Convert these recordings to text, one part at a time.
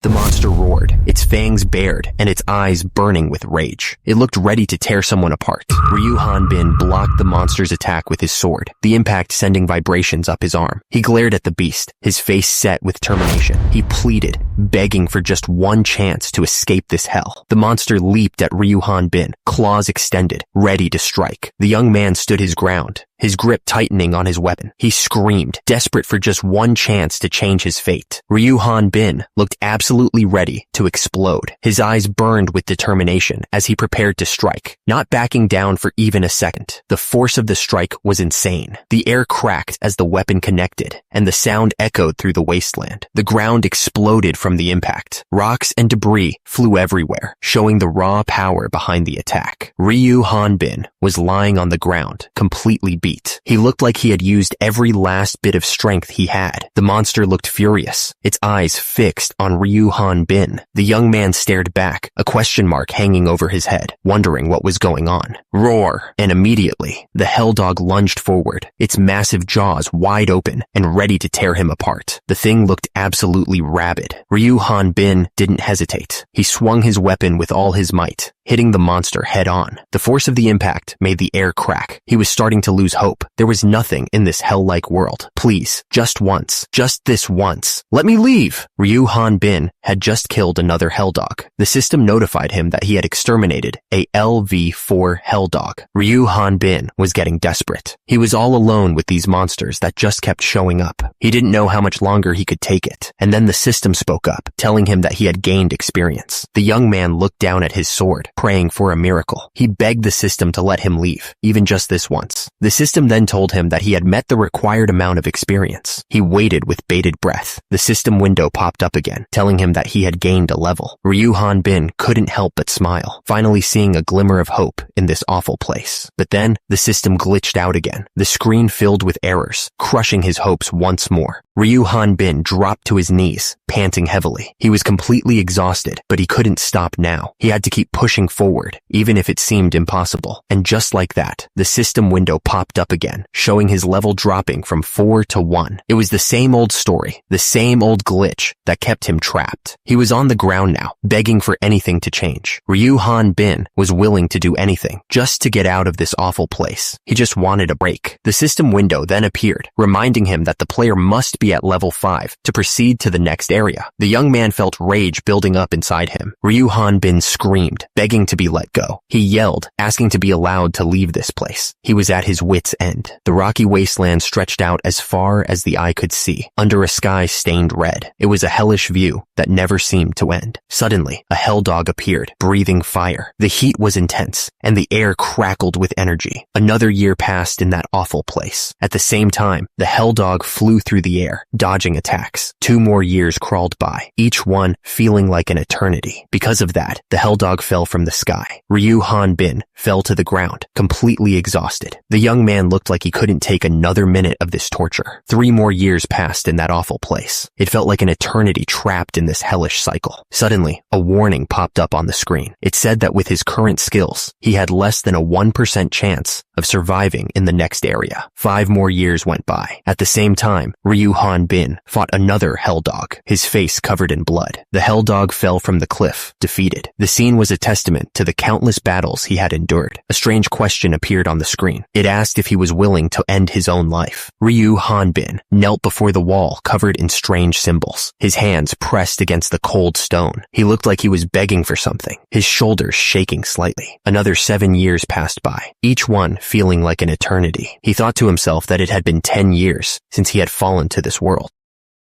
The monster roared, its fangs bared and its eyes burning with rage. It looked ready to tear someone apart. Ryu Hanbin blocked the monster's attack with his sword, the impact sending vibrations up his arm. He glared at the beast, his face set with determination. He pleaded, begging for just one chance to escape this hell. The monster leaped at Ryu Hanbin, claws extended, ready to strike. The young man stood his ground, his grip tightening on his weapon. He screamed, desperate for just one chance to change his fate. Ryu Hanbin looked absolutely ready to explode. His eyes burned with determination as he prepared to strike, not backing down for even a second. The force of the strike was insane. The air cracked as the weapon connected, and the sound echoed through the wasteland. The ground exploded from the impact. Rocks and debris flew everywhere, showing the raw power behind the attack. Ryu Hanbin was lying on the ground, completely beat. He looked like he had used every last bit of strength he had. The monster looked furious, its eyes fixed on Ryu Hanbin. The young man stared back, a question mark hanging over his head, wondering what was going on. Roar! And immediately, the hell dog lunged forward, its massive jaws wide open and ready to tear him apart. The thing looked absolutely rabid. Ryu Hanbin didn't hesitate. He swung his weapon with all his might, hitting the monster head on. The force of the impact made the air crack. He was starting to lose hope. There was nothing in this hell-like world. Please, just once, just this once, let me leave! Ryu Hanbin had just killed another hell dog. The system notified him that he had exterminated a LV-4 hell dog. Ryu Hanbin was getting desperate. He was all alone with these monsters that just kept showing up. He didn't know how much longer he could take it. And then the system spoke up, telling him that he had gained experience. The young man looked down at his sword, praying for a miracle. He begged the system to let him leave, even just this once. The system then told him that he had met the required amount of experience. He waited with bated breath. The system window popped up again, telling him that he had gained a level. Ryu Hanbin couldn't help but smile, finally seeing a glimmer of hope in this awful place. But then, the system glitched out again. The screen filled with errors, crushing his hopes once more. Ryu Hanbin dropped to his knees, panting heavily. He was completely exhausted, but he couldn't stop now. He had to keep pushing forward, even if it seemed impossible. And just like that, the system window popped up again, showing his level dropping from 4 to 1. It was the same old story, the same old glitch that kept him trapped. He was on the ground now, begging for anything to change. Ryu Hanbin was willing to do anything, just to get out of this awful place. He just wanted a break. The system window then appeared, reminding him that the player must be at level 5 to proceed to the next area. The young man felt rage building up inside him. Ryu Hanbin screamed, begging to be let go. He yelled, asking to be allowed to leave this place. He was at his wit's end. The rocky wasteland stretched out as far as the eye could see, under a sky stained red. It was a hellish view that never seemed to end. Suddenly, a hell dog appeared, breathing fire. The heat was intense, and the air crackled with energy. Another year passed in that awful place. At the same time, the hell dog flew through the air, dodging attacks. 2 more years crawled by, each one feeling like an eternity. Because of that, the hell dog fell from the sky. Ryu Hanbin fell to the ground, completely exhausted. The young man looked like he couldn't take another minute of this torture. 3 more years passed in that awful place. It felt like an eternity trapped in this hellish cycle. Suddenly, a warning popped up on the screen. It said that with his current skills, he had less than a 1% chance of surviving in the next area. 5 more years went by. At the same time, Ryu Hanbin fought another hell dog, his face covered in blood. The hell dog fell from the cliff, defeated. The scene was a testament to the countless battles he had endured. A strange question appeared on the screen. It asked if he was willing to end his own life. Ryu Hanbin knelt before the wall covered in strange symbols, his hands pressed against the cold stone. He looked like he was begging for something, his shoulders shaking slightly. Another 7 years passed by, each one feeling like an eternity. He thought to himself that it had been 10 years since he had fallen to this world.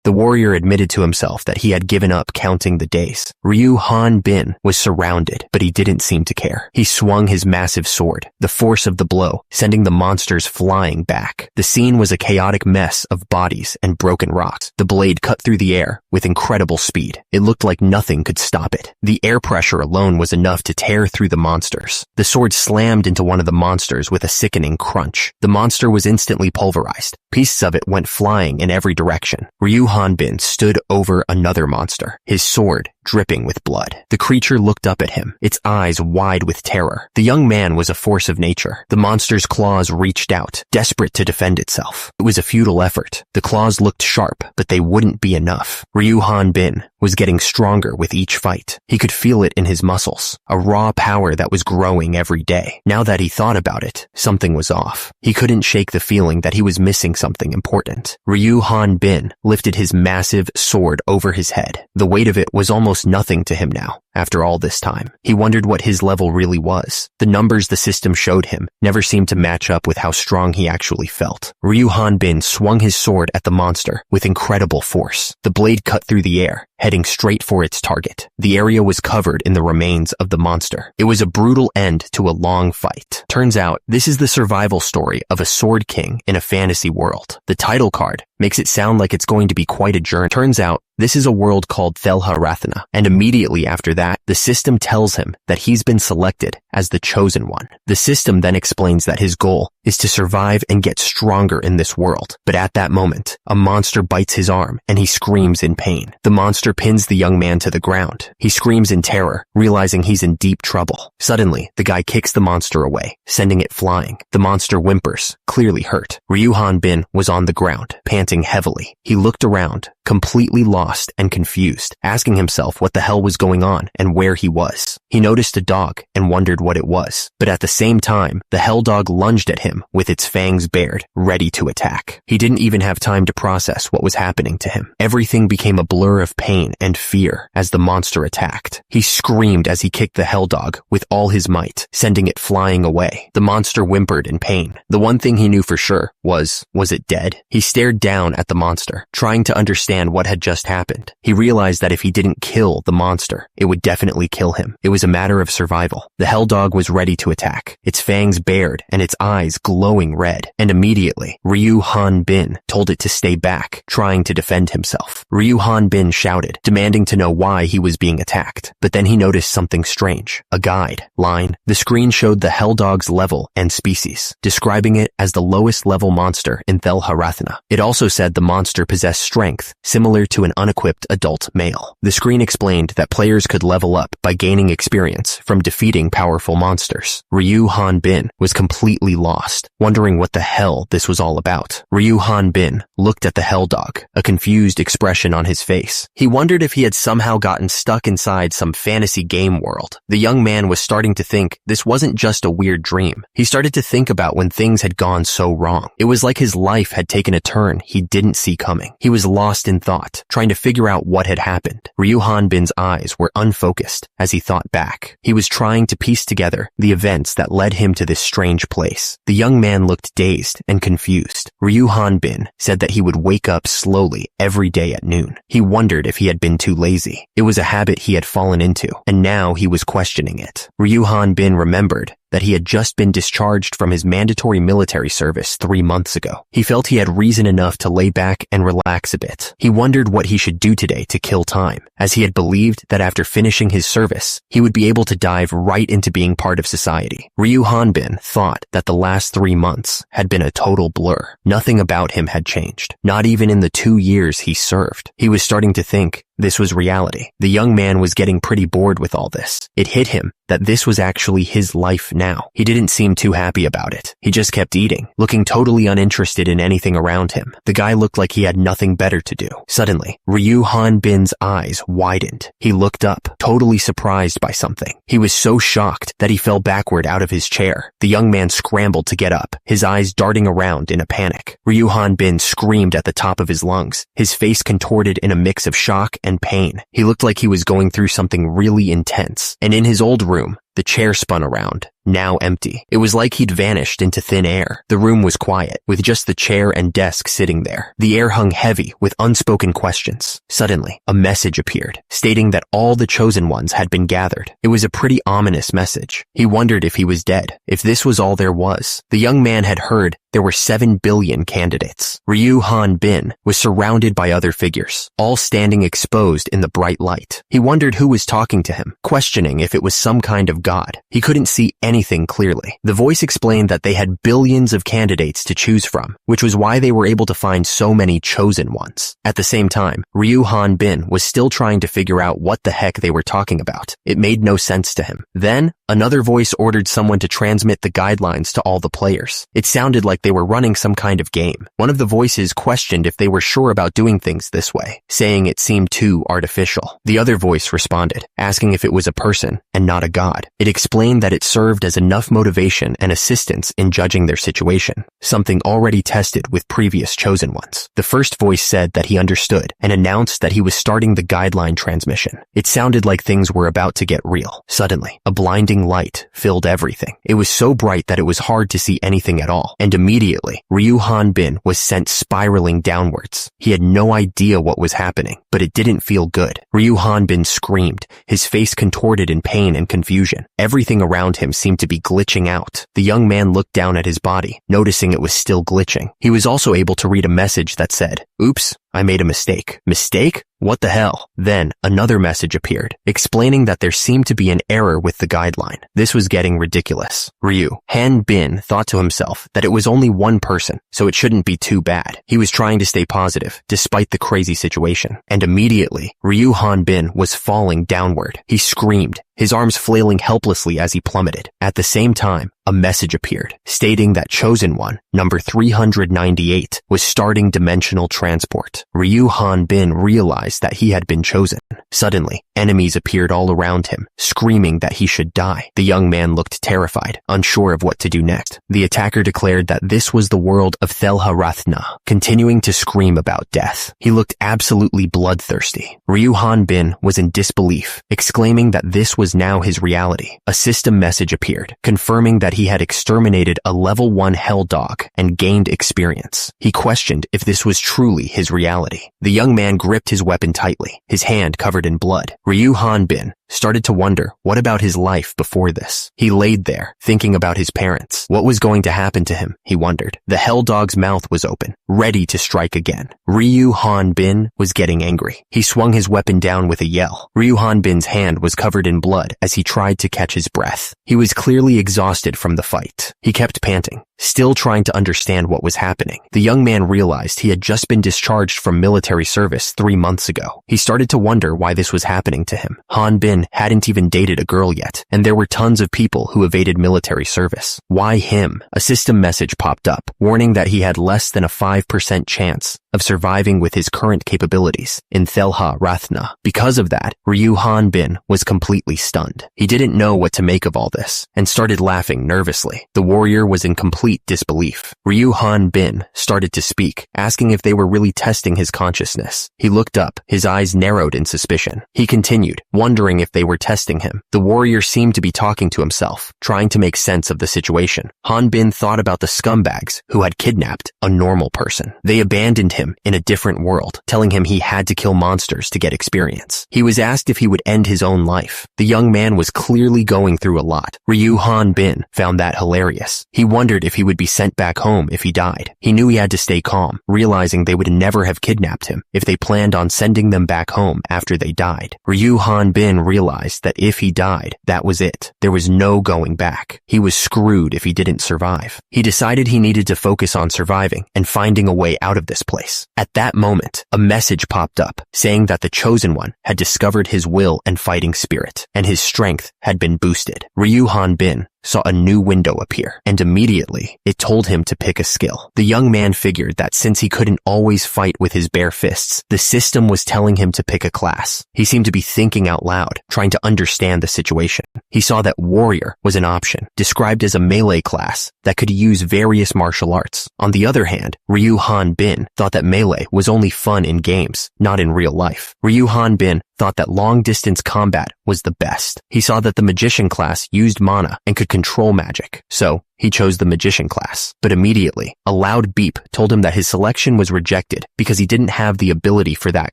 The warrior admitted to himself that he had given up counting the days. Ryu Hanbin was surrounded, but he didn't seem to care. He swung his massive sword, the force of the blow sending the monsters flying back. The scene was a chaotic mess of bodies and broken rocks. The blade cut through the air with incredible speed. It looked like nothing could stop it. The air pressure alone was enough to tear through the monsters. The sword slammed into one of the monsters with a sickening crunch. The monster was instantly pulverized. Pieces of it went flying in every direction. Ryu Hanbin stood over another monster, his sword dripping with blood. The creature looked up at him, its eyes wide with terror. The young man was a force of nature. The monster's claws reached out, desperate to defend itself. It was a futile effort. The claws looked sharp, but they wouldn't be enough. Ryu Hanbin was getting stronger with each fight. He could feel it in his muscles, a raw power that was growing every day. Now that he thought about it, something was off. He couldn't shake the feeling that he was missing something important. Ryu Hanbin lifted his massive sword over his head. The weight of it was almost nothing to him now. After all this time, he wondered what his level really was. The numbers the system showed him never seemed to match up with how strong he actually felt. Ryu Hanbin swung his sword at the monster with incredible force. The blade cut through the air, heading straight for its target. The area was covered in the remains of the monster. It was a brutal end to a long fight. Turns out, this is the survival story of a sword king in a fantasy world. The title card makes it sound like it's going to be quite a journey. Turns out, this is a world called Thelha Rathana, and immediately after that, the system tells him that he's been selected as the chosen one. The system then explains that his goal is to survive and get stronger in this world. But at that moment, a monster bites his arm and he screams in pain. The monster pins the young man to the ground. He screams in terror, realizing he's in deep trouble. Suddenly, the guy kicks the monster away, sending it flying. The monster whimpers, clearly hurt. Ryu Hanbin was on the ground, panting heavily. He looked around, completely lost and confused, asking himself what the hell was going on and where he was. He noticed a dog and wondered what it was, but at the same time, the hell dog lunged at him with its fangs bared, ready to attack. He didn't even have time to process what was happening to him. Everything became a blur of pain and fear as the monster attacked. He screamed as he kicked the hell dog with all his might, sending it flying away. The monster whimpered in pain. The one thing he knew for sure was it dead? He stared down at the monster, trying to understand what had just happened. He realized that if he didn't kill the monster, it would definitely kill him. It was a matter of survival. The hell dog was ready to attack, its fangs bared and its eyes glowing red. And immediately, Ryu Hanbin told it to stay back, trying to defend himself. Ryu Hanbin shouted, demanding to know why he was being attacked. But then he noticed something strange. A guide line. The screen showed the hell dog's level and species, describing it as the lowest level monster in Thelha Rathana. It also said the monster possessed strength similar to an unequipped adult male. The screen explained that players could level up by gaining experience from defeating powerful monsters. Ryu Hanbin was completely lost, wondering what the hell this was all about. Ryu Hanbin looked at the hell dog, a confused expression on his face. He wondered if he had somehow gotten stuck inside some fantasy game world. The young man was starting to think this wasn't just a weird dream. He started to think about when things had gone so wrong. It was like his life had taken a turn he didn't see coming. He was lost in thought, trying to figure out what had happened. Ryu Hanbin's eyes were unfocused as he thought back. He was trying to piece together the events that led him to this strange place. The young man looked dazed and confused. Ryu Hanbin said that he would wake up slowly every day at noon. He wondered if he had been too lazy. It was a habit he had fallen into, and now he was questioning it. Ryu Hanbin remembered that he had just been discharged from his mandatory military service 3 months ago. He felt he had reason enough to lay back and relax a bit. He wondered what he should do today to kill time, as he had believed that after finishing his service, he would be able to dive right into being part of society. Ryu Hanbin thought that the last 3 months had been a total blur. Nothing about him had changed, not even in the 2 years he served. He was starting to think this was reality. The young man was getting pretty bored with all this. It hit him that this was actually his life now. He didn't seem too happy about it. He just kept eating, looking totally uninterested in anything around him. The guy looked like he had nothing better to do. Suddenly, Ryu Hanbin's eyes widened. He looked up, totally surprised by something. He was so shocked that he fell backward out of his chair. The young man scrambled to get up, his eyes darting around in a panic. Ryu Hanbin screamed at the top of his lungs, his face contorted in a mix of shock and pain. He looked like he was going through something really intense. And in his old room, the chair spun around, now empty. It was like he'd vanished into thin air. The room was quiet, with just the chair and desk sitting there. The air hung heavy with unspoken questions. Suddenly, a message appeared, stating that all the chosen ones had been gathered. It was a pretty ominous message. He wondered if he was dead, if this was all there was. The young man had heard there were 7 billion candidates. Ryu Hanbin was surrounded by other figures, all standing exposed in the bright light. He wondered who was talking to him, questioning if it was some kind of God. He couldn't see anything clearly. The voice explained that they had billions of candidates to choose from, which was why they were able to find so many chosen ones. At the same time, Ryu Han-bin was still trying to figure out what the heck they were talking about. It made no sense to him. Then, another voice ordered someone to transmit the guidelines to all the players. It sounded like they were running some kind of game. One of the voices questioned if they were sure about doing things this way, saying it seemed too artificial. The other voice responded, asking if it was a person and not a god. It explained that it served as enough motivation and assistance in judging their situation, something already tested with previous chosen ones. The first voice said that he understood and announced that he was starting the guideline transmission. It sounded like things were about to get real. Suddenly, a blinding light filled everything. It was so bright that it was hard to see anything at all, and immediately, Ryu Han-bin was sent spiraling downwards. He had no idea what was happening, but it didn't feel good. Ryu Han-bin screamed, his face contorted in pain and confusion. Everything around him seemed to be glitching out. The young man looked down at his body, noticing it was still glitching. He was also able to read a message that said, "Oops, I made a mistake." Mistake? What the hell? Then, another message appeared, explaining that there seemed to be an error with the guideline. This was getting ridiculous. Ryu Han-bin thought to himself that it was only one person, so it shouldn't be too bad. He was trying to stay positive, despite the crazy situation. And immediately, Ryu Han-bin was falling downward. He screamed, his arms flailing helplessly as he plummeted. At the same time, a message appeared, stating that Chosen One, number 398, was starting dimensional transport. Ryu Han-bin realized that he had been chosen. Suddenly, enemies appeared all around him, screaming that he should die. The young man looked terrified, unsure of what to do next. The attacker declared that this was the world of Thelha Rathna, continuing to scream about death. He looked absolutely bloodthirsty. Ryu Han-bin was in disbelief, exclaiming that this was now his reality. A system message appeared, confirming that he had exterminated a level 1 hell dog and gained experience. He questioned if this was truly his reality. The young man gripped his weapon tightly, his hand covered in blood. Ryu Han-bin started to wonder, what about his life before this? He laid there, thinking about his parents. What was going to happen to him, he wondered. The hell dog's mouth was open, ready to strike again. Ryu Han-bin was getting angry. He swung his weapon down with a yell. Ryu Han-bin's hand was covered in blood as he tried to catch his breath. He was clearly exhausted from the fight. He kept panting, still trying to understand what was happening. The young man realized he had just been discharged from military service 3 months ago. He started to wonder why this was happening to him. Han-bin hadn't even dated a girl yet, and there were tons of people who evaded military service. Why him? A system message popped up, warning that he had less than a 5% chance of surviving with his current capabilities in Thelha Rathna. Because of that, Ryu Han-bin was completely stunned. He didn't know what to make of all this, and started laughing nervously. The warrior was in complete disbelief. Ryu Han-bin started to speak, asking if they were really testing his consciousness. He looked up, his eyes narrowed in suspicion. He continued, wondering if they were testing him. The warrior seemed to be talking to himself, trying to make sense of the situation. Han-bin thought about the scumbags who had kidnapped a normal person. They abandoned him in a different world, telling him he had to kill monsters to get experience. He was asked if he would end his own life. The young man was clearly going through a lot. Ryu Han-bin found that hilarious. He wondered if he would be sent back home if he died. He knew he had to stay calm, realizing they would never have kidnapped him if they planned on sending them back home after they died. Ryu Han-bin realized that if he died, that was it. There was no going back. He was screwed if he didn't survive. He decided he needed to focus on surviving and finding a way out of this place. At that moment, a message popped up saying that the Chosen One had discovered his will and fighting spirit, and his strength had been boosted. Ryu Han-bin saw a new window appear, and immediately, it told him to pick a skill. The young man figured that since he couldn't always fight with his bare fists, the system was telling him to pick a class. He seemed to be thinking out loud, trying to understand the situation. He saw that warrior was an option, described as a melee class that could use various martial arts. On the other hand, Ryu Han-bin thought that melee was only fun in games, not in real life. Ryu Han-bin thought that long-distance combat was the best. He saw that the magician class used mana and could control magic, so He chose the magician class, but immediately, a loud beep told him that his selection was rejected because he didn't have the ability for that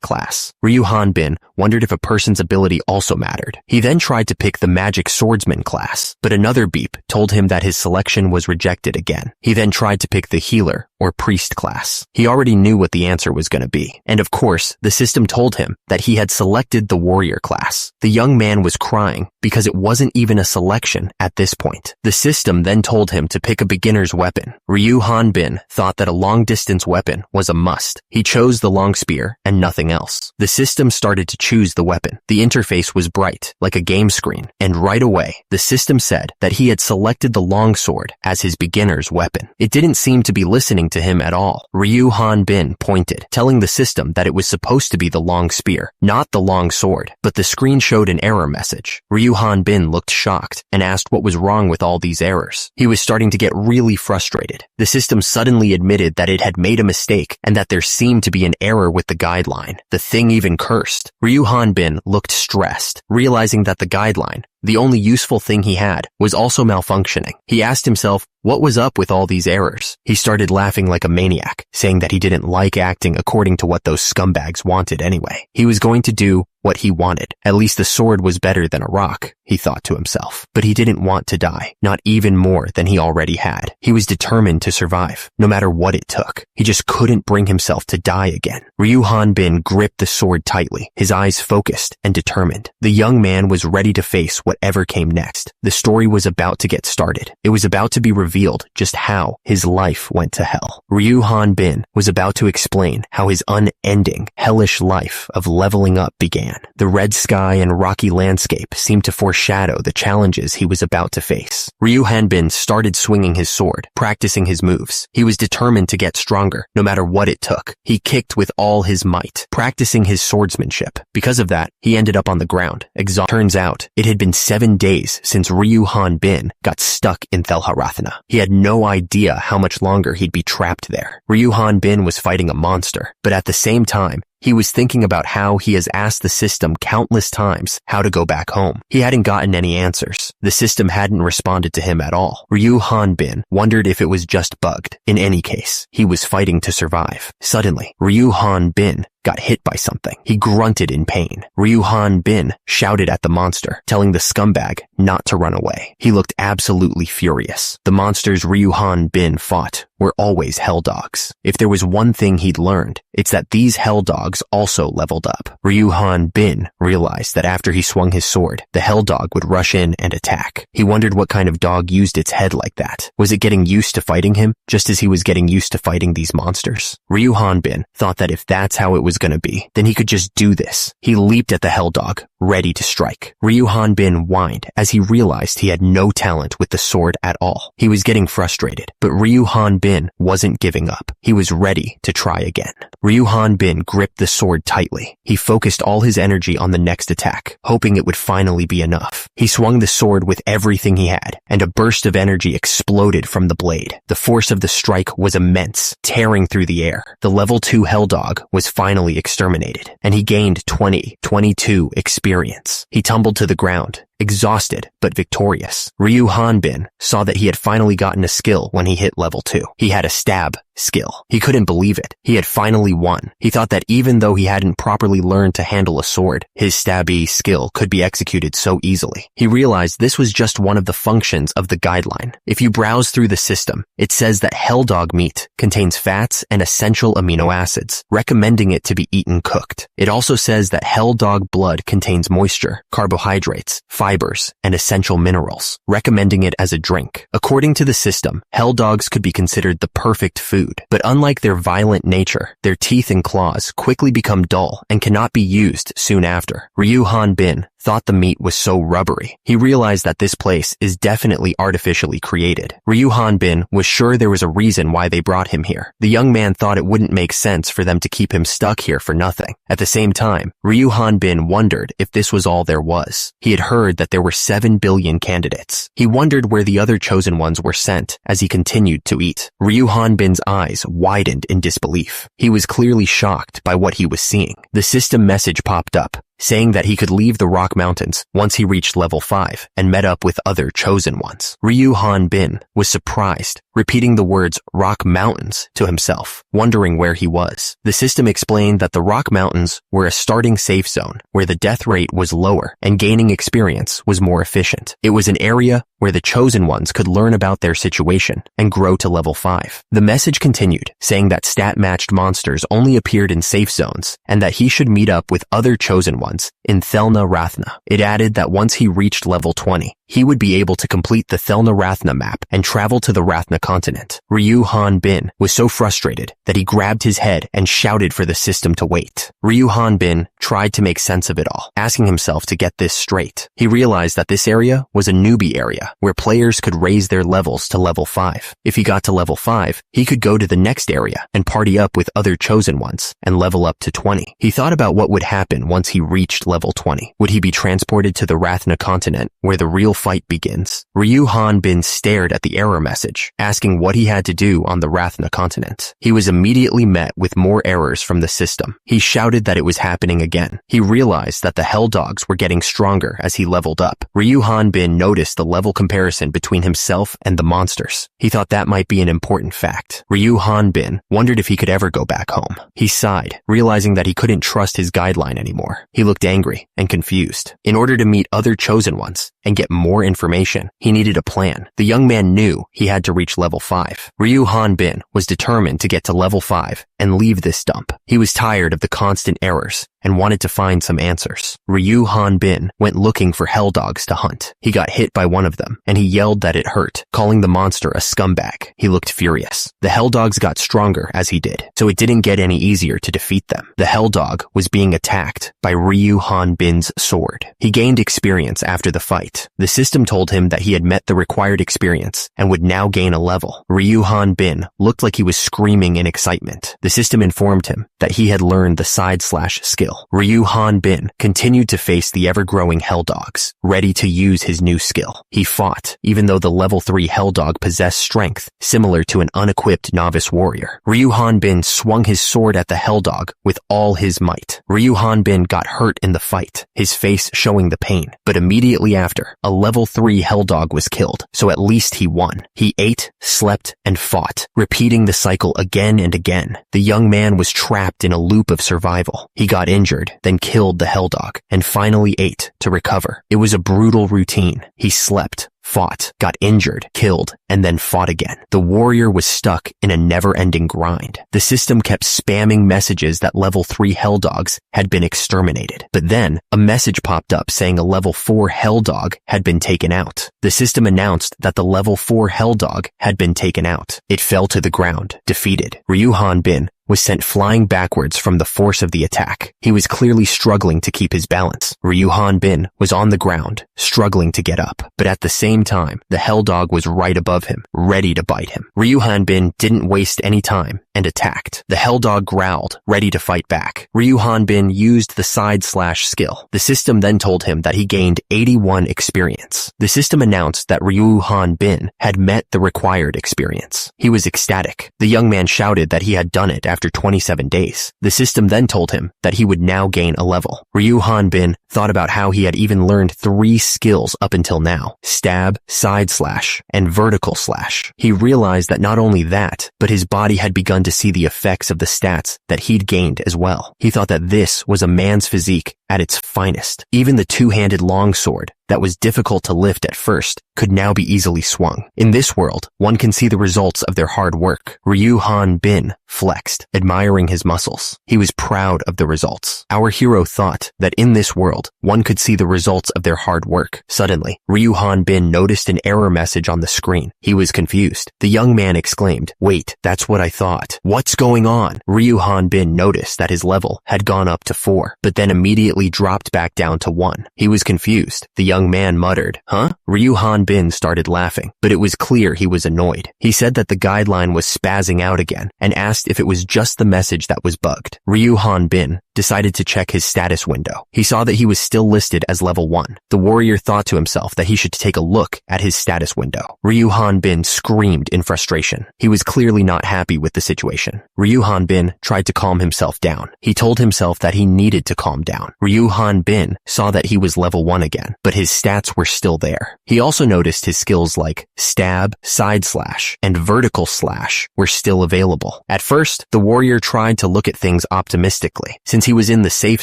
class. Ryu Hanbin wondered if a person's ability also mattered. He then tried to pick the magic swordsman class, but another beep told him that his selection was rejected again. He then tried to pick the healer or priest class. He already knew what the answer was going to be. And of course, the system told him that he had selected the warrior class. The young man was crying because it wasn't even a selection at this point. The system then told him to pick a beginner's weapon. Ryu Hanbin thought that a long-distance weapon was a must. He chose the long spear and nothing else. The system started to choose the weapon. The interface was bright, like a game screen, and right away, the system said that he had selected the long sword as his beginner's weapon. It didn't seem to be listening to him at all. Ryu Hanbin pointed, telling the system that it was supposed to be the long spear, not the long sword, but the screen showed an error message. Ryu Hanbin looked shocked and asked what was wrong with all these errors. He was starting to get really frustrated. The system suddenly admitted that it had made a mistake and that there seemed to be an error with the guideline. The thing even cursed. Ryu Hanbin looked stressed, realizing that the guideline, the only useful thing he had, was also malfunctioning. He asked himself, what was up with all these errors? He started laughing like a maniac, saying that he didn't like acting according to what those scumbags wanted anyway. He was going to do what he wanted. At least the sword was better than a rock, he thought to himself. But he didn't want to die, not even more than he already had. He was determined to survive, no matter what it took. He just couldn't bring himself to die again. Ryu Hanbin gripped the sword tightly, his eyes focused and determined. The young man was ready to face whatever came next. The story was about to get started. It was about to be revealed just how his life went to hell. Ryu Hanbin was about to explain how his unending, hellish life of leveling up began. The red sky and rocky landscape seemed to foreshadow the challenges he was about to face. Ryu Hanbin started swinging his sword, practicing his moves. He was determined to get stronger, no matter what it took. He kicked with all his might, practicing his swordsmanship. Because of that, he ended up on the ground, exhausted. Turns out, it had been 7 days since Ryu Hanbin got stuck in Thelharathana. He had no idea how much longer he'd be trapped there. Ryu Hanbin was fighting a monster, but at the same time, he was thinking about how he has asked the system countless times how to go back home. He hadn't gotten any answers. The system hadn't responded to him at all. Ryu Hanbin wondered if it was just bugged. In any case, he was fighting to survive. Suddenly, Ryu Hanbin got hit by something. He grunted in pain. Ryu Hanbin shouted at the monster, telling the scumbag not to run away. He looked absolutely furious. The monsters Ryu Hanbin fought were always hell dogs. If there was one thing he'd learned, it's that these hell dogs also leveled up. Ryu Hanbin realized that after he swung his sword, the hell dog would rush in and attack. He wondered what kind of dog used its head like that. Was it getting used to fighting him, just as he was getting used to fighting these monsters? Ryu Hanbin thought that if that's how it was going to be, then he could just do this. He leaped at the hell dog, ready to strike. Ryu Hanbin whined as he realized he had no talent with the sword at all. He was getting frustrated, but Ryu Hanbin wasn't giving up. He was ready to try again. Ryu Hanbin gripped the sword tightly. He focused all his energy on the next attack, hoping it would finally be enough. He swung the sword with everything he had, and a burst of energy exploded from the blade. The force of the strike was immense, tearing through the air. The level 2 hell dog was finally exterminated, and he gained 22 experience. He tumbled to the ground, exhausted but victorious. Ryu Hanbin saw that he had finally gotten a skill when he hit level 2. He had a stab skill. He couldn't believe it. He had finally won. He thought that even though he hadn't properly learned to handle a sword, his stabby skill could be executed so easily. He realized this was just one of the functions of the guideline. If you browse through the system, it says that hell dog meat contains fats and essential amino acids, recommending it to be eaten cooked. It also says that hell dog blood contains moisture, carbohydrates, fibers, and essential minerals, recommending it as a drink. According to the system, hell dogs could be considered the perfect food, but unlike their violent nature, their teeth and claws quickly become dull and cannot be used soon after. Ryu Hanbin thought the meat was so rubbery. He realized that this place is definitely artificially created. Ryu Hanbin was sure there was a reason why they brought him here. The young man thought it wouldn't make sense for them to keep him stuck here for nothing. At the same time, Ryu Hanbin wondered if this was all there was. He had heard that there were 7 billion candidates. He wondered where the other chosen ones were sent as he continued to eat. Ryu Hanbin's eyes widened in disbelief. He was clearly shocked by what he was seeing. The system message popped up. saying that he could leave the Rock Mountains once he reached level 5 and met up with other chosen ones. Ryu Han-bin was surprised, repeating the words Rock Mountains to himself, wondering where he was. The system explained that the Rock Mountains were a starting safe zone where the death rate was lower and gaining experience was more efficient. It was an area where the chosen ones could learn about their situation and grow to level 5. The message continued, saying that stat-matched monsters only appeared in safe zones and that he should meet up with other chosen ones in Thelna Rathna. It added that once he reached level 20, he would be able to complete the Thelna Rathna map and travel to the Rathna continent. Ryu Han-bin was so frustrated that he grabbed his head and shouted for the system to wait. Ryu Han-bin tried to make sense of it all, asking himself to get this straight. He realized that this area was a newbie area where players could raise their levels to level 5. If he got to level 5, he could go to the next area and party up with other chosen ones and level up to 20. He thought about what would happen once he reached level 20. Would he be transported to the Rathna continent where the real fight begins? Ryu Han-bin stared at the error message, asking what he had to do on the Rathna continent. He was immediately met with more errors from the system. He shouted that it was happening again. He realized that the Hell Dogs were getting stronger as he leveled up. Ryu Han-bin noticed the level comparison between himself and the monsters. He thought that might be an important fact. Ryu Han-bin wondered if he could ever go back home. He sighed, realizing that he couldn't trust his guideline anymore. He looked angry and confused. In order to meet other chosen ones and get more information, he needed a plan. The young man knew he had to reach level 5. Ryu Han-bin was determined to get to level 5 and leave this dump. He was tired of the constant errors and wanted to find some answers. Ryu Han-bin went looking for hell dogs to hunt. He got hit by one of them, and he yelled that it hurt, calling the monster a scumbag. He looked furious. The hell dogs got stronger as he did, so it didn't get any easier to defeat them. The hell dog was being attacked by Ryu Han-bin's sword. He gained experience after the fight. The system told him that he had met the required experience and would now gain a level. Ryu Han-bin looked like he was screaming in excitement. The system informed him that he had learned the side-slash skill. Ryu Han-bin continued to face the ever-growing hell dogs, ready to use his new skill. He fought, even though the level 3 hell dog possessed strength similar to an unequipped novice warrior. Ryu Han-bin swung his sword at the hell dog with all his might. Ryu Han-bin got hurt in the fight, his face showing the pain. But immediately after, a level 3 hell dog was killed, so at least he won. He ate, slept, and fought, repeating the cycle again and again. The young man was trapped in a loop of survival. He got injured, then killed the hell dog, and finally ate to recover. It was a brutal routine. He slept, fought, got injured, killed, and then fought again. The warrior was stuck in a never-ending grind. The system kept spamming messages that level 3 hell dogs had been exterminated. But then, a message popped up saying a level 4 hell dog had been taken out. The system announced that the level 4 hell dog had been taken out. It fell to the ground, defeated. Ryu Han-bin was sent flying backwards from the force of the attack. He was clearly struggling to keep his balance. Ryu Han-bin was on the ground, struggling to get up. But at the same time, the hell dog was right above him, ready to bite him. Ryu Han-bin didn't waste any time and attacked. The hell dog growled, ready to fight back. Ryu Han-bin used the side-slash skill. The system then told him that he gained 81 experience. The system announced that Ryu Han-bin had met the required experience. He was ecstatic. The young man shouted that he had done it after 27 days. The system then told him that he would now gain a level. Ryu Han-bin thought about how he had even learned 3 skills up until now: stab, side slash, and vertical slash. He realized that not only that, but his body had begun to see the effects of the stats that he'd gained as well. He thought that this was a man's physique at its finest. Even the two-handed longsword that was difficult to lift at first could now be easily swung. In this world, one can see the results of their hard work. Ryu Han-bin flexed, admiring his muscles. He was proud of the results. Our hero thought that in this world, one could see the results of their hard work. Suddenly, Ryu Han-bin noticed an error message on the screen. He was confused. The young man exclaimed, "Wait, that's what I thought. What's going on?" Ryu Han-bin noticed that his level had gone up to 4, but then immediately dropped back down to 1. He was confused. The young man muttered, "Huh?" Ryu Han-bin started laughing, but it was clear he was annoyed. He said that the guideline was spazzing out again and asked if it was just the message that was bugged. Ryu Han-bin decided to check his status window. He saw that he was still listed as level 1. The warrior thought to himself that he should take a look at his status window. Ryu Han-bin screamed in frustration. He was clearly not happy with the situation. Ryu Han-bin tried to calm himself down. He told himself that he needed to calm down. Ryu Han Bin saw that he was level 1 again, but his stats were still there. He also noticed his skills like stab, side slash, and vertical slash were still available. At first, the warrior tried to look at things optimistically. Since he was in the safe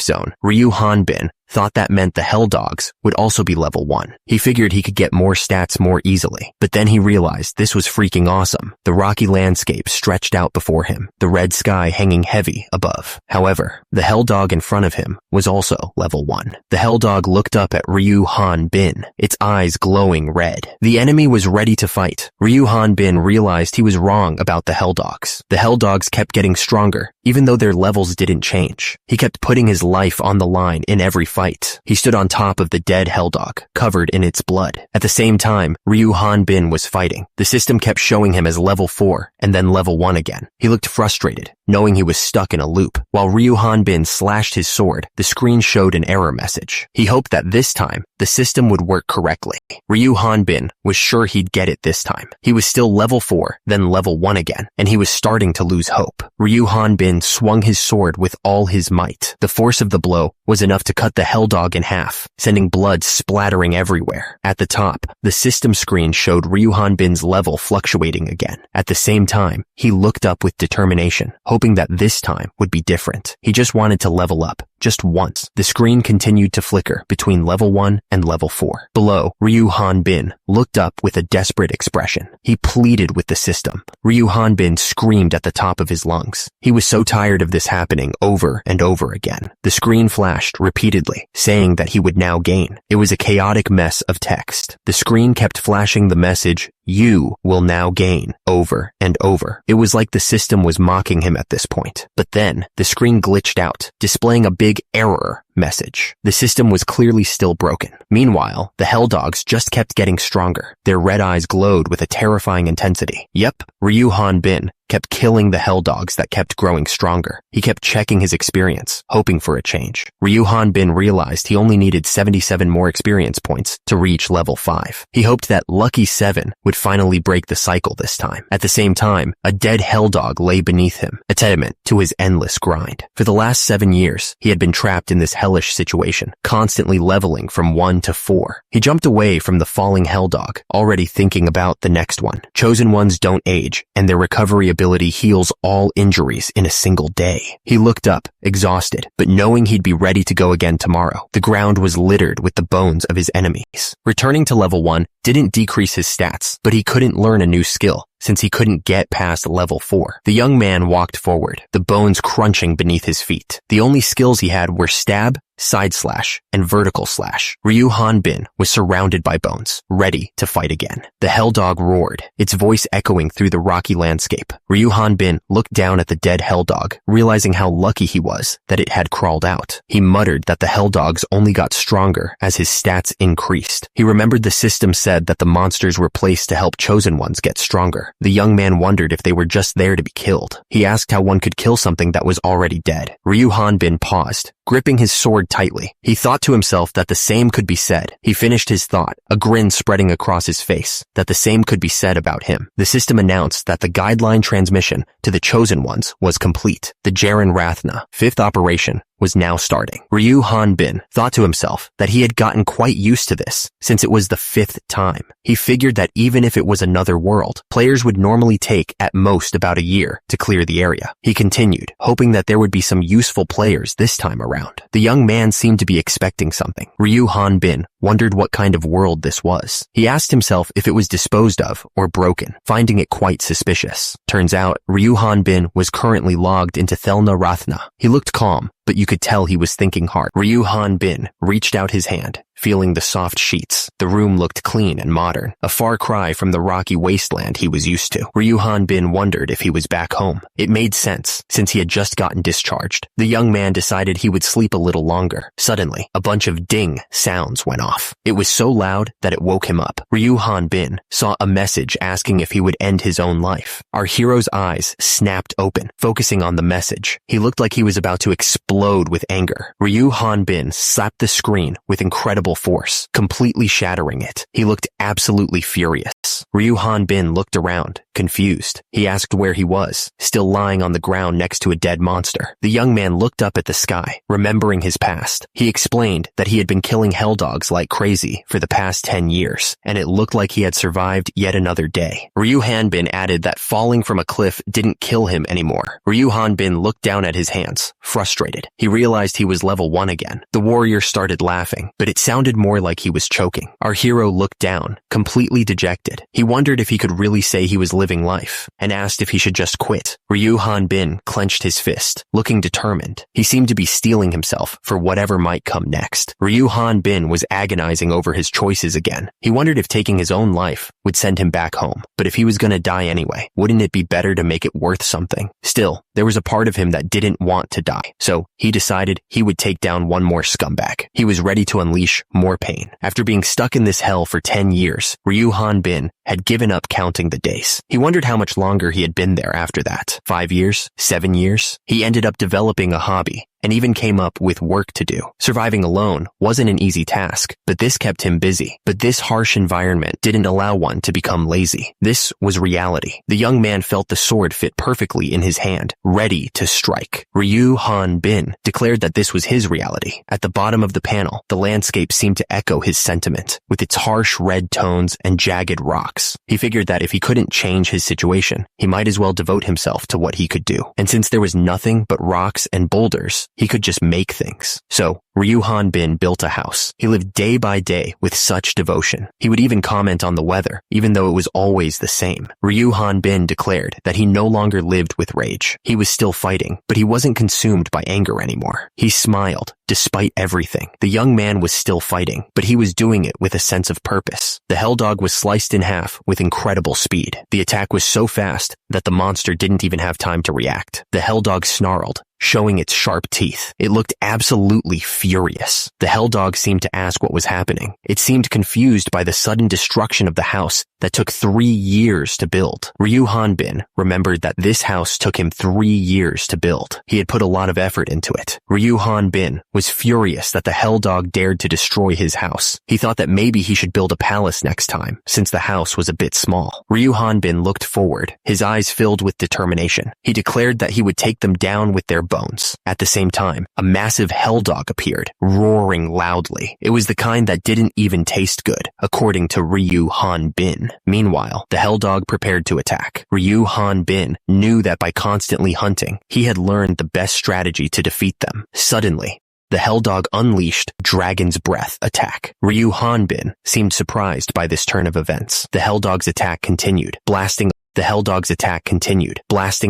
zone, Ryu Han Bin thought that meant the Hell Dogs would also be level 1. He figured he could get more stats more easily, but then he realized this was freaking awesome. The rocky landscape stretched out before him, the red sky hanging heavy above. However, the Hell Dog in front of him was also level 1. The Hell Dog looked up at Ryu Han Bin, its eyes glowing red. The enemy was ready to fight. Ryu Han Bin realized he was wrong about the Hell Dogs. The Hell Dogs kept getting stronger, even though their levels didn't change. He kept putting his life on the line in every fight. He stood on top of the dead Hell Dog, covered in its blood. At the same time, Ryu Han Bin was fighting. The system kept showing him as level 4 and then level 1 again. He looked frustrated, knowing he was stuck in a loop. While Ryu Han Bin slashed his sword, the screen showed an error message. He hoped that this time, the system would work correctly. Ryu Han Bin was sure he'd get it this time. He was still level 4, then level 1 again, and he was starting to lose hope. Ryu Han Bin swung his sword with all his might. The force of the blow was enough to cut the Hell Dog in half, sending blood splattering everywhere. At the top, the system screen showed Ryu Han Bin's level fluctuating again. At the same time, he looked up with determination, hoping that this time would be different. He just wanted to level up, just once. The screen continued to flicker between level 1 and level 4. Below, Ryu Han Bin looked up with a desperate expression. He pleaded with the system. Ryu Han Bin screamed at the top of his lungs. He was so tired of this happening over and over again. The screen flashed repeatedly, saying that he would now gain. It was a chaotic mess of text. The screen kept flashing the message, "You will now gain," over and over. It was like the system was mocking him at this point. But then, the screen glitched out, displaying a big error message. The system was clearly still broken. Meanwhile, the Hell Dogs just kept getting stronger. Their red eyes glowed with a terrifying intensity. Yep, Ryu Han Bin kept killing the Hell Dogs that kept growing stronger. He kept checking his experience, hoping for a change. Ryu Han Bin realized he only needed 77 more experience points to reach level 5. He hoped that Lucky 7 would finally break the cycle this time. At the same time, a dead Hell Dog lay beneath him, a testament to his endless grind. For the last 7 years, he had been trapped in this hellish situation, constantly leveling from 1 to 4. He jumped away from the falling Hell Dog, already thinking about the next one. Chosen ones don't age, and their recovery ability heals all injuries in a single day. He looked up, exhausted, but knowing he'd be ready to go again tomorrow. The ground was littered with the bones of his enemies. Returning to level 1 didn't decrease his stats, but he couldn't learn a new skill, since he couldn't get past level 4. The young man walked forward, the bones crunching beneath his feet. The only skills he had were stab, side slash, and vertical slash. Ryu Han Bin was surrounded by bones, ready to fight again. The Hell Dog roared, its voice echoing through the rocky landscape. Ryu Han Bin looked down at the dead Hell Dog, realizing how lucky he was that it had crawled out. He muttered that the Hell Dogs only got stronger as his stats increased. He remembered the system said that the monsters were placed to help chosen ones get stronger. The young man wondered if they were just there to be killed. He asked how one could kill something that was already dead. Ryu Han Bin paused, gripping his sword tightly. He thought to himself that the same could be said. He finished his thought, a grin spreading across his face, that the same could be said about him. The system announced that the guideline transmission to the chosen ones was complete. The Jaren Rathna 5th operation was now starting. Ryu Han Bin thought to himself that he had gotten quite used to this, since it was the 5th time. He figured that even if it was another world, players would normally take at most about a year to clear the area. He continued, hoping that there would be some useful players this time around. The young man seemed to be expecting something. Ryu Han Bin wondered what kind of world this was. He asked himself if it was disposed of or broken, finding it quite suspicious. Turns out, Ryu Han Bin was currently logged into Thelna Rathna. He looked calm, but you could tell he was thinking hard. Ryu Han Bin reached out his hand, feeling the soft sheets. The room looked clean and modern, a far cry from the rocky wasteland he was used to. Ryu Han Bin wondered if he was back home. It made sense, since he had just gotten discharged. The young man decided he would sleep a little longer. Suddenly, a bunch of ding sounds went off. It was so loud that it woke him up. Ryu Han Bin saw a message asking if he would end his own life. Our hero's eyes snapped open, focusing on the message. He looked like he was about to explode with anger. Ryu Han Bin slapped the screen with incredible incredible force, completely shattering it. He looked absolutely furious. Ryu Hanbin looked around, confused. He asked where he was, still lying on the ground next to a dead monster. The young man looked up at the sky, remembering his past. He explained that he had been killing hell dogs like crazy for the past 10 years, and it looked like he had survived yet another day. Ryu Hanbin added that falling from a cliff didn't kill him anymore. Ryu Hanbin looked down at his hands, frustrated. He realized he was level 1 again. The warrior started laughing, but it sounded more like he was choking. Our hero looked down, completely dejected. He wondered if he could really say he was living life, and asked if he should just quit. Ryu Hanbin clenched his fist, looking determined. He seemed to be steeling himself for whatever might come next. Ryu Hanbin was agonizing over his choices again. He wondered if taking his own life would send him back home, but if he was gonna die anyway, wouldn't it be better to make it worth something? Still, there was a part of him that didn't want to die, so he decided he would take down one more scumbag. He was ready to unleash more pain. After being stuck in this hell for 10 years, Ryu Hanbin had given up counting the days. He wondered how much longer he had been there after that. 5 years? 7 years? He ended up developing a hobby, and even came up with work to do. Surviving alone wasn't an easy task, but this kept him busy. But this harsh environment didn't allow one to become lazy. This was reality. The young man felt the sword fit perfectly in his hand, ready to strike. Ryu Hanbin declared that this was his reality. At the bottom of the panel, the landscape seemed to echo his sentiment, with its harsh red tones and jagged rocks. He figured that if he couldn't change his situation, he might as well devote himself to what he could do. And since there was nothing but rocks and boulders, he could just make things. So, Ryu Hanbin built a house. He lived day by day with such devotion. He would even comment on the weather, even though it was always the same. Ryu Hanbin declared that he no longer lived with rage. He was still fighting, but he wasn't consumed by anger anymore. He smiled, despite everything. The young man was still fighting, but he was doing it with a sense of purpose. The hell dog was sliced in half with incredible speed. The attack was so fast that the monster didn't even have time to react. The hell dog snarled, showing its sharp teeth. It looked absolutely furious. The hell dog seemed to ask what was happening. It seemed confused by the sudden destruction of the house that took 3 years to build. Ryu Hanbin remembered that this house took him 3 years to build. He had put a lot of effort into it. Ryu Hanbin was furious that the hell dog dared to destroy his house. He thought that maybe he should build a palace next time, since the house was a bit small. Ryu Hanbin looked forward, his eyes filled with determination. He declared that he would take them down with their bones. At the same time, a massive hell dog appeared, roaring loudly. It was the kind that didn't even taste good, according to Ryu Hanbin. Meanwhile, the hell dog prepared to attack. Ryu Hanbin knew that by constantly hunting, he had learned the best strategy to defeat them. Suddenly, the hell dog unleashed Dragon's Breath attack. Ryu Hanbin seemed surprised by this turn of events. The hell dog's attack continued, blasting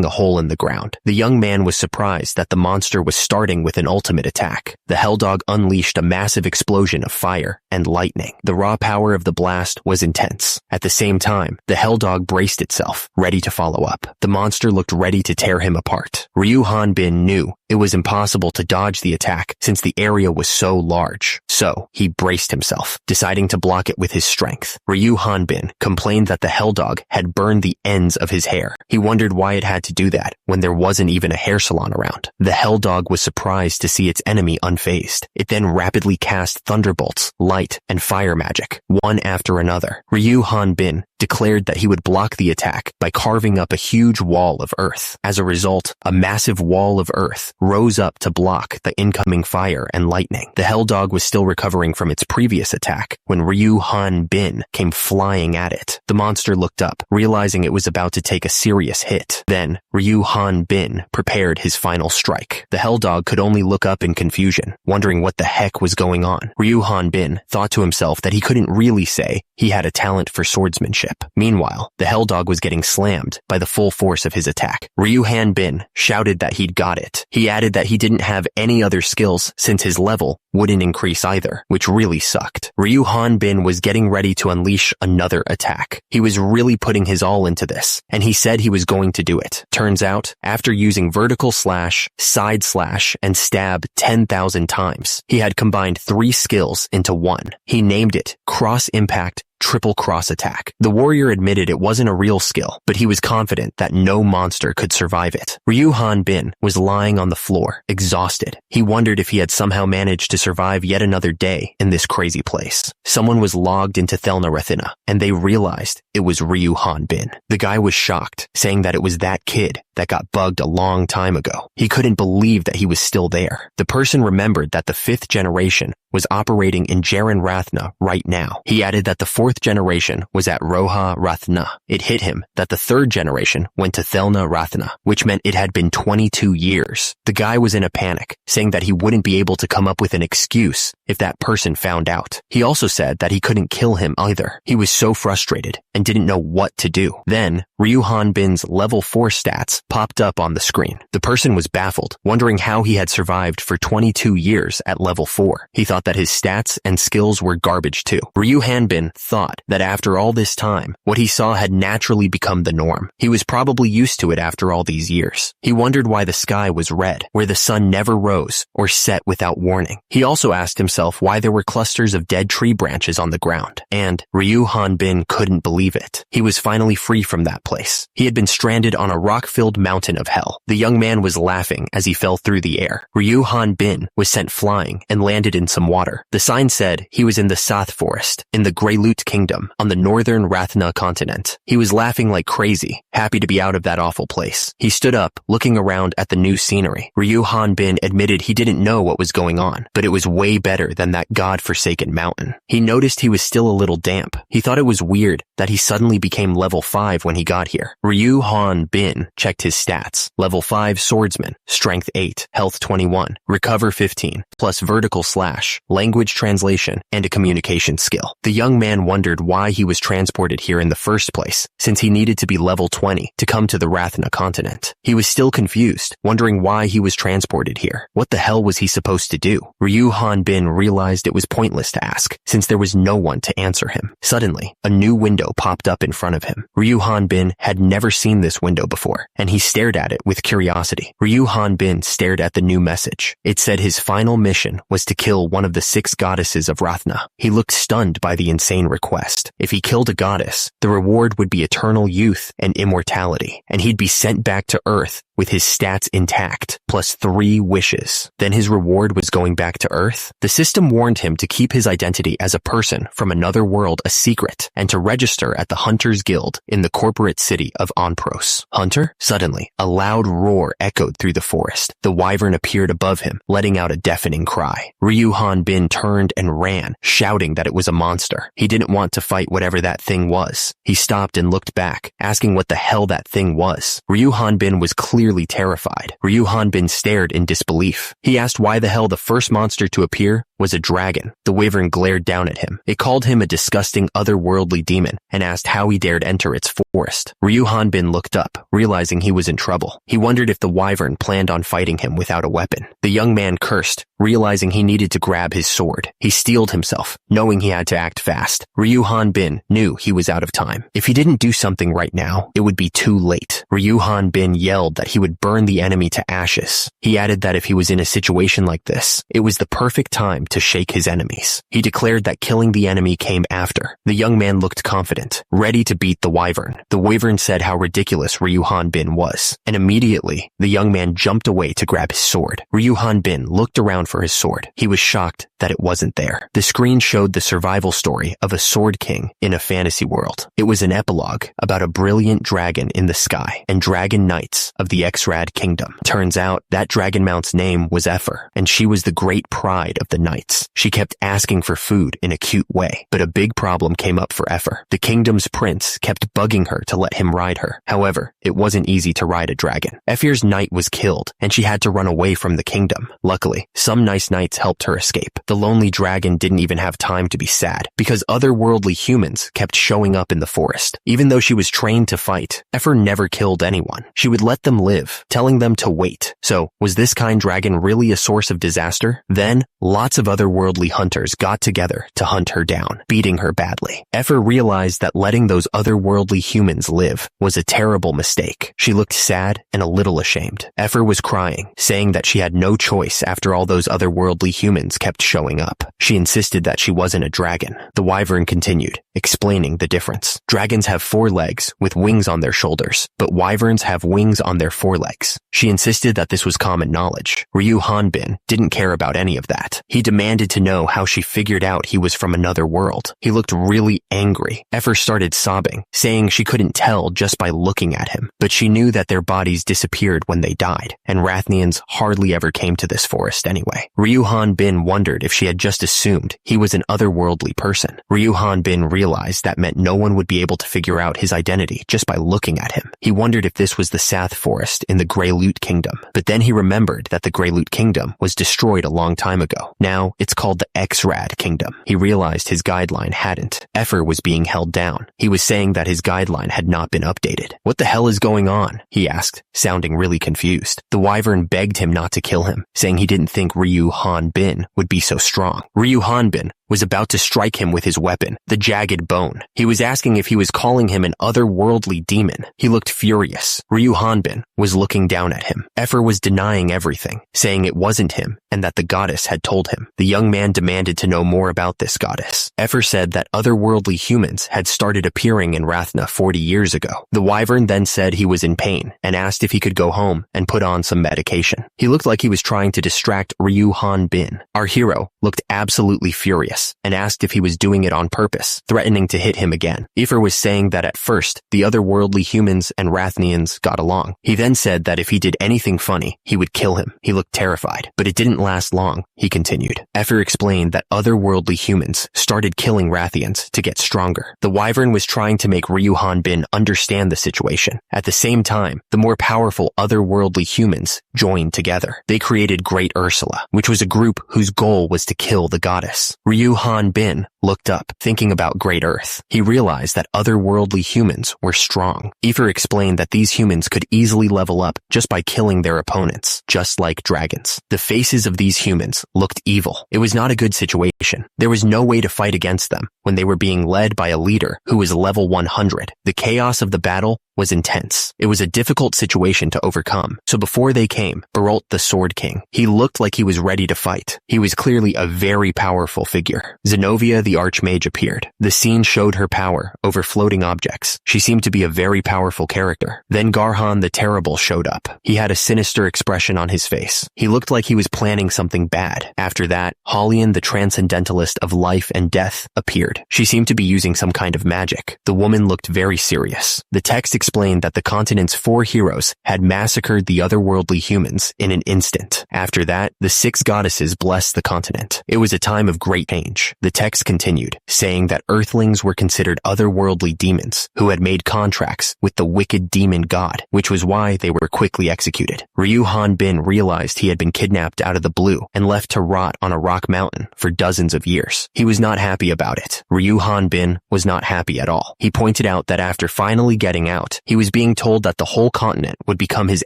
a hole in the ground. The young man was surprised that the monster was starting with an ultimate attack. The hell dog unleashed a massive explosion of fire and lightning. The raw power of the blast was intense. At the same time, the hell dog braced itself, ready to follow up. The monster looked ready to tear him apart. Ryu Hanbin knew it was impossible to dodge the attack since the area was so large. So, he braced himself, deciding to block it with his strength. Ryu Hanbin complained that the hell dog had burned the ends of his hair. He wondered why it had to do that when there wasn't even a hair salon around. The hell dog was surprised to see its enemy unfazed. It then rapidly cast thunderbolts, light, and fire magic, one after another. Ryu Hanbin declared that he would block the attack by carving up a huge wall of earth. As a result, a massive wall of earth rose up to block the incoming fire and lightning. The hell dog was still recovering from its previous attack when Ryu Hanbin came flying at it. The monster looked up, realizing it was about to take a serious hit. Then, Ryu Hanbin prepared his final strike. The hell dog could only look up in confusion, wondering what the heck was going on. Ryu Hanbin thought to himself that he couldn't really say he had a talent for swordsmanship. Meanwhile, the hell dog was getting slammed by the full force of his attack. Ryu Hanbin shouted that he'd got it. He added that he didn't have any other skills since his level wouldn't increase either, which really sucked. Ryu Hanbin was getting ready to unleash another attack. He was really putting his all into this, and he said he was going to do it. Turns out, after using vertical slash, side slash, and stab 10,000 times, he had combined 3 skills into one. He named it Cross Impact triple cross attack. The warrior admitted it wasn't a real skill, but he was confident that no monster could survive it. Ryu Hanbin was lying on the floor, exhausted. He wondered if he had somehow managed to survive yet another day in this crazy place. Someone was logged into Thelnarathina, and they realized it was Ryu Hanbin. The guy was shocked, saying that it was that kid that got bugged a long time ago. He couldn't believe that he was still there. The person remembered that the 5th generation was operating in Jaren Rathna right now. He added that the 4th generation was at Roha Rathna. It hit him that the 3rd generation went to Thelna Rathna, which meant it had been 22 years. The guy was in a panic, saying that he wouldn't be able to come up with an excuse if that person found out. He also said that he couldn't kill him either. He was so frustrated and didn't know what to do. Then, Ryu Hanbin's level 4 stats popped up on the screen. The person was baffled, wondering how he had survived for 22 years at level 4. He thought that his stats and skills were garbage too. Ryu Hanbin thought that after all this time, what he saw had naturally become the norm. He was probably used to it after all these years. He wondered why the sky was red, where the sun never rose or set without warning. He also asked himself why there were clusters of dead tree branches on the ground, and Ryu Hanbin couldn't believe it. He was finally free from that place. He had been stranded on a rock-filled mountain of hell. The young man was laughing as he fell through the air. Ryu Hanbin was sent flying and landed in some water. The sign said he was in the Sath Forest, in the Greyloot Kingdom, on the northern Rathna continent. He was laughing like crazy, happy to be out of that awful place. He stood up, looking around at the new scenery. Ryu Hanbin admitted he didn't know what was going on, but it was way better than that god-forsaken mountain. He noticed he was still a little damp. He thought it was weird that he suddenly became level 5 when he got here. Ryu Hanbin checked his stats. Level 5 swordsman, strength 8, health 21, recover 15, plus vertical slash, language translation, and a communication skill. The young man wondered why he was transported here in the first place, since he needed to be level 20 to come to the Rathna continent. He was still confused, wondering why he was transported here. What the hell was he supposed to do? Ryu Hanbin realized it was pointless to ask, since there was no one to answer him. Suddenly, a new window popped up in front of him. Ryu Hanbin had never seen this window before, and he stared at it with curiosity. Ryu Hanbin stared at the new message. It said his final mission was to kill one of the 6 goddesses of Rathna. He looked stunned by the insane request. If he killed a goddess, the reward would be eternal youth and immortality, and he'd be sent back to Earth with his stats intact, plus 3 wishes. Then his reward was going back to Earth? The system warned him to keep his identity as a person from another world a secret, and to register at the Hunters Guild in the corporate city of Onpros. Hunter? Suddenly, a loud roar echoed through the forest. The wyvern appeared above him, letting out a deafening cry. Ryu Hanbin turned and ran, shouting that it was a monster. He didn't want to fight whatever that thing was. He stopped and looked back, asking what the hell that thing was. Ryu Hanbin was clearly terrified. Ryu Hanbin stared in disbelief. He asked why the hell the first monster to appear was a dragon. The wyvern glared down at him. It called him a disgusting otherworldly demon and asked how he dared enter its forest. Ryu Hanbin looked up, realizing he was in trouble. He wondered if the wyvern planned on fighting him without a weapon. The young man cursed, realizing he needed to grab his sword. He steeled himself, knowing he had to act fast. Ryu Hanbin knew he was out of time. If he didn't do something right now, it would be too late. Ryu Hanbin yelled that he would burn the enemy to ashes. He added that if he was in a situation like this, it was the perfect time to shake his enemies. He declared that killing the enemy came after. The young man looked confident, ready to beat the wyvern. The wyvern said how ridiculous Ryu Hanbin was, and immediately, the young man jumped away to grab his sword. Ryu Hanbin looked around for his sword. He was shocked that it wasn't there. The screen showed the survival story of a sword king in a fantasy world. It was an epilogue about a brilliant dragon in the sky and dragon knights of the Xrad kingdom. Turns out that dragon mount's name was Ephor, and she was the great pride of the knights. She kept asking for food in a cute way, but a big problem came up for Ephor. The kingdom's prince kept bugging her to let him ride her. However, it wasn't easy to ride a dragon. Ephor's knight was killed, and she had to run away from the kingdom. Luckily, some nice knights helped her escape. The lonely dragon didn't even have time to be sad, because otherworldly humans kept showing up in the forest. Even though she was trained to fight, Ephor never killed anyone. She would let them live, telling them to wait. So, was this kind dragon really a source of disaster? Then, lots of of otherworldly hunters got together to hunt her down, beating her badly. Effer realized that letting those otherworldly humans live was a terrible mistake. She looked sad and a little ashamed. Effer was crying, saying that she had no choice after all those otherworldly humans kept showing up. She insisted that she wasn't a dragon. The wyvern continued, explaining the difference. Dragons have 4 legs with wings on their shoulders, but wyverns have wings on their forelegs. She insisted that this was common knowledge. Ryu Hanbin didn't care about any of that. He demanded to know how she figured out he was from another world. He looked really angry. Effer started sobbing, saying she couldn't tell just by looking at him, but she knew that their bodies disappeared when they died, and Rathnians hardly ever came to this forest anyway. Ryu Hanbin wondered if she had just assumed he was an otherworldly person. Ryu Hanbin realized that meant no one would be able to figure out his identity just by looking at him. He wondered if this was the Sath Forest in the Grey Loot Kingdom, but then he remembered that the Grey Loot Kingdom was destroyed a long time ago. Now it's called the X-Rad Kingdom. He realized his guideline hadn't. Effer was being held down. He was saying that his guideline had not been updated. What the hell is going on? He asked, sounding really confused. The wyvern begged him not to kill him, saying he didn't think Ryu Hanbin would be so strong. Ryu Hanbin was about to strike him with his weapon, the jagged bone. He was asking if he was calling him an otherworldly demon. He looked furious. Ryu Hanbin was looking down at him. Effer was denying everything, saying it wasn't him and that the goddess had told him. The young man demanded to know more about this goddess. Effer said that otherworldly humans had started appearing in Rathna 40 years ago. The wyvern then said he was in pain and asked if he could go home and put on some medication. He looked like he was trying to distract Ryu Hanbin. Our hero looked absolutely furious and asked if he was doing it on purpose, threatening to hit him again. Effer was saying that at first, the otherworldly humans and Rathnians got along. He then said that if he did anything funny, he would kill him. He looked terrified, but it didn't last long. He continued. Effer explained that otherworldly humans started killing Rathians to get stronger. The wyvern was trying to make Ryu Hanbin understand the situation. At the same time, the more powerful otherworldly humans joined together. They created Great Ursula, which was a group whose goal was to kill the goddess. Ryu Hanbin looked up, thinking about Great Earth. He realized that otherworldly humans were strong. Effer explained that these humans could easily level up just by killing their opponents, just like dragons. The faces of these humans looked evil. It was not a good situation. There was no way to fight against them when they were being led by a leader who was level 100. The chaos of the battle was intense. It was a difficult situation to overcome. So before they came, Barolt the Sword King. He looked like he was ready to fight. He was clearly a very powerful figure. Zenobia the Archmage appeared. The scene showed her power over floating objects. She seemed to be a very powerful character. Then Garhan the Terrible showed up. He had a sinister expression on his face. He looked like he was planning something bad. After that, Holian the Transcendentalist of Life and Death appeared. She seemed to be using some kind of magic. The woman looked very serious. The text explained that the continent's 4 heroes had massacred the otherworldly humans in an instant. After that, the 6 goddesses blessed the continent. It was a time of great change. The text continued, saying that earthlings were considered otherworldly demons who had made contracts with the wicked demon god, which was why they were quickly executed. Ryu Hanbin realized he had been kidnapped out of the blue and left to rot on a rock mountain for dozens of years. He was not happy about it. Ryu Hanbin was not happy at all. He pointed out that after finally getting out, he was being told that the whole continent would become his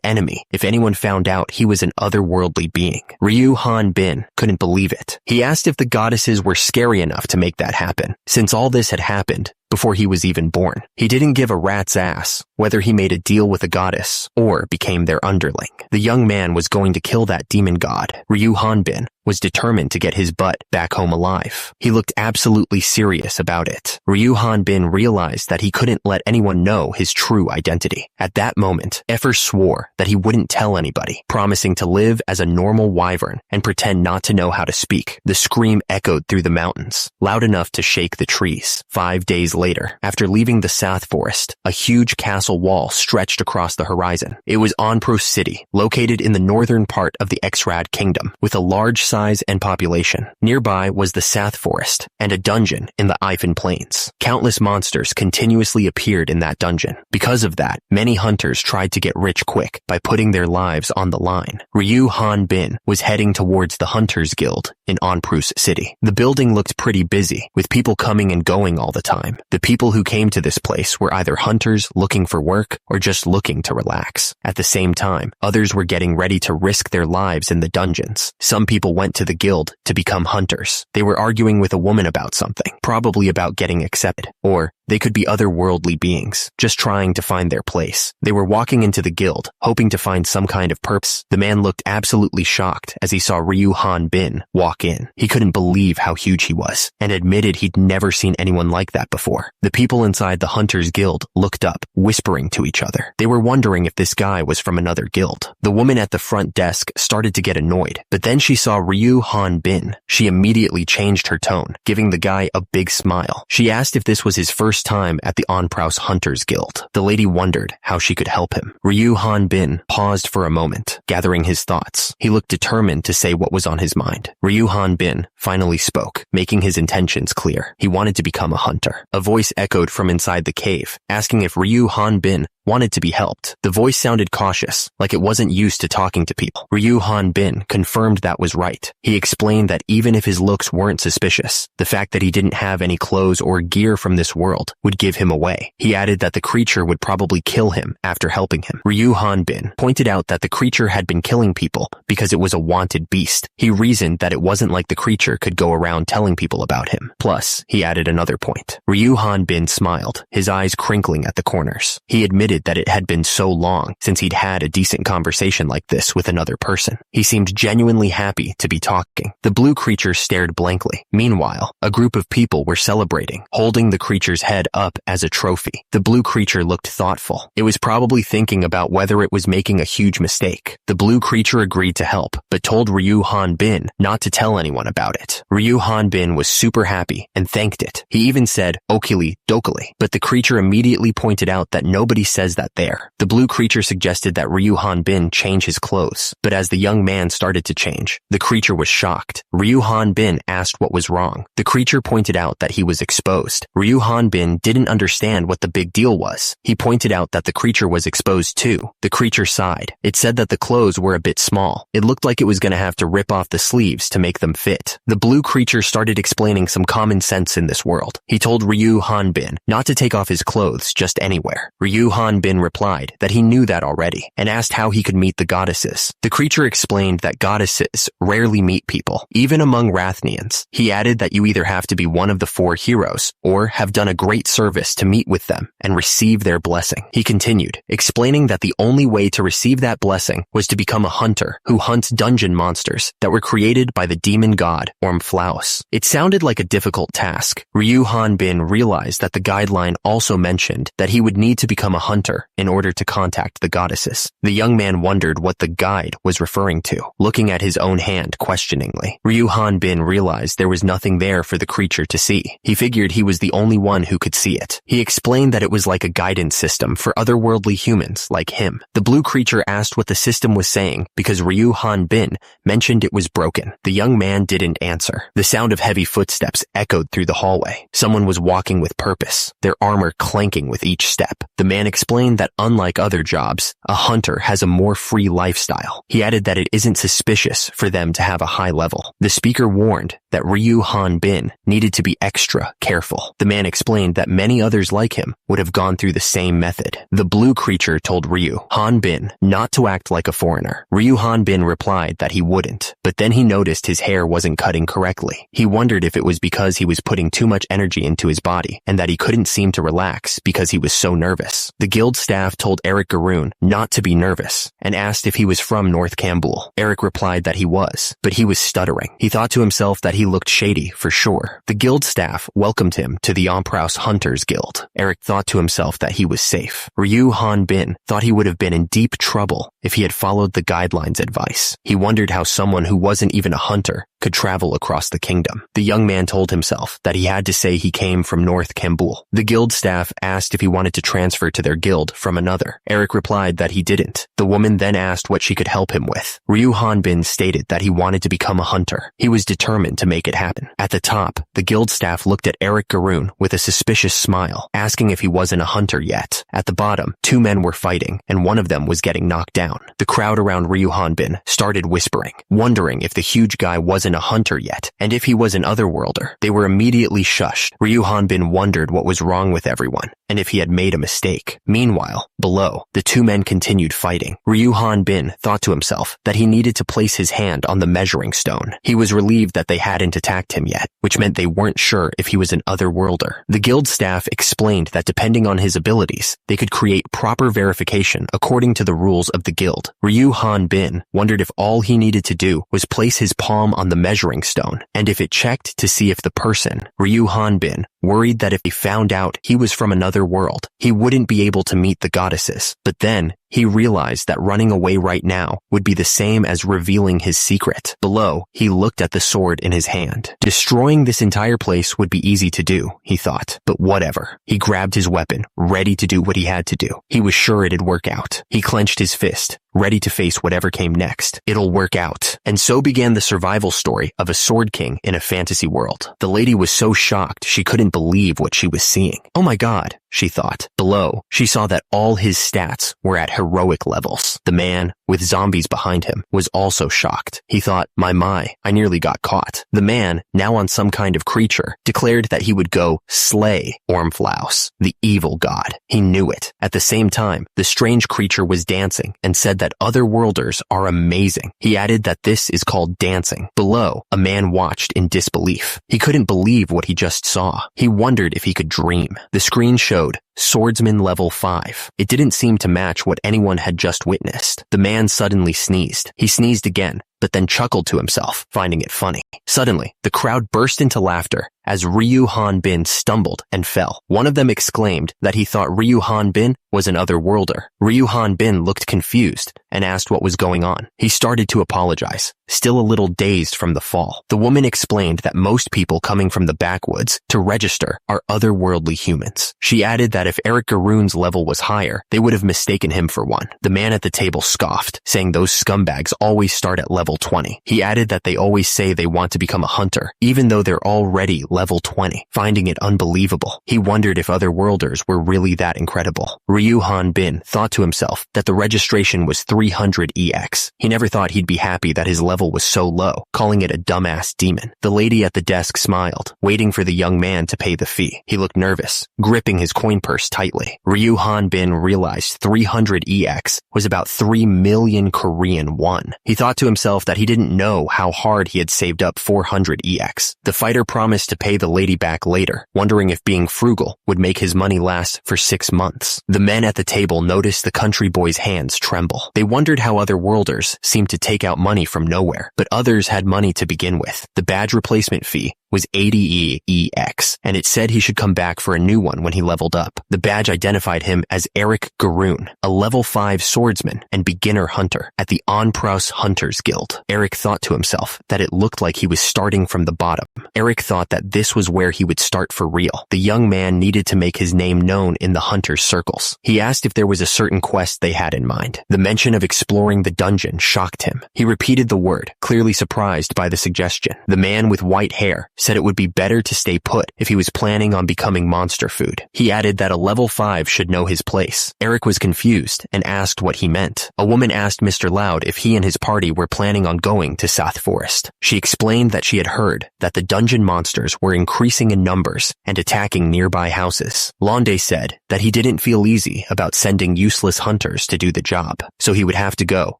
enemy if anyone found out he was an otherworldly being. Ryu Hanbin couldn't believe it. He asked if the goddesses were scary enough to make that happen, since all this had happened before he was even born. He didn't give a rat's ass whether he made a deal with a goddess or became their underling. The young man was going to kill that demon god. Ryu Hanbin was determined to get his butt back home alive. He looked absolutely serious about it. Ryu Hanbin realized that he couldn't let anyone know his true identity. At that moment, Effer swore that he wouldn't tell anybody, promising to live as a normal wyvern and pretend not to know how to speak. The scream echoed through the mountains, loud enough to shake the trees. 5 days later, after leaving the Sath Forest, a huge castle wall stretched across the horizon. It was Onpros City, located in the northern part of the X-Rad Kingdom, with a large size and population. Nearby was the Sath Forest and a dungeon in the Ifan Plains. Countless monsters continuously appeared in that dungeon. Because of that, many hunters tried to get rich quick by putting their lives on the line. Ryu Hanbin was heading towards the Hunters Guild in Onpros City. The building looked pretty busy, with people coming and going all the time. The people who came to this place were either hunters looking for work or just looking to relax. At the same time, others were getting ready to risk their lives in the dungeons. Some people went went to the guild to become hunters. They were arguing with a woman about something, probably about getting accepted, or they could be otherworldly beings, just trying to find their place. They were walking into the guild, hoping to find some kind of purpose. The man looked absolutely shocked as he saw Ryu Han Bin walk in. He couldn't believe how huge he was, and admitted he'd never seen anyone like that before. The people inside the Hunters Guild looked up, whispering to each other. They were wondering if this guy was from another guild. The woman at the front desk started to get annoyed, but then she saw Ryu Han Bin. She immediately changed her tone, giving the guy a big smile. She asked if this was his first time at the Onpraus Hunters Guild. The lady wondered how she could help him. Ryu Han Bin paused for a moment, gathering his thoughts. He looked determined to say what was on his mind. Ryu Han Bin finally spoke, making his intentions clear. He wanted to become a hunter. A voice echoed from inside the cave, asking if Ryu Han Bin wanted to be helped. The voice sounded cautious, like it wasn't used to talking to people. Ryu Han Bin confirmed that was right. He explained that even if his looks weren't suspicious, the fact that he didn't have any clothes or gear from this world would give him away. He added that the creature would probably kill him after helping him. Ryu Han Bin pointed out that the creature had been killing people because it was a wanted beast. He reasoned that it wasn't like the creature could go around telling people about him. Plus, he added another point. Ryu Han Bin smiled, his eyes crinkling at the corners. He admitted that it had been so long since he'd had a decent conversation like this with another person. He seemed genuinely happy to be talking. The blue creature stared blankly. Meanwhile, a group of people were celebrating, holding the creature's head up as a trophy. The blue creature looked thoughtful. It was probably thinking about whether it was making a huge mistake. The blue creature agreed to help, but told Ryu Han Bin not to tell anyone about it. Ryu Han Bin was super happy and thanked it. He even said, "Okili dokili," but the creature immediately pointed out that nobody says that there. The blue creature suggested that Ryu Han Bin change his clothes, but as the young man started to change, the creature was shocked. Ryu Han Bin asked what was wrong. The creature pointed out that he was exposed. Ryu Han Bin didn't understand what the big deal was. He pointed out that the creature was exposed too. The creature sighed. It said that the clothes were a bit small. It looked like it was going to have to rip off the sleeves to make them fit. The blue creature started explaining some common sense in this world. He told Ryu Han Bin not to take off his clothes just anywhere. Ryu Han Bin replied that he knew that already and asked how he could meet the goddesses. The creature explained that goddesses rarely meet people, even among Rathnians. He added that you either have to be one of the 4 heroes or have done a great service to meet with them and receive their blessing. He continued, explaining that the only way to receive that blessing was to become a hunter who hunts dungeon monsters that were created by the demon god Ormflaus. It sounded like a difficult task. Ryu Han Bin realized that the guideline also mentioned that he would need to become a hunter in order to contact the goddesses. The young man wondered what the guide was referring to, looking at his own hand questioningly. Ryu Han Bin realized there was nothing there for the creature to see. He figured he was the only one who could see it. He explained that it was like a guidance system for otherworldly humans like him. The blue creature asked what the system was saying because Ryu Han Bin mentioned it was broken. The young man didn't answer. The sound of heavy footsteps echoed through the hallway. Someone was walking with purpose, their armor clanking with each step. The man explained that unlike other jobs, a hunter has a more free lifestyle. He added that it isn't suspicious for them to have a high level. The speaker warned that Ryu Han Bin needed to be extra careful. The man explained that many others like him would have gone through the same method. The blue creature told Ryu Han Bin not to act like a foreigner. Ryu Han Bin replied that he wouldn't, but then he noticed his hair wasn't cutting correctly. He wondered if it was because he was putting too much energy into his body and that he couldn't seem to relax because he was so nervous. The guild staff told Eric Garoon not to be nervous and asked if he was from North Kambul. Eric replied that he was, but he was stuttering. He thought to himself that he looked shady for sure. The guild staff welcomed him to the Onpraus Hunters Guild. Eric thought to himself that he was safe. Ryu Han Bin thought he would have been in deep trouble if he had followed the guidelines' advice. He wondered how someone who wasn't even a hunter could travel across the kingdom. The young man told himself that he had to say he came from North Kambul. The guild staff asked if he wanted to transfer to their guild from another. Eric replied that he didn't. The woman then asked what she could help him with. Ryu Han Bin stated that he wanted to become a hunter. He was determined to make it happen. At the top, the guild staff looked at Eric Garoon with a suspicious smile, asking if he wasn't a hunter yet. At the bottom, 2 men were fighting, and one of them was getting knocked down. The crowd around Ryu Han Bin started whispering, wondering if the huge guy wasn't a hunter yet, and if he was an otherworlder. They were immediately shushed. Ryu Han Bin wondered what was wrong with everyone. and if he had made a mistake. Meanwhile, below, the two men continued fighting. Ryu Han-bin thought to himself that he needed to place his hand on the measuring stone. He was relieved that they hadn't attacked him yet, which meant they weren't sure if he was an otherworlder. The guild staff explained that depending on his abilities, they could create proper verification according to the rules of the guild. Ryu Han-bin wondered if all he needed to do was place his palm on the measuring stone, and if it checked to see if the person, Ryu Han-bin, worried that if he found out he was from another world, he wouldn't be able to meet the goddesses. But then, he realized that running away right now would be the same as revealing his secret. Below, he looked at the sword in his hand. Destroying this entire place would be easy to do, he thought. But whatever. He grabbed his weapon, ready to do what he had to do. He was sure it'd work out. He clenched his fist, ready to face whatever came next. It'll work out. And so began the survival story of a sword king in a fantasy world. The lady was so shocked she couldn't believe what she was seeing. Oh my god, she thought. Below, she saw that all his stats were at heroic levels. The man, with zombies behind him, was also shocked. He thought, my, I nearly got caught. The man, now on some kind of creature, declared that he would go slay Ormflaus, the evil god. He knew it. At the same time, the strange creature was dancing and said that otherworlders are amazing. He added that this is called dancing. Below, a man watched in disbelief. He couldn't believe what he just saw. He wondered if he could dream. The screen showed Swordsman level 5. It didn't seem to match what anyone had just witnessed. The man suddenly sneezed. He sneezed again, but then chuckled to himself, finding it funny. Suddenly, the crowd burst into laughter as Ryu Han-bin stumbled and fell. One of them exclaimed that he thought Ryu Han-bin was an otherworlder. Ryu Han-bin looked confused and asked what was going on. He started to apologize, still a little dazed from the fall. The woman explained that most people coming from the backwoods to register are otherworldly humans. She added that if Eric Garoon's level was higher, they would have mistaken him for one. The man at the table scoffed, saying those scumbags always start at level 20. He added that they always say they want to become a hunter, even though they're already level 20, finding it unbelievable. He wondered if otherworlders were really that incredible. Ryu Han-bin thought to himself that the registration was 300 EX. He never thought he'd be happy that his level was so low, calling it a dumbass demon. The lady at the desk smiled, waiting for the young man to pay the fee. He looked nervous, gripping his coin purse tightly. Ryu Han-bin realized 300 EX was about 3 million Korean won. He thought to himself that he didn't know how hard he had saved up 400 EX. The fighter promised to pay the lady back later, wondering if being frugal would make his money last for 6 months. The men at the table noticed the country boy's hands tremble. They wondered how other worlders seemed to take out money from nowhere, but others had money to begin with. The badge replacement fee was 80 EX, and it said he should come back for a new one when he leveled up. The badge identified him as Eric Garoon, a level 5 swordsman and beginner hunter at the Onpraus Hunters Guild. Eric thought to himself that it looked like he was starting from the bottom. Eric thought that this was where he would start for real. The young man needed to make his name known in the hunters' circles. He asked if there was a certain quest they had in mind. The mention of exploring the dungeon shocked him. He repeated the word, clearly surprised by the suggestion. The man with white hair said it would be better to stay put if he was planning on becoming monster food. He added that a level 5 should know his place. Eric was confused and asked what he meant. A woman asked Mr. Loud if he and his party were planning on going to South Forest. She explained that she had heard that the dungeon monsters were increasing in numbers and attacking nearby houses. Londe said that he didn't feel easy about sending useless hunters to do the job, so he would have to go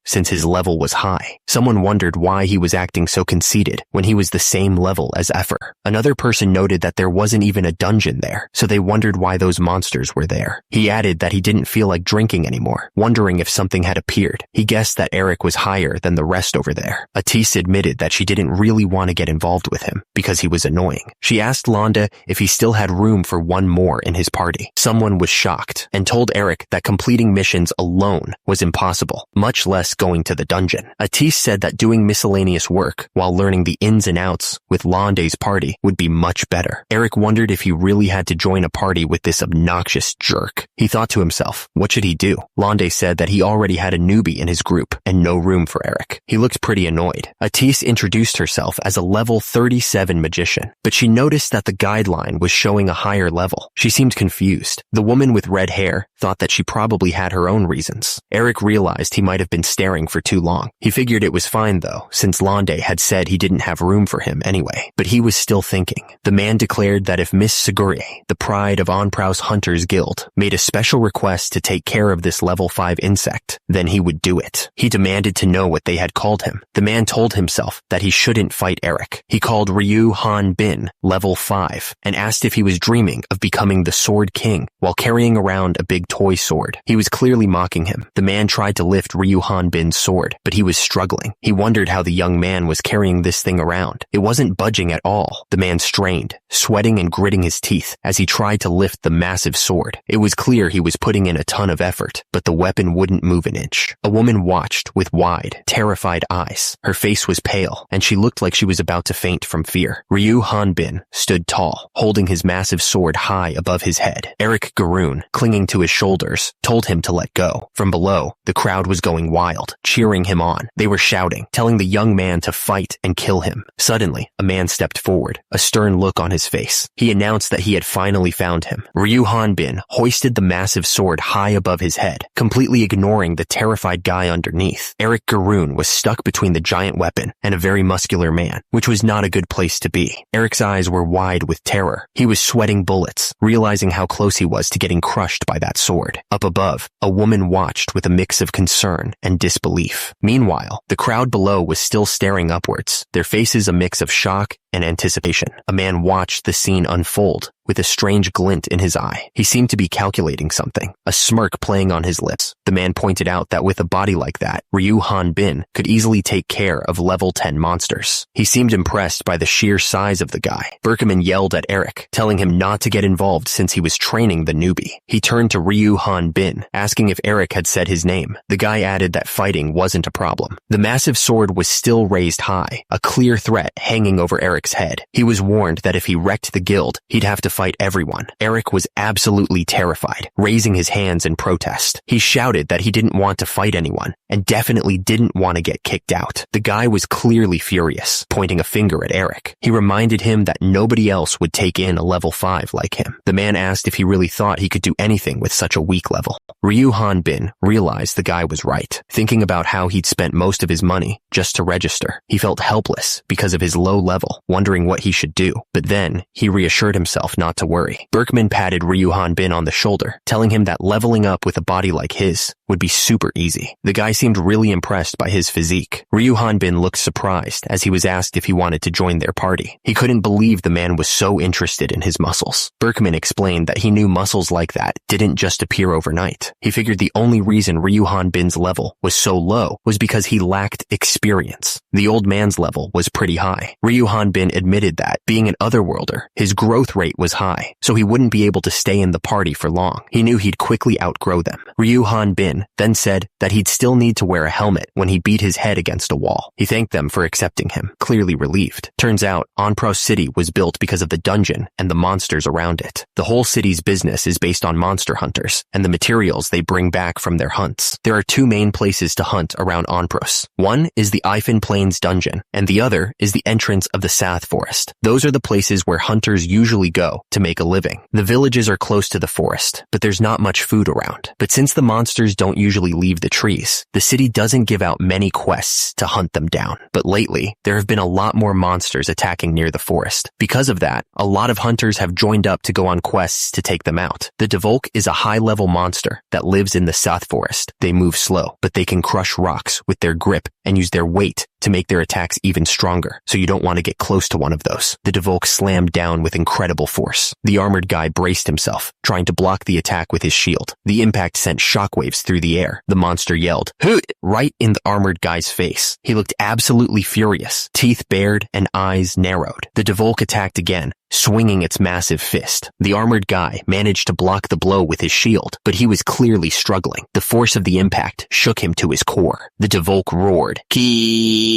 since his level was high. Someone wondered why he was acting so conceited when he was the same level as Effer. Another person noted that there wasn't even a dungeon there, so they wondered why those monsters were there. He added that he didn't feel like drinking anymore, wondering if something had appeared. He guessed that Eric was higher than the rest over there. Atisse admitted that she didn't really want to get involved with him because he was annoying. She asked Londa if he still had room for one more in his party. Someone was shocked and told Eric that completing missions alone was impossible, much less going to the dungeon. Atisse said that doing miscellaneous work while learning the ins and outs with Londe's party would be much better. Eric wondered if he really had to join a party with this obnoxious jerk. He thought to himself, what should he do? Londe said that he already had a newbie in his group and no room for Eric. He looked pretty annoyed. Atisse introduced herself as a level 37 magician, but she noticed that the guideline was showing a higher level. She seemed confused. The woman with red hair thought that she probably had her own reasons. Eric realized he might have been staring for too long. He figured it was fine though, since Londe had said he didn't have room for him anyway, but he was was still thinking. The man declared that if Miss Segure, the pride of Onprow's Hunters Guild, made a special request to take care of this level 5 insect, then he would do it. He demanded to know what they had called him. The man told himself that he shouldn't fight Eric. He called Ryu Han Bin level 5 and asked if he was dreaming of becoming the Sword King while carrying around a big toy sword. He was clearly mocking him. The man tried to lift Ryu Han Bin's sword, but he was struggling. He wondered how the young man was carrying this thing around. It wasn't budging at all. The man strained, sweating and gritting his teeth as he tried to lift the massive sword. It was clear he was putting in a ton of effort, but the weapon wouldn't move an inch. A woman watched with wide, terrified eyes. Her face was pale, and she looked like she was about to faint from fear. Ryu Han Bin stood tall, holding his massive sword high above his head. Eric Garoon, clinging to his shoulders, told him to let go. From below, the crowd was going wild, cheering him on. They were shouting, telling the young man to fight and kill him. Suddenly, a man stepped forward, a stern look on his face. He announced that he had finally found him. Ryu Han Bin hoisted the massive sword high above his head, completely ignoring the terrified guy underneath. Eric Garoon was stuck between the giant weapon and a very muscular man, which was not a good place to be. Eric's eyes were wide with terror. He was sweating bullets, realizing how close he was to getting crushed by that sword. Up above, a woman watched with a mix of concern and disbelief. Meanwhile, the crowd below was still staring upwards, their faces a mix of shock and anticipation. A man watched the scene unfold with a strange glint in his eye. He seemed to be calculating something, a smirk playing on his lips. The man pointed out that with a body like that, Ryu Han Bin could easily take care of level 10 monsters. He seemed impressed by the sheer size of the guy. Berkman yelled at Eric, telling him not to get involved since he was training the newbie. He turned to Ryu Han Bin, asking if Eric had said his name. The guy added that fighting wasn't a problem. The massive sword was still raised high, a clear threat hanging over Eric's head. He was warned that if he wrecked the guild, he'd have to fight everyone. Eric was absolutely terrified, raising his hands in protest. He shouted that he didn't want to fight anyone and definitely didn't want to get kicked out. The guy was clearly furious, pointing a finger at Eric. He reminded him that nobody else would take in a level 5 like him. The man asked if he really thought he could do anything with such a weak level. Ryu Han Bin realized the guy was right. Thinking about how he'd spent most of his money just to register, he felt helpless because of his low level, wondering what he should do. But then, he reassured himself not to worry. Berkman patted Ryu Han Bin on the shoulder, telling him that leveling up with a body like his would be super easy. The guy seemed really impressed by his physique. Ryu Han Bin looked surprised as he was asked if he wanted to join their party. He couldn't believe the man was so interested in his muscles. Berkman explained that he knew muscles like that didn't just appear overnight. He figured the only reason Ryu Han Bin's level was so low was because he lacked experience. The old man's level was pretty high. Ryu Han Bin admitted that, being an otherworlder, his growth rate was high, so he wouldn't be able to stay in the party for long. He knew he'd quickly outgrow them. Ryu Han Bin then said that he'd still need to wear a helmet when he beat his head against a wall. He thanked them for accepting him, clearly relieved. Turns out, Onpro City was built because of the dungeon and the monsters around it. The whole city's business is based on monster hunters and the materials they bring back from their hunts. There are two main places to hunt around Onpros. One is the Ifan Plains dungeon, and the other is the entrance of the Sath Forest. Those are the places where hunters usually go to make a living. The villages are close to the forest, but there's not much food around. But since the monsters don't usually leave the trees, the city doesn't give out many quests to hunt them down. But lately, there have been a lot more monsters attacking near the forest. Because of that, a lot of hunters have joined up to go on quests to take them out. The Devolk is a high-level monster that lives in the Sath Forest. They move slow, but they can crush rocks with their grip and use their weight to make their attacks even stronger, so you don't want to get close to one of those. The Devolk slammed down with incredible force. The armored guy braced himself, trying to block the attack with his shield. The impact sent shockwaves through the air. The monster yelled, "Hoot!" right in the armored guy's face. He looked absolutely furious, teeth bared and eyes narrowed. The Devolk attacked again, swinging its massive fist. The armored guy managed to block the blow with his shield, but he was clearly struggling. The force of the impact shook him to his core. The Devolk roared, "Ki!"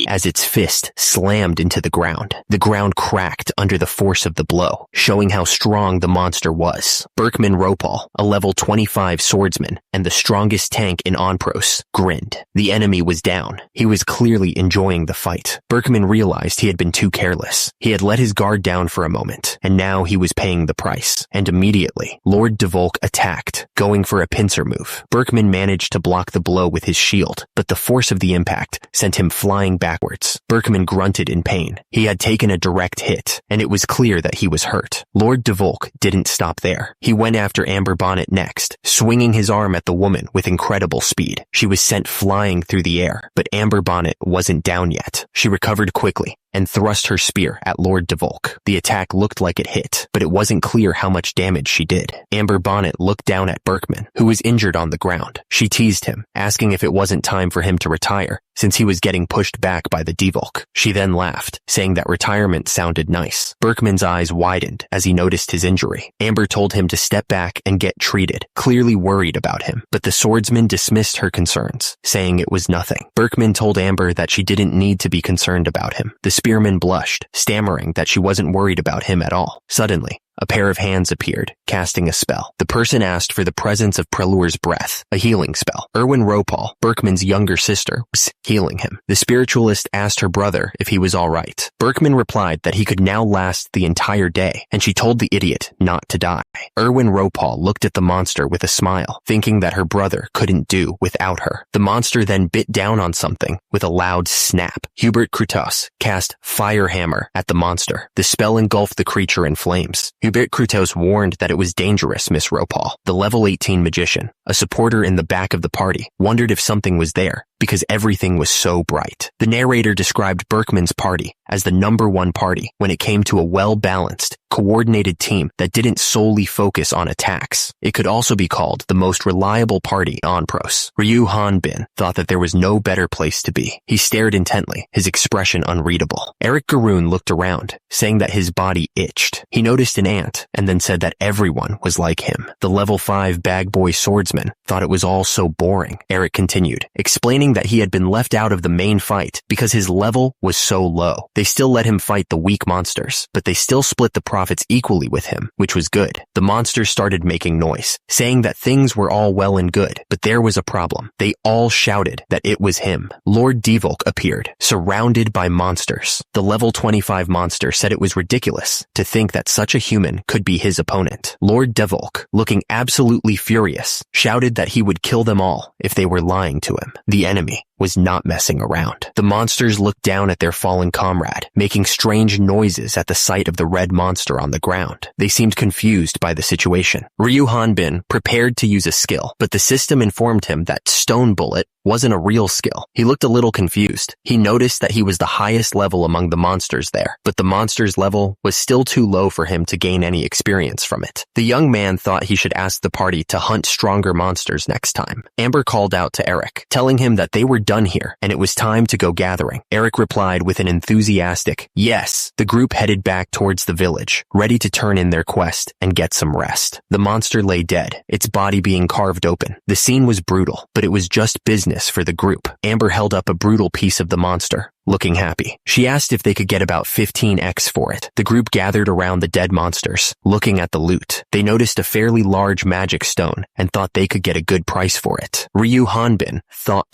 as its fist slammed into the ground. The ground cracked under the force of the blow, showing how strong the monster was. Berkman Ropal, a level 25 swordsman and the strongest tank in Onpros, grinned. The enemy was down. He was clearly enjoying the fight. Berkman realized realized he had been too careless. He had let his guard down for a moment, and now he was paying the price. And immediately, Lord Devolk attacked, going for a pincer move. Berkman managed to block the blow with his shield, but the force of the impact sent him flying backwards. Berkman grunted in pain. He had taken a direct hit, and it was clear that he was hurt. Lord Devolk didn't stop there. He went after Amber Bonnet next, swinging his arm at the woman with incredible speed. She was sent flying through the air, but Amber Bonnet wasn't down yet. She recovered quickly and thrust her spear at Lord Devolk. The attack looked like it hit, but it wasn't clear how much damage she did. Amber Bonnet looked down at Berkman, who was injured on the ground. She teased him, asking if it wasn't time for him to retire, since he was getting pushed back by the Devolk. She then laughed, saying that retirement sounded nice. Berkman's eyes widened as he noticed his injury. Amber told him to step back and get treated, clearly worried about him, but the swordsman dismissed her concerns, saying it was nothing. Berkman told Amber that she didn't need to be concerned about him. The spearman blushed, stammering that she wasn't worried about him at all. Suddenly, a pair of hands appeared, casting a spell. The person asked for the presence of Prelur's breath, a healing spell. Erwin Ropal, Berkman's younger sister, was healing him. The spiritualist asked her brother if he was all right. Berkman replied that he could now last the entire day, and she told the idiot not to die. Erwin Ropal looked at the monster with a smile, thinking that her brother couldn't do without her. The monster then bit down on something with a loud snap. Hubert Krutos cast Fire Hammer at the monster. The spell engulfed the creature in flames. Hubert Krutos warned that it was dangerous, Miss Ropal. The level 18 magician, a supporter in the back of the party, wondered if something was there, because everything was so bright. The narrator described Berkman's party as the #1 party when it came to a well-balanced, coordinated team that didn't solely focus on attacks. It could also be called the most reliable party on Pros. Ryu Han-bin thought that there was no better place to be. He stared intently, his expression unreadable. Eric Garoon looked around, saying that his body itched. He noticed an ant, and then said that everyone was like him. The level 5 bag boy swordsman thought it was all so boring. Eric continued, explaining that he had been left out of the main fight because his level was so low. They still let him fight the weak monsters, but they still split the profits equally with him, which was good. The monsters started making noise, saying that things were all well and good, but there was a problem. They all shouted that it was him. Lord Devolk appeared, surrounded by monsters. The level 25 monster said it was ridiculous to think that such a human could be his opponent. Lord Devolk, looking absolutely furious, shouted that he would kill them all if they were lying to him. The enemy was not messing around. The monsters looked down at their fallen comrade, making strange noises at the sight of the red monster on the ground. They seemed confused by the situation. Ryu Han-bin prepared to use a skill, but the system informed him that Stone Bullet wasn't a real skill. He looked a little confused. He noticed that he was the highest level among the monsters there, but the monster's level was still too low for him to gain any experience from it. The young man thought he should ask the party to hunt stronger monsters next time. Amber called out to Eric, telling him that they were done here and it was time to go gathering. Eric replied with an enthusiastic yes. The group headed back towards the village, ready to turn in their quest and get some rest. The monster lay dead, its body being carved open. The scene was brutal, but it was just business for the group. Amber held up a brutal piece of the monster, looking happy. She asked if they could get about 15x for it. The group gathered around the dead monsters, looking at the loot. They noticed a fairly large magic stone and thought they could get a good price for it. Ryu Han-bin thought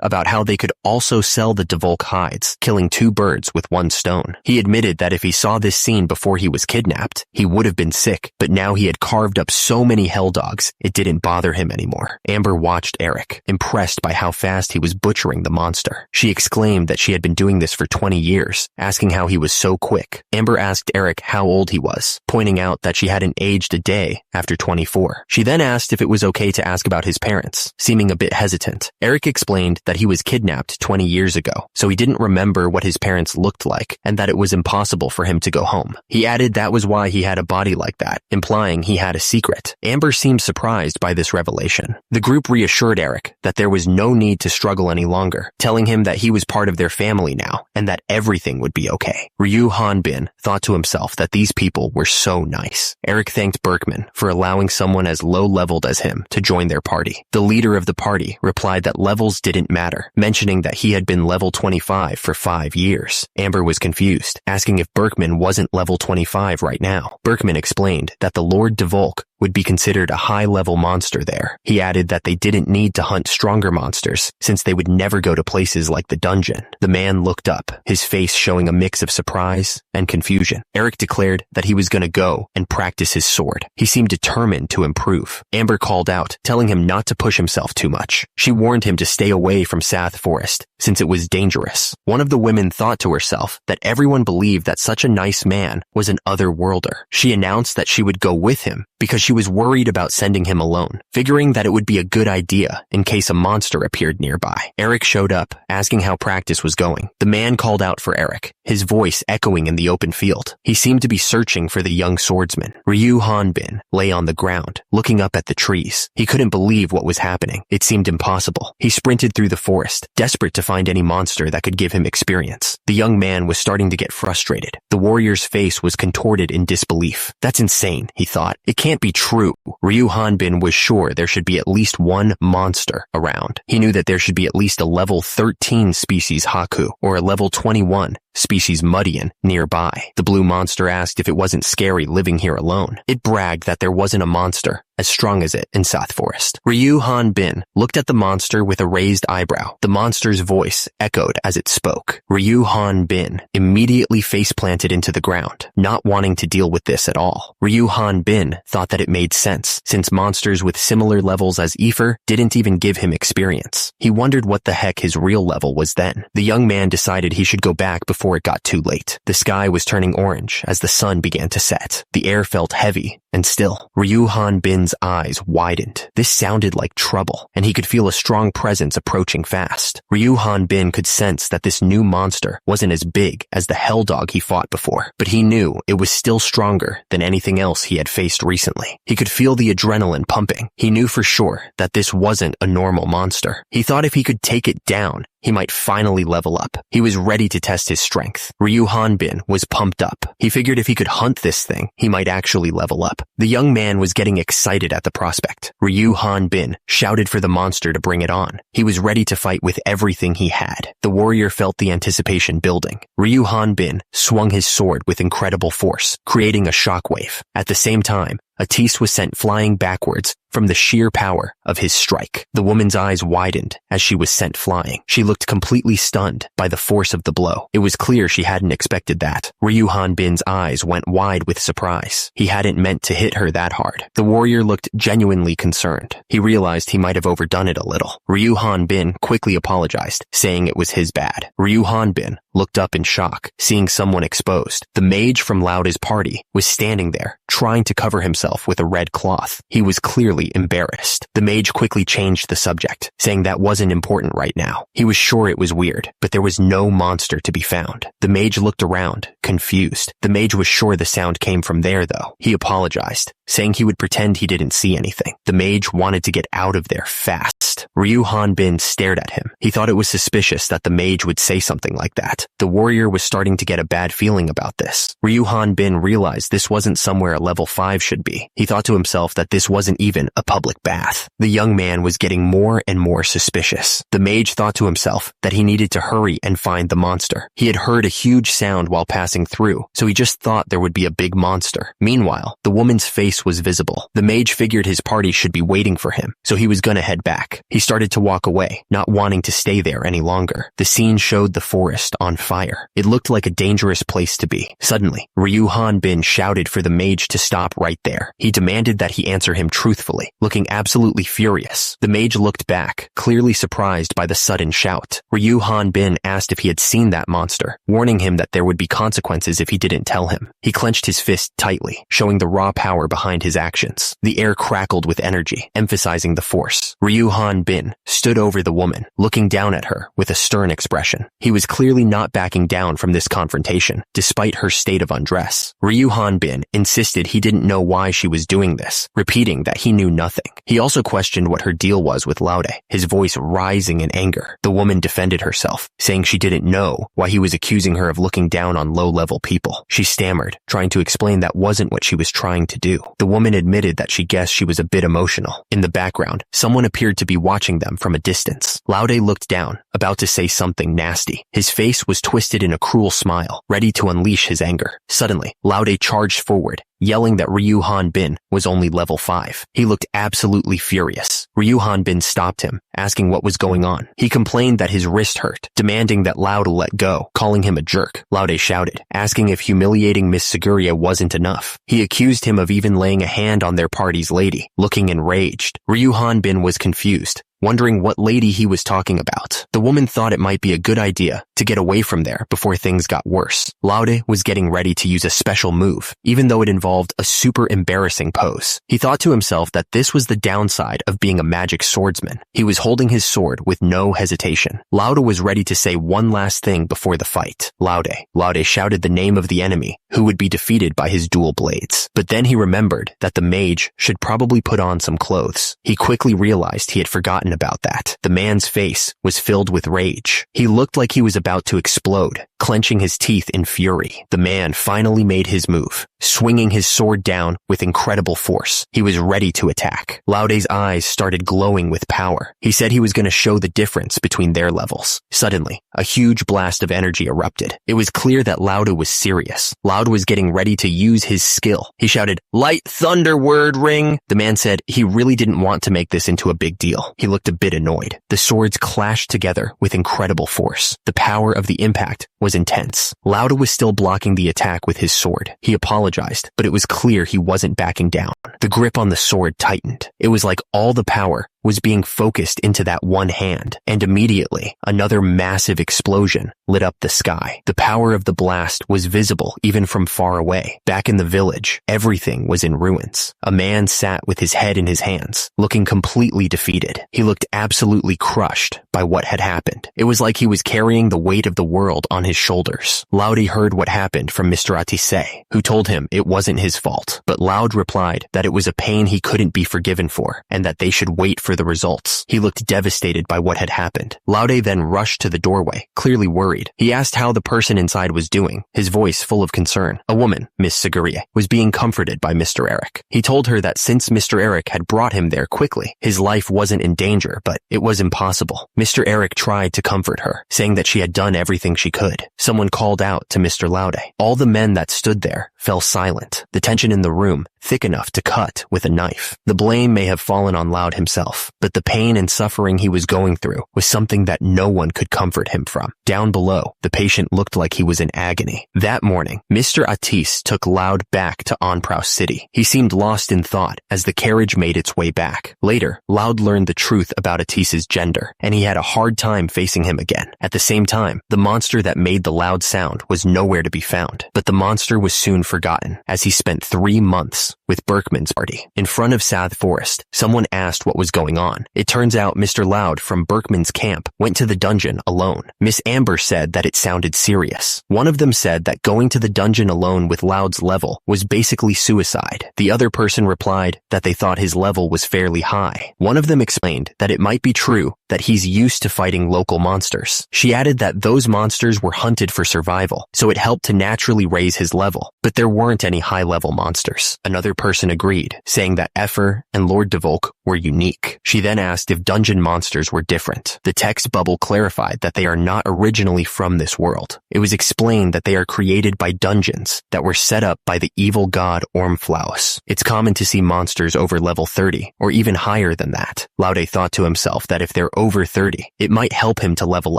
about how they could also sell the Devolk hides, killing 2 birds with 1 stone. He admitted that if he saw this scene before he was kidnapped, he would have been sick, but now he had carved up so many hell dogs, it didn't bother him anymore. Amber watched Eric, impressed by how fast he was butchering the monster. She exclaimed that she had been doing this for 20 years, asking how he was so quick. Amber asked Eric how old he was, pointing out that she hadn't aged a day after 24. She then asked if it was okay to ask about his parents, seeming a bit hesitant. Eric explained that he was kidnapped 20 years ago, so he didn't remember what his parents looked like and that it was impossible for him to go home. He added that was why he had a body like that, implying he had a secret. Amber seemed surprised by this revelation. The group reassured Eric that there was no need to struggle any longer, telling him that he was part of their family now and that everything would be okay. Ryu Han-bin thought to himself that these people were so nice. Eric thanked Berkman for allowing someone as low-leveled as him to join their party. The leader of the party replied that levels didn't matter, mentioning that he had been level 25 for 5 years. Amber was confused, asking if Berkman wasn't level 25 right now. Berkman explained that the Lord Devolk would be considered a high-level monster there. He added that they didn't need to hunt stronger monsters, since they would never go to places like the dungeon. The man looked up, his face showing a mix of surprise and confusion. Eric declared that he was going to go and practice his sword. He seemed determined to improve. Amber called out, telling him not to push himself too much. She warned him to stay away from Sath Forest, since it was dangerous. One of the women thought to herself that everyone believed that such a nice man was an otherworlder. She announced that she would go with him because she was worried about sending him alone, figuring that it would be a good idea in case a monster appeared nearby. Eric showed up, asking how practice was going. The man called out for Eric, his voice echoing in the open field. He seemed to be searching for the young swordsman. Ryu Hanbin lay on the ground, looking up at the trees. He couldn't believe what was happening. It seemed impossible. He sprinted through the forest, desperate to find any monster that could give him experience. The young man was starting to get frustrated. The warrior's face was contorted in disbelief. That's insane, he thought. It can't be true. Ryu Hanbin was sure there should be at least one monster around. He knew that there should be at least a level 13 species Haku or a level 21 species Mudian nearby. The blue monster asked if it wasn't scary living here alone. It bragged that there wasn't a monster as strong as it in Sath Forest. Ryu Hanbin looked at the monster with a raised eyebrow. The monster's voice echoed as it spoke. Ryu Hanbin immediately face-planted into the ground, not wanting to deal with this at all. Ryu Hanbin thought that it made sense, since monsters with similar levels as Eifer didn't even give him experience. He wondered what the heck his real level was then. The young man decided he should go back before it got too late. The sky was turning orange as the sun began to set. The air felt heavy and still. Ryu Hanbin's eyes widened. This sounded like trouble, and he could feel a strong presence approaching fast. Ryu Hanbin could sense that this new monster wasn't as big as the hell dog he fought before, but he knew it was still stronger than anything else he had faced recently. He could feel the adrenaline pumping. He knew for sure that this wasn't a normal monster. He thought if he could take it down, he might finally level up. He was ready to test his strength. Ryu Hanbin was pumped up. He figured if he could hunt this thing, he might actually level up. The young man was getting excited at the prospect. Ryu Hanbin shouted for the monster to bring it on. He was ready to fight with everything he had. The warrior felt the anticipation building. Ryu Hanbin swung his sword with incredible force, creating a shockwave. At the same time, a tease was sent flying backwards from the sheer power of his strike. The woman's eyes widened as she was sent flying. She looked completely stunned by the force of the blow. It was clear she hadn't expected that. Ryu Hanbin's eyes went wide with surprise. He hadn't meant to hit her that hard. The warrior looked genuinely concerned. He realized he might have overdone it a little. Ryu Hanbin quickly apologized, saying it was his bad. Ryu Hanbin looked up in shock, seeing someone exposed. The mage from Lauda's party was standing there, trying to cover himself with a red cloth. He was clearly embarrassed. The mage quickly changed the subject, saying that wasn't important right now. He was sure it was weird, but there was no monster to be found. The mage looked around, confused. The mage was sure the sound came from there, though. He apologized, saying he would pretend he didn't see anything. The mage wanted to get out of there fast. Ryu Hanbin stared at him. He thought it was suspicious that the mage would say something like that. The warrior was starting to get a bad feeling about this. Ryu Hanbin realized this wasn't somewhere a level 5 should be. He thought to himself that this wasn't even a public bath. The young man was getting more and more suspicious. The mage thought to himself that he needed to hurry and find the monster. He had heard a huge sound while passing through, so he just thought there would be a big monster. Meanwhile, the woman's face was visible. The mage figured his party should be waiting for him, so he was gonna head back. He started to walk away, not wanting to stay there any longer. The scene showed the forest on fire. It looked like a dangerous place to be. Suddenly, Ryu Hanbin shouted for the mage to stop right there. He demanded that he answer him truthfully, looking absolutely furious. The mage looked back, clearly surprised by the sudden shout. Ryu Hanbin asked if he had seen that monster, warning him that there would be consequences if he didn't tell him. He clenched his fist tightly, showing the raw power behind his actions. The air crackled with energy, emphasizing the force. Ryu Hanbin stood over the woman, looking down at her with a stern expression. He was clearly not backing down from this confrontation, despite her state of undress. Ryu Hanbin insisted he didn't know why she was doing this, repeating that he knew nothing. He also questioned what her deal was with Laude, his voice rising in anger. The woman defended herself, saying she didn't know why he was accusing her of looking down on low-level people. She stammered, trying to explain that wasn't what she was trying to do. The woman admitted that she guessed she was a bit emotional. In the background, someone appeared to be watching them from a distance. Laude looked down, about to say something nasty. His face was twisted in a cruel smile, ready to unleash his anger. Suddenly, Laude charged forward, yelling that Ryu Hanbin was only level 5. He looked absolutely furious. Ryu Hanbin stopped him, asking what was going on. He complained that his wrist hurt, demanding that Laude let go, calling him a jerk. Laude shouted, asking if humiliating Miss Seguria wasn't enough. He accused him of even laying a hand on their party's lady, looking enraged. Ryu Hanbin was confused, wondering what lady he was talking about. The woman thought it might be a good idea to get away from there before things got worse. Laude was getting ready to use a special move, even though it involved a super embarrassing pose. He thought to himself that this was the downside of being a magic swordsman. He was holding his sword with no hesitation. Laude was ready to say one last thing before the fight. Laude shouted the name of the enemy, who would be defeated by his dual blades. But then he remembered that the mage should probably put on some clothes. He quickly realized he had forgotten about that. The man's face was filled with rage. He looked like he was about to explode, clenching his teeth in fury. The man finally made his move, swinging his sword down with incredible force. He was ready to attack. Laude's eyes started glowing with power. He said he was going to show the difference between their levels. Suddenly, a huge blast of energy erupted. It was clear that Laude was serious. Laude was getting ready to use his skill. He shouted, "Light thunder word ring!" The man said he really didn't want to make this into a big deal. He looked a bit annoyed. The swords clashed together with incredible force. The power of the impact was intense. Laude was still blocking the attack with his sword. He apologized, but it was clear he wasn't backing down. The grip on the sword tightened. It was like all the power was being focused into that one hand, and immediately another massive explosion lit up the sky. The power of the blast was visible even from far away. Back in the village, everything was in ruins. A man sat with his head in his hands, looking completely defeated. He looked absolutely crushed by what had happened. It was like he was carrying the weight of the world on his shoulders. Laude heard what happened from Mr. Atisse, who told him it wasn't his fault, but Laude replied that it was a pain he couldn't be forgiven for, and that they should wait for the results. He looked devastated by what had happened. Laude then rushed to the doorway, clearly worried. He asked how the person inside was doing, his voice full of concern. A woman, Miss Seguria, was being comforted by Mr. Eric. He told her that since Mr. Eric had brought him there quickly, his life wasn't in danger, but it was impossible. Mr. Eric tried to comfort her, saying that she had done everything she could. Someone called out to Mr. Laude. All the men that stood there fell silent, the tension in the room thick enough to cut with a knife. The blame may have fallen on Laude himself, but the pain and suffering he was going through was something that no one could comfort him from. Down below, the patient looked like he was in agony. That morning, Mr. Atisse took Laude back to Onprow City. He seemed lost in thought as the carriage made its way back. Later, Laude learned the truth about Atisse's gender, and he had a hard time facing him again. At the same time, the monster that made the loud sound was nowhere to be found, but the monster was soon forgotten as he spent 3 months with Berkman's party. In front of South Forest, someone asked what was going on. It turns out Mr. Laude from Berkman's camp went to the dungeon alone. Miss Amber said that it sounded serious. One of them said that going to the dungeon alone with Laude's level was basically suicide. The other person replied that they thought his level was fairly high. One of them explained that it might be true that he's used to fighting local monsters. She added that those monsters were hunted for survival, so it helped to naturally raise his level, but there weren't any high-level monsters. Another person agreed, saying that Effer and Lord Devolk were unique. She then asked if dungeon monsters were different. The text bubble clarified that they are not originally from this world. It was explained that they are created by dungeons that were set up by the evil god Ormflaus. It's common to see monsters over level 30, or even higher than that. Laude thought to himself that if they're over 30, it might help him to level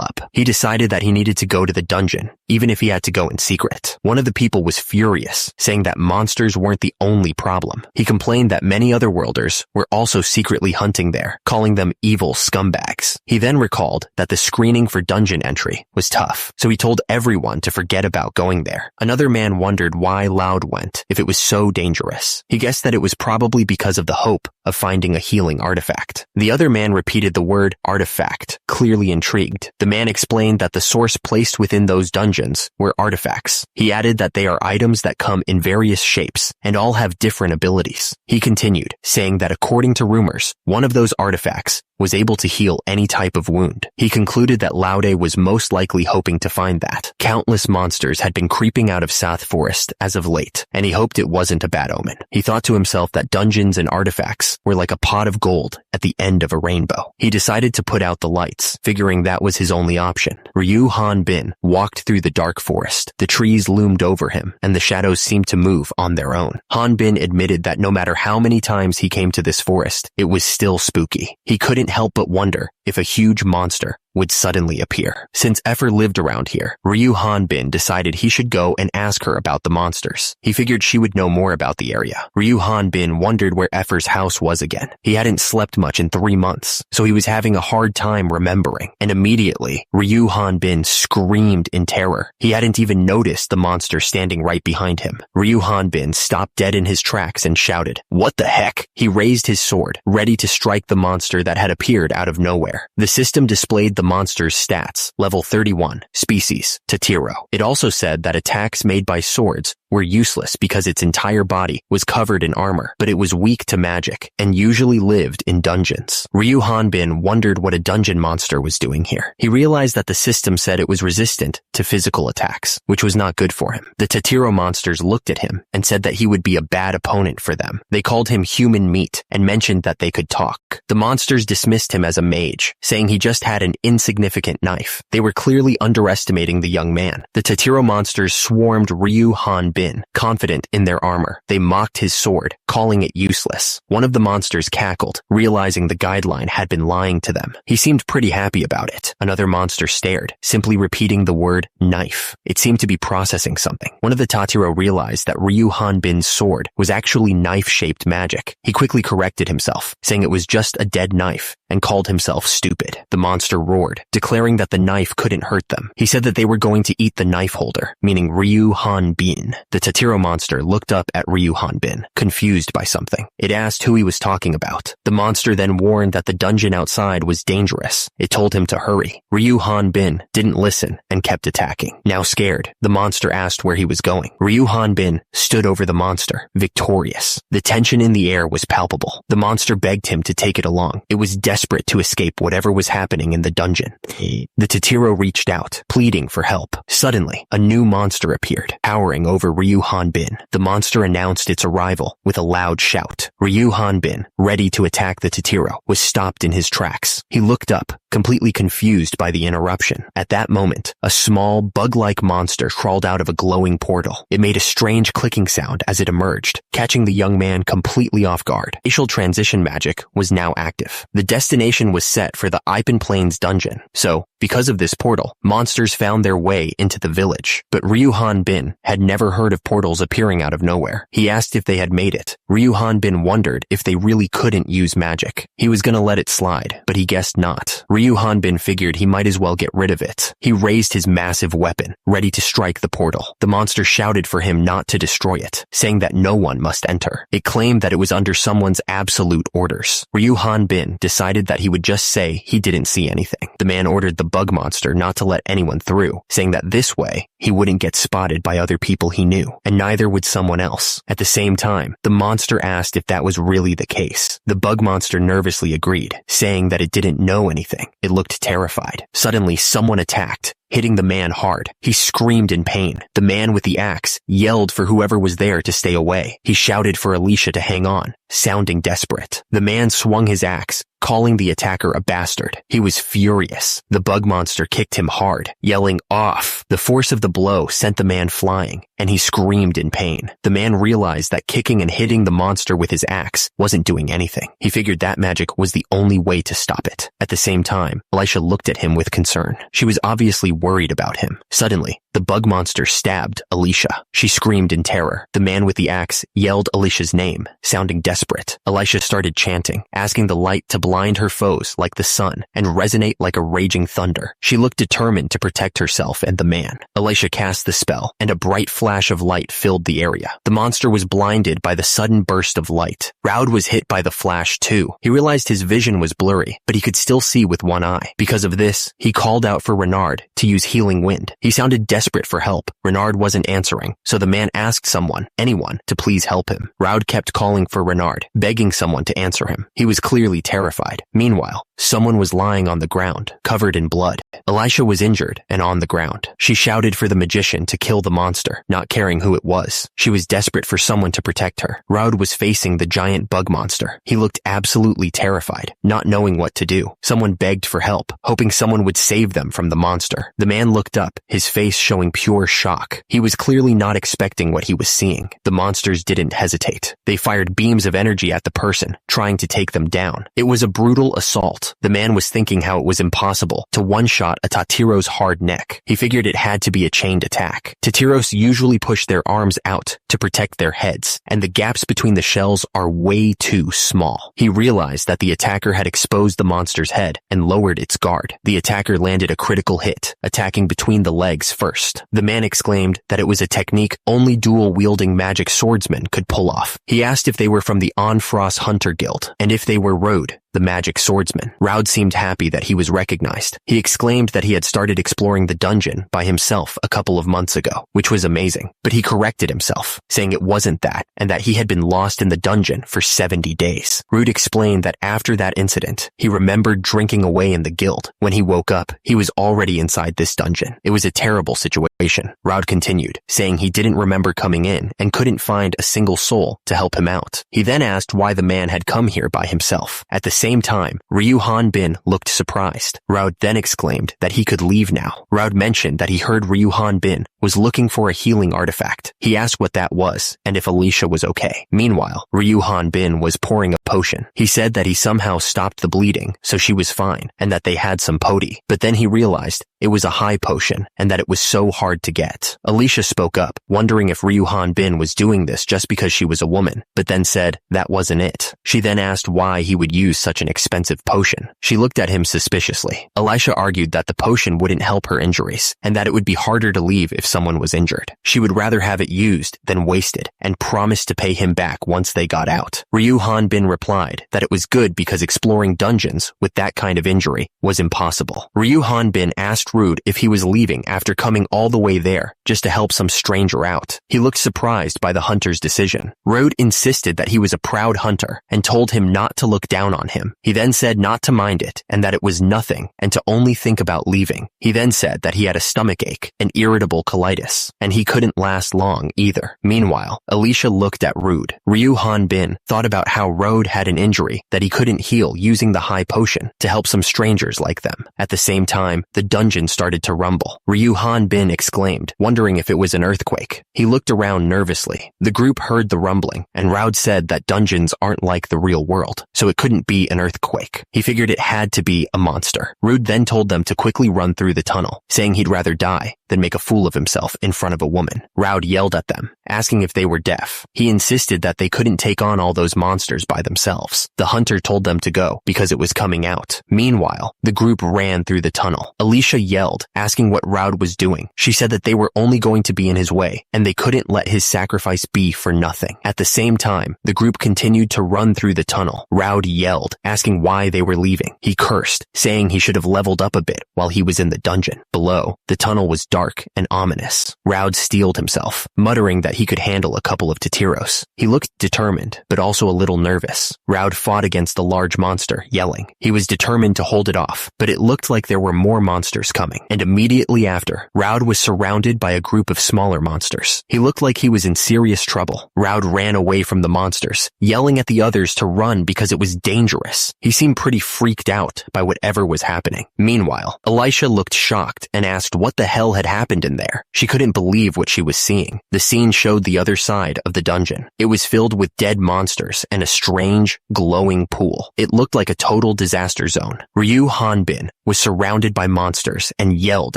up. He decided that he needed to go to the dungeon, even if he had to go in secret. One of the people was furious, saying that monsters weren't the only problem. He complained that many other worlders were also secretly hunting there, calling them evil scumbags. He then recalled that the screening for dungeon entry was tough, so he told everyone to forget about going there. Another man wondered why Laude went if it was so dangerous. He guessed that it was probably because of the hope of finding a healing artifact. The other man repeated the word artifact, clearly intrigued. The man explained that the source placed within those dungeons were artifacts. He added that they are items that come in various shapes and all have different abilities. He continued, saying that according to rumors, one of those artifacts was able to heal any type of wound. He concluded that Laude was most likely hoping to find that. Countless monsters had been creeping out of South Forest as of late, and he hoped it wasn't a bad omen. He thought to himself that dungeons and artifacts were like a pot of gold at the end of a rainbow. He decided to put out the lights, figuring that was his only option. Ryu Han Bin walked through the dark forest. The trees loomed over him, and the shadows seemed to move on their own. Han Bin admitted that no matter how many times he came to this forest, it was still spooky. He couldn't help but wonder if a huge monster would suddenly appear. Since Effer lived around here, Ryu Han Bin decided he should go and ask her about the monsters. He figured she would know more about the area. Ryu Han Bin wondered where Effer's house was again. He hadn't slept much in 3 months, so he was having a hard time remembering. And immediately, Ryu Han Bin screamed in terror. He hadn't even noticed the monster standing right behind him. Ryu Han Bin stopped dead in his tracks and shouted, "What the heck?" He raised his sword, ready to strike the monster that had appeared out of nowhere. The system displayed the monster's stats, level 31, species, Tatiro. It also said that attacks made by swords were useless because its entire body was covered in armor, but it was weak to magic and usually lived in dungeons. Ryu Han Bin wondered what a dungeon monster was doing here. He realized that the system said it was resistant to physical attacks, which was not good for him. The Tatiro monsters looked at him and said that he would be a bad opponent for them. They called him human meat and mentioned that they could talk. The monsters dismissed him as a mage, saying he just had an insignificant knife. They were clearly underestimating the young man. The Tatiro monsters swarmed Ryu Han Bin, confident in their armor. They mocked his sword, calling it useless. One of the monsters cackled, realizing the guideline had been lying to them. He seemed pretty happy about it. Another monster stared, simply repeating the word knife. It seemed to be processing something. One of the Tatiro realized that Ryu Han Bin's sword was actually knife-shaped magic. He quickly corrected himself, saying it was just a dead knife, and called himself stupid. The monster roared, declaring that the knife couldn't hurt them. He said that they were going to eat the knife holder, meaning Ryu Han Bin. The Tatiro monster looked up at Ryu Han Bin, confused by something. It asked who he was talking about. The monster then warned that the dungeon outside was dangerous. It told him to hurry. Ryu Han Bin didn't listen and kept attacking. Now scared, the monster asked where he was going. Ryu Han Bin stood over the monster, victorious. The tension in the air was palpable. The monster begged him to take it along. It was desperate to escape whatever was happening in the dungeon. The Tatiro reached out, pleading for help. Suddenly, a new monster appeared, towering over Ryu Han Bin. The monster announced its arrival with a loud shout. Ryu Han Bin, ready to attack the Tatiro, was stopped in his tracks. He looked up, completely confused by the interruption. At that moment, a small, bug-like monster crawled out of a glowing portal. It made a strange clicking sound as it emerged, catching the young man completely off guard. Facial transition magic was now active. The destination was set for the Ipan Plains dungeon, so, because of this portal, monsters found their way into the village. But Ryu Han Bin had never heard of portals appearing out of nowhere. He asked if they had made it. Ryu Han Bin wondered if they really couldn't use magic. He was gonna let it slide, but he guessed not. Ryu Han Bin figured he might as well get rid of it. He raised his massive weapon, ready to strike the portal. The monster shouted for him not to destroy it, saying that no one must enter. It claimed that it was under someone's absolute orders. Ryu Han Bin decided that he would just say he didn't see anything. The man ordered the bug monster not to let anyone through, saying that this way, he wouldn't get spotted by other people he knew, and neither would someone else. At the same time, the monster asked if that was really the case. The bug monster nervously agreed, saying that it didn't know anything. It looked terrified. Suddenly, someone attacked, hitting the man hard. He screamed in pain. The man with the axe yelled for whoever was there to stay away. He shouted for Alicia to hang on, sounding desperate. The man swung his axe, calling the attacker a bastard. He was furious. The bug monster kicked him hard, yelling off. The force of the blow sent the man flying, and he screamed in pain. The man realized that kicking and hitting the monster with his axe wasn't doing anything. He figured that magic was the only way to stop it. At the same time, Alicia looked at him with concern. She was obviously worried about him. Suddenly, the bug monster stabbed Alicia. She screamed in terror. The man with the axe yelled Alicia's name, sounding desperate. Alicia started chanting, asking the light to blind her foes like the sun and resonate like a raging thunder. She looked determined to protect herself and the man. Alicia Alicia cast the spell, and a bright flash of light filled the area. The monster was blinded by the sudden burst of light. Raud was hit by the flash too. He realized his vision was blurry, but he could still see with one eye. Because of this, he called out for Renard to use healing wind. He sounded desperate for help. Renard wasn't answering, so the man asked anyone, to please help him. Raud kept calling for Renard, begging someone to answer him. He was clearly terrified. Meanwhile, someone was lying on the ground, covered in blood. Alicia was injured and on the ground. She shouted for the magician to kill the monster, not caring who it was. She was desperate for someone to protect her. Raud was facing the giant bug monster. He looked absolutely terrified, not knowing what to do. Someone begged for help, hoping someone would save them from the monster. The man looked up, his face showing pure shock. He was clearly not expecting what he was seeing. The monsters didn't hesitate. They fired beams of energy at the person, trying to take them down. It was a brutal assault. The man was thinking how it was impossible to one-shot a Tatiro's hard neck. He figured it had to be a chained attack. Tatiros usually push their arms out to protect their heads, and the gaps between the shells are way too small. He realized that the attacker had exposed the monster's head and lowered its guard. The attacker landed a critical hit, attacking between the legs first. The man exclaimed that it was a technique only dual-wielding magic swordsmen could pull off. He asked if they were from the Onfrost Hunter Guild, and if they were Raud, the magic swordsman. Raud seemed happy that he was recognized. He exclaimed that he had started exploring the dungeon by himself a couple of months ago, which was amazing. But he corrected himself, saying it wasn't that, and that he had been lost in the dungeon for 70 days. Raud explained that after that incident, he remembered drinking away in the guild. When he woke up, he was already inside this dungeon. It was a terrible situation. Raud continued, saying he didn't remember coming in and couldn't find a single soul to help him out. He then asked why the man had come here by himself. At the same time, Ryu Hanbin looked surprised. Raud then exclaimed that he could leave now. Raud mentioned that he heard Ryu Hanbin was looking for a healing artifact. He asked what that was and if Alicia was okay. Meanwhile, Ryu Hanbin was pouring a potion. He said that he somehow stopped the bleeding, so she was fine, and that they had some poti. But then he realized it was a high potion and that it was so hard to get. Alicia spoke up, wondering if Ryu Hanbin was doing this just because she was a woman, but then said that wasn't it. She then asked why he would use such an expensive potion. She looked at him suspiciously. Alicia argued that the potion wouldn't help her injuries, and that it would be harder to leave if someone was injured. She would rather have it used than wasted, and promised to pay him back once they got out. Ryu Hanbin replied that it was good because exploring dungeons with that kind of injury was impossible. Ryu Hanbin asked Raud if he was leaving after coming all the way there just to help some stranger out. He looked surprised by the hunter's decision. Raud insisted that he was a proud hunter and told him not to look down on him. He then said not to mind it and that it was nothing and to only think about leaving. He then said that he had a stomach ache and irritable colitis, and he couldn't last long either. Meanwhile, Alicia looked at Raud. Ryu Hanbin thought about how Raud had an injury that he couldn't heal using the high potion to help some strangers like them. At the same time, the dungeon started to rumble. Ryu Hanbin exclaimed, wondering if it was an earthquake. He looked around nervously. The group heard the rumbling, and Raud said that dungeons aren't like the real world, so it couldn't be an earthquake. He figured it had to be a monster. Raud then told them to quickly run through the tunnel, saying he'd rather die than make a fool of himself in front of a woman. Raud yelled at them, asking if they were deaf. He insisted that they couldn't take on all those monsters by themselves. The hunter told them to go because it was coming out. Meanwhile, the group ran through the tunnel. Alicia yelled, asking what Raud was doing. She said that they were only going to be in his way, and they couldn't let his sacrifice be for nothing. At the same time, the group continued to run through the tunnel. Raud yelled, asking why they were leaving. He cursed, saying he should have leveled up a bit while he was in the dungeon. Below, the tunnel was dark and ominous. Raud steeled himself, muttering that he could handle a couple of Tatiros. He looked determined, but also a little nervous. Raud fought against the large monster, yelling. He was determined to hold it off, but it looked like there were more monsters coming, and immediately after, Raud was surrounded by a group of smaller monsters. He looked like he was in serious trouble. Raud ran away from the monsters, yelling at the others to run because it was dangerous. He seemed pretty freaked out by whatever was happening. Meanwhile, Alicia looked shocked and asked what the hell had happened in there. She couldn't believe what she was seeing. The scene showed showed the other side of the dungeon. It was filled with dead monsters and a strange, glowing pool. It looked like a total disaster zone. Ryu Hanbin was surrounded by monsters and yelled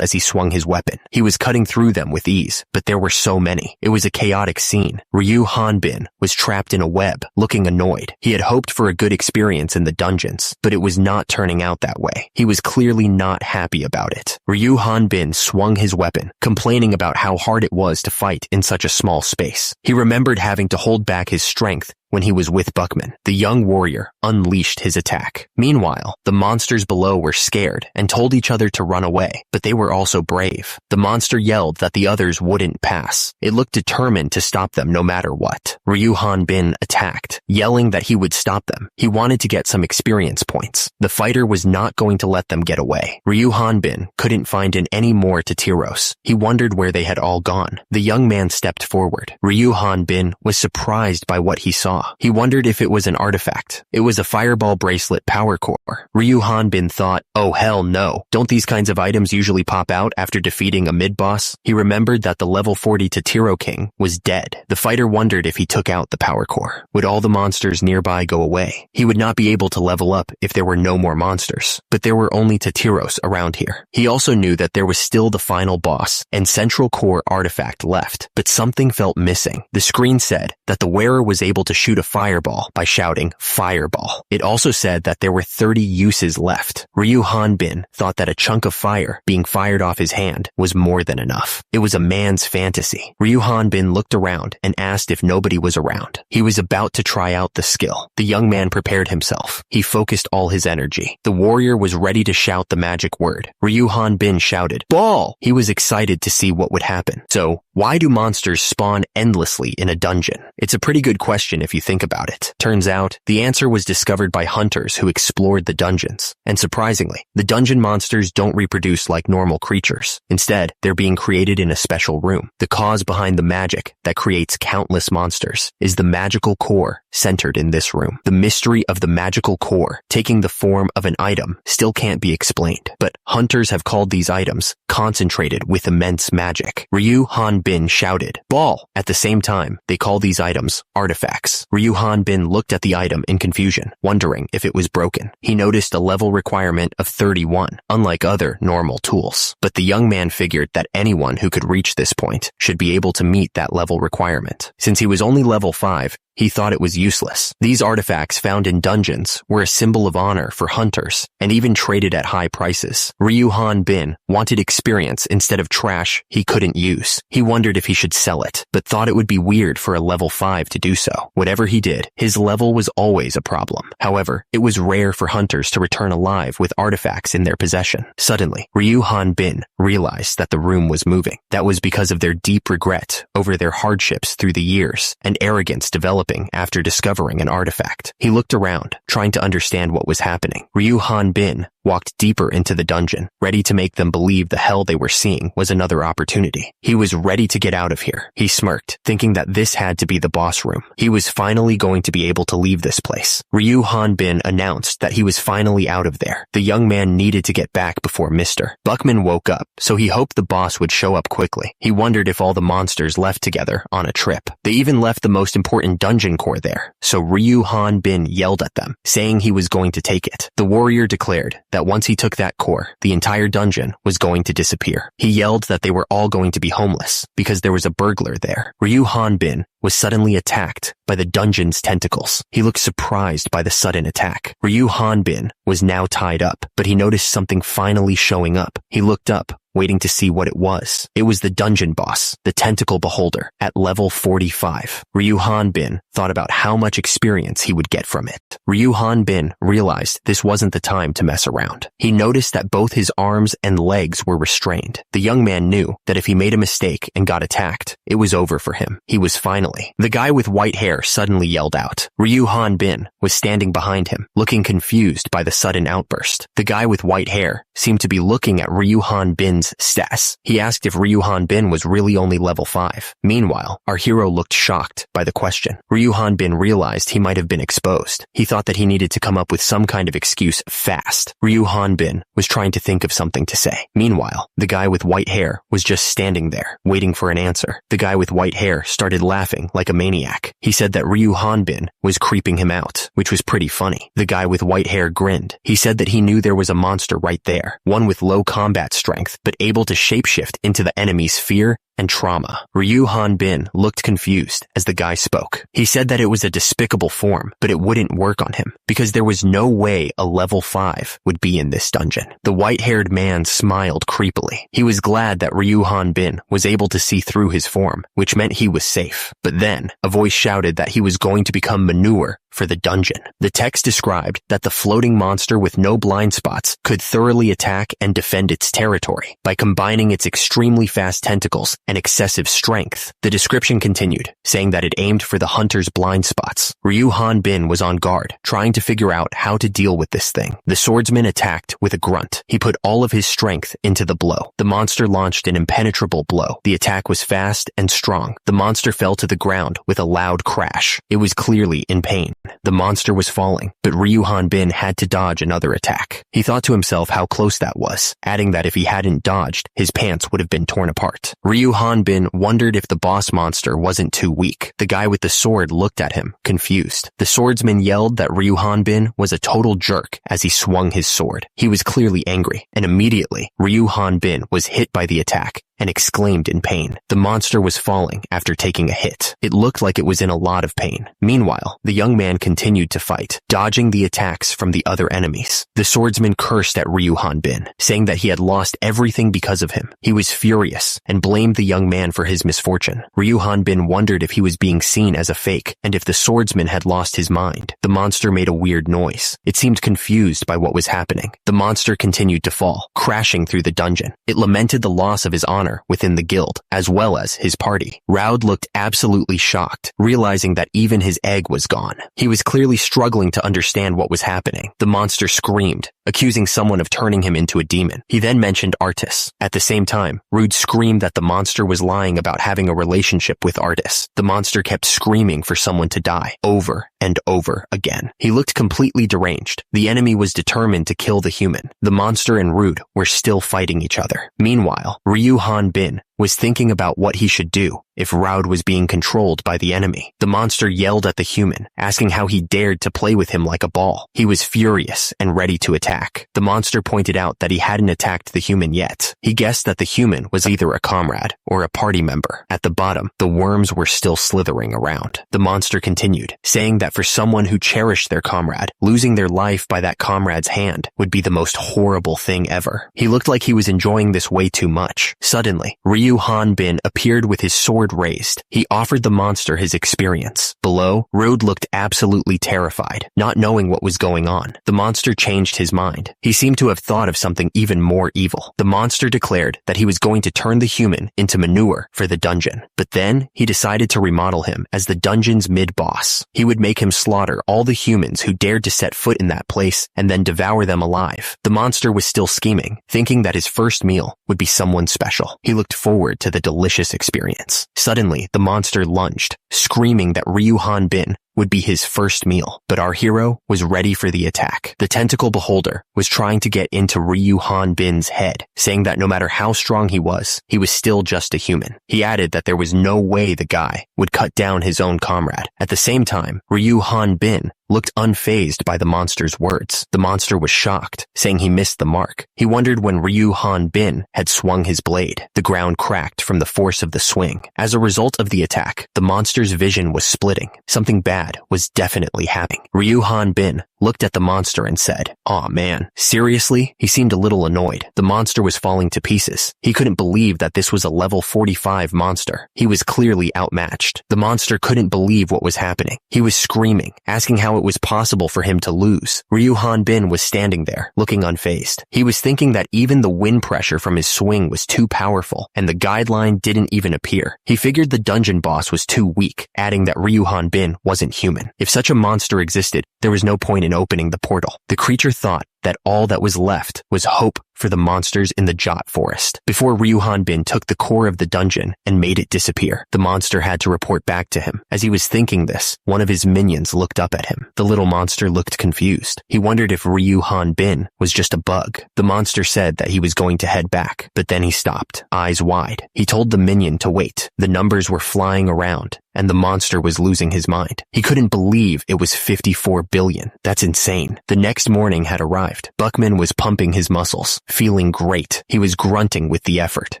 as he swung his weapon. He was cutting through them with ease, but there were so many. It was a chaotic scene. Ryu Hanbin was trapped in a web, looking annoyed. He had hoped for a good experience in the dungeons, but it was not turning out that way. He was clearly not happy about it. Ryu Hanbin swung his weapon, complaining about how hard it was to fight in such a small space. He remembered having to hold back his strength when he was with Buckman. The young warrior unleashed his attack. Meanwhile, the monsters below were scared and told each other to run away, but they were also brave. The monster yelled that the others wouldn't pass. It looked determined to stop them no matter what. Ryu Hanbin attacked, yelling that he would stop them. He wanted to get some experience points. The fighter was not going to let them get away. Ryu Hanbin couldn't find any more Tatiros. He wondered where they had all gone. The young man stepped forward. Ryu Hanbin was surprised by what he saw. He wondered if it was an artifact. It was a fireball bracelet power core. Ryu Hanbin thought, oh hell no, don't these kinds of items usually pop out after defeating a mid-boss? He remembered that the level 40 Tatiro King was dead. The fighter wondered if he took out the power core. Would all the monsters nearby go away? He would not be able to level up if there were no more monsters, but there were only Tatiros around here. He also knew that there was still the final boss and central core artifact left, but something felt missing. The screen said that the wearer was able to shoot a fireball by shouting fireball. It also said that there were 30 uses left. Ryu Hanbin thought that a chunk of fire being fired off his hand was more than enough. It was a man's fantasy. Ryu Hanbin looked around and asked if nobody was around. He was about to try out the skill. The young man prepared himself. He focused all his energy. The warrior was ready to shout the magic word. Ryu Hanbin shouted, "Ball!" He was excited to see what would happen. So, why do monsters spawn endlessly in a dungeon? It's a pretty good question if you think about it. Turns out, the answer was discovered by hunters who explored the dungeons. And surprisingly, the dungeon monsters don't reproduce like normal creatures. Instead, they're being created in a special room. The cause behind the magic that creates countless monsters is the magical core centered in this room. The mystery of the magical core taking the form of an item still can't be explained, but hunters have called these items concentrated with immense magic. Ryu Hanbin shouted, "Ball!" At the same time, they call these items artifacts. Ryu Hanbin looked at the item in confusion, wondering if it was broken. He noticed a level requirement of 31, unlike other normal tools. But the young man figured that anyone who could reach this point should be able to meet that level requirement. Since he was only level 5, he thought it was useless. These artifacts found in dungeons were a symbol of honor for hunters and even traded at high prices. Ryu Hanbin wanted experience instead of trash he couldn't use. He wondered if he should sell it, but thought it would be weird for a level 5 to do so. Whatever he did, his level was always a problem. However, it was rare for hunters to return alive with artifacts in their possession. Suddenly, Ryu Hanbin realized that the room was moving. That was because of their deep regret over their hardships through the years and arrogance developing after discovering an artifact. He looked around, trying to understand what was happening. Ryu Hanbin walked deeper into the dungeon, ready to make them believe the hell they were seeing was another opportunity. He was ready to get out of here. He smirked, thinking that this had to be the boss room. He was finally going to be able to leave this place. Ryu Hanbin announced that he was finally out of there. The young man needed to get back before Mr. Buckman woke up, so he hoped the boss would show up quickly. He wondered if all the monsters left together on a trip. They even left the most important dungeon core there, so Ryu Hanbin yelled at them, saying he was going to take it. The warrior declared that once he took that core, the entire dungeon was going to disappear. He yelled that they were all going to be homeless because there was a burglar there. Ryu Hanbin was suddenly attacked by the dungeon's tentacles. He looked surprised by the sudden attack. Ryu Hanbin was now tied up, but he noticed something finally showing up. He looked up, waiting to see what it was. It was the dungeon boss, the tentacle beholder, at level 45. Ryu Hanbin thought about how much experience he would get from it. Ryu Hanbin realized this wasn't the time to mess around. He noticed that both his arms and legs were restrained. The young man knew that if he made a mistake and got attacked, it was over for him. He was finally. The guy with white hair hair suddenly yelled out. Ryu Hanbin was standing behind him, looking confused by the sudden outburst. The guy with white hair seemed to be looking at Ryu Hanbin's stats. He asked if Ryu Hanbin was really only level 5. Meanwhile, our hero looked shocked by the question. Ryu Hanbin realized he might have been exposed. He thought that he needed to come up with some kind of excuse fast. Ryu Hanbin was trying to think of something to say. Meanwhile, the guy with white hair was just standing there, waiting for an answer. The guy with white hair started laughing like a maniac. He said that Ryu Hanbin was creeping him out, which was pretty funny. The guy with white hair grinned. He said that he knew there was a monster right there, one with low combat strength, but able to shapeshift into the enemy's fear and trauma. Ryu Hanbin looked confused as the guy spoke. He said that it was a despicable form, but it wouldn't work on him, because there was no way a level 5 would be in this dungeon. The white-haired man smiled creepily. He was glad that Ryu Hanbin was able to see through his form, which meant he was safe. But then, a voice shouted that he was going to become manure for the dungeon. The text described that the floating monster with no blind spots could thoroughly attack and defend its territory by combining its extremely fast tentacles and excessive strength. The description continued, saying that it aimed for the hunter's blind spots. Ryu Hanbin was on guard, trying to figure out how to deal with this thing. The swordsman attacked with a grunt. He put all of his strength into the blow. The monster launched an impenetrable blow. The attack was fast and strong. The monster fell to the ground with a loud crash. It was clearly in pain. The monster was falling, but Ryu Hanbin had to dodge another attack. He thought to himself how close that was, adding that if he hadn't dodged, his pants would have been torn apart. Ryu Hanbin wondered if the boss monster wasn't too weak. The guy with the sword looked at him, confused. The swordsman yelled that Ryu Hanbin was a total jerk as he swung his sword. He was clearly angry, and immediately, Ryu Hanbin was hit by the attack and exclaimed in pain. The monster was falling after taking a hit. It looked like it was in a lot of pain. Meanwhile, the young man continued to fight, dodging the attacks from the other enemies. The swordsman cursed at Ryu Hanbin, saying that he had lost everything because of him. He was furious and blamed the young man for his misfortune. Ryu Hanbin wondered if he was being seen as a fake and if the swordsman had lost his mind. The monster made a weird noise. It seemed confused by what was happening. The monster continued to fall, crashing through the dungeon. It lamented the loss of his honor within the guild, as well as his party. Raud looked absolutely shocked, realizing that even his egg was gone. He was clearly struggling to understand what was happening. The monster screamed, accusing someone of turning him into a demon. He then mentioned Artis. At the same time, Rude screamed that the monster was lying about having a relationship with Artis. The monster kept screaming for someone to die, over and over again. He looked completely deranged. The enemy was determined to kill the human. The monster and Rude were still fighting each other. Meanwhile, Ryu Hanbin was thinking about what he should do if Raud was being controlled by the enemy. The monster yelled at the human, asking how he dared to play with him like a ball. He was furious and ready to attack. The monster pointed out that he hadn't attacked the human yet. He guessed that the human was either a comrade or a party member. At the bottom, the worms were still slithering around. The monster continued, saying that for someone who cherished their comrade, losing their life by that comrade's hand would be the most horrible thing ever. He looked like he was enjoying this way too much. Suddenly, Ryu Hanbin appeared with his sword raised. He offered the monster his experience. Below, Rude looked absolutely terrified, not knowing what was going on. The monster changed his mind. He seemed to have thought of something even more evil. The monster declared that he was going to turn the human into manure for the dungeon. But then, he decided to remodel him as the dungeon's mid-boss. He would make him slaughter all the humans who dared to set foot in that place and then devour them alive. The monster was still scheming, thinking that his first meal would be someone special. He looked forward to the delicious experience. Suddenly, the monster lunged, screaming that Ryu Hanbin would be his first meal, but our hero was ready for the attack. The tentacle beholder was trying to get into Ryu Hanbin's head, saying that no matter how strong he was still just a human. He added that there was no way the guy would cut down his own comrade. At the same time, Ryu Hanbin looked unfazed by the monster's words. The monster was shocked, saying he missed the mark. He wondered when Ryu Hanbin had swung his blade. The ground cracked from the force of the swing. As a result of the attack, the monster's vision was splitting. Something bad was definitely happening. Ryu Hanbin looked at the monster and said, "Aw man, seriously?" He seemed a little annoyed. The monster was falling to pieces. He couldn't believe that this was a level 45 monster. He was clearly outmatched. The monster couldn't believe what was happening. He was screaming, asking how it it was possible for him to lose. Ryu Hanbin was standing there, looking unfazed. He was thinking that even the wind pressure from his swing was too powerful, and the guideline didn't even appear. He figured the dungeon boss was too weak, adding that Ryu Hanbin wasn't human. If such a monster existed, there was no point in opening the portal. The creature thought that all that was left was hope for the monsters in the Jot Forest. Before Ryu Hanbin took the core of the dungeon and made it disappear, the monster had to report back to him. As he was thinking this, one of his minions looked up at him. The little monster looked confused. He wondered if Ryu Hanbin was just a bug. The monster said that he was going to head back, but then he stopped, eyes wide. He told the minion to wait. The numbers were flying around, and the monster was losing his mind. He couldn't believe it was 54 billion. That's insane. The next morning had arrived. Buckman was pumping his muscles, feeling great. He was grunting with the effort.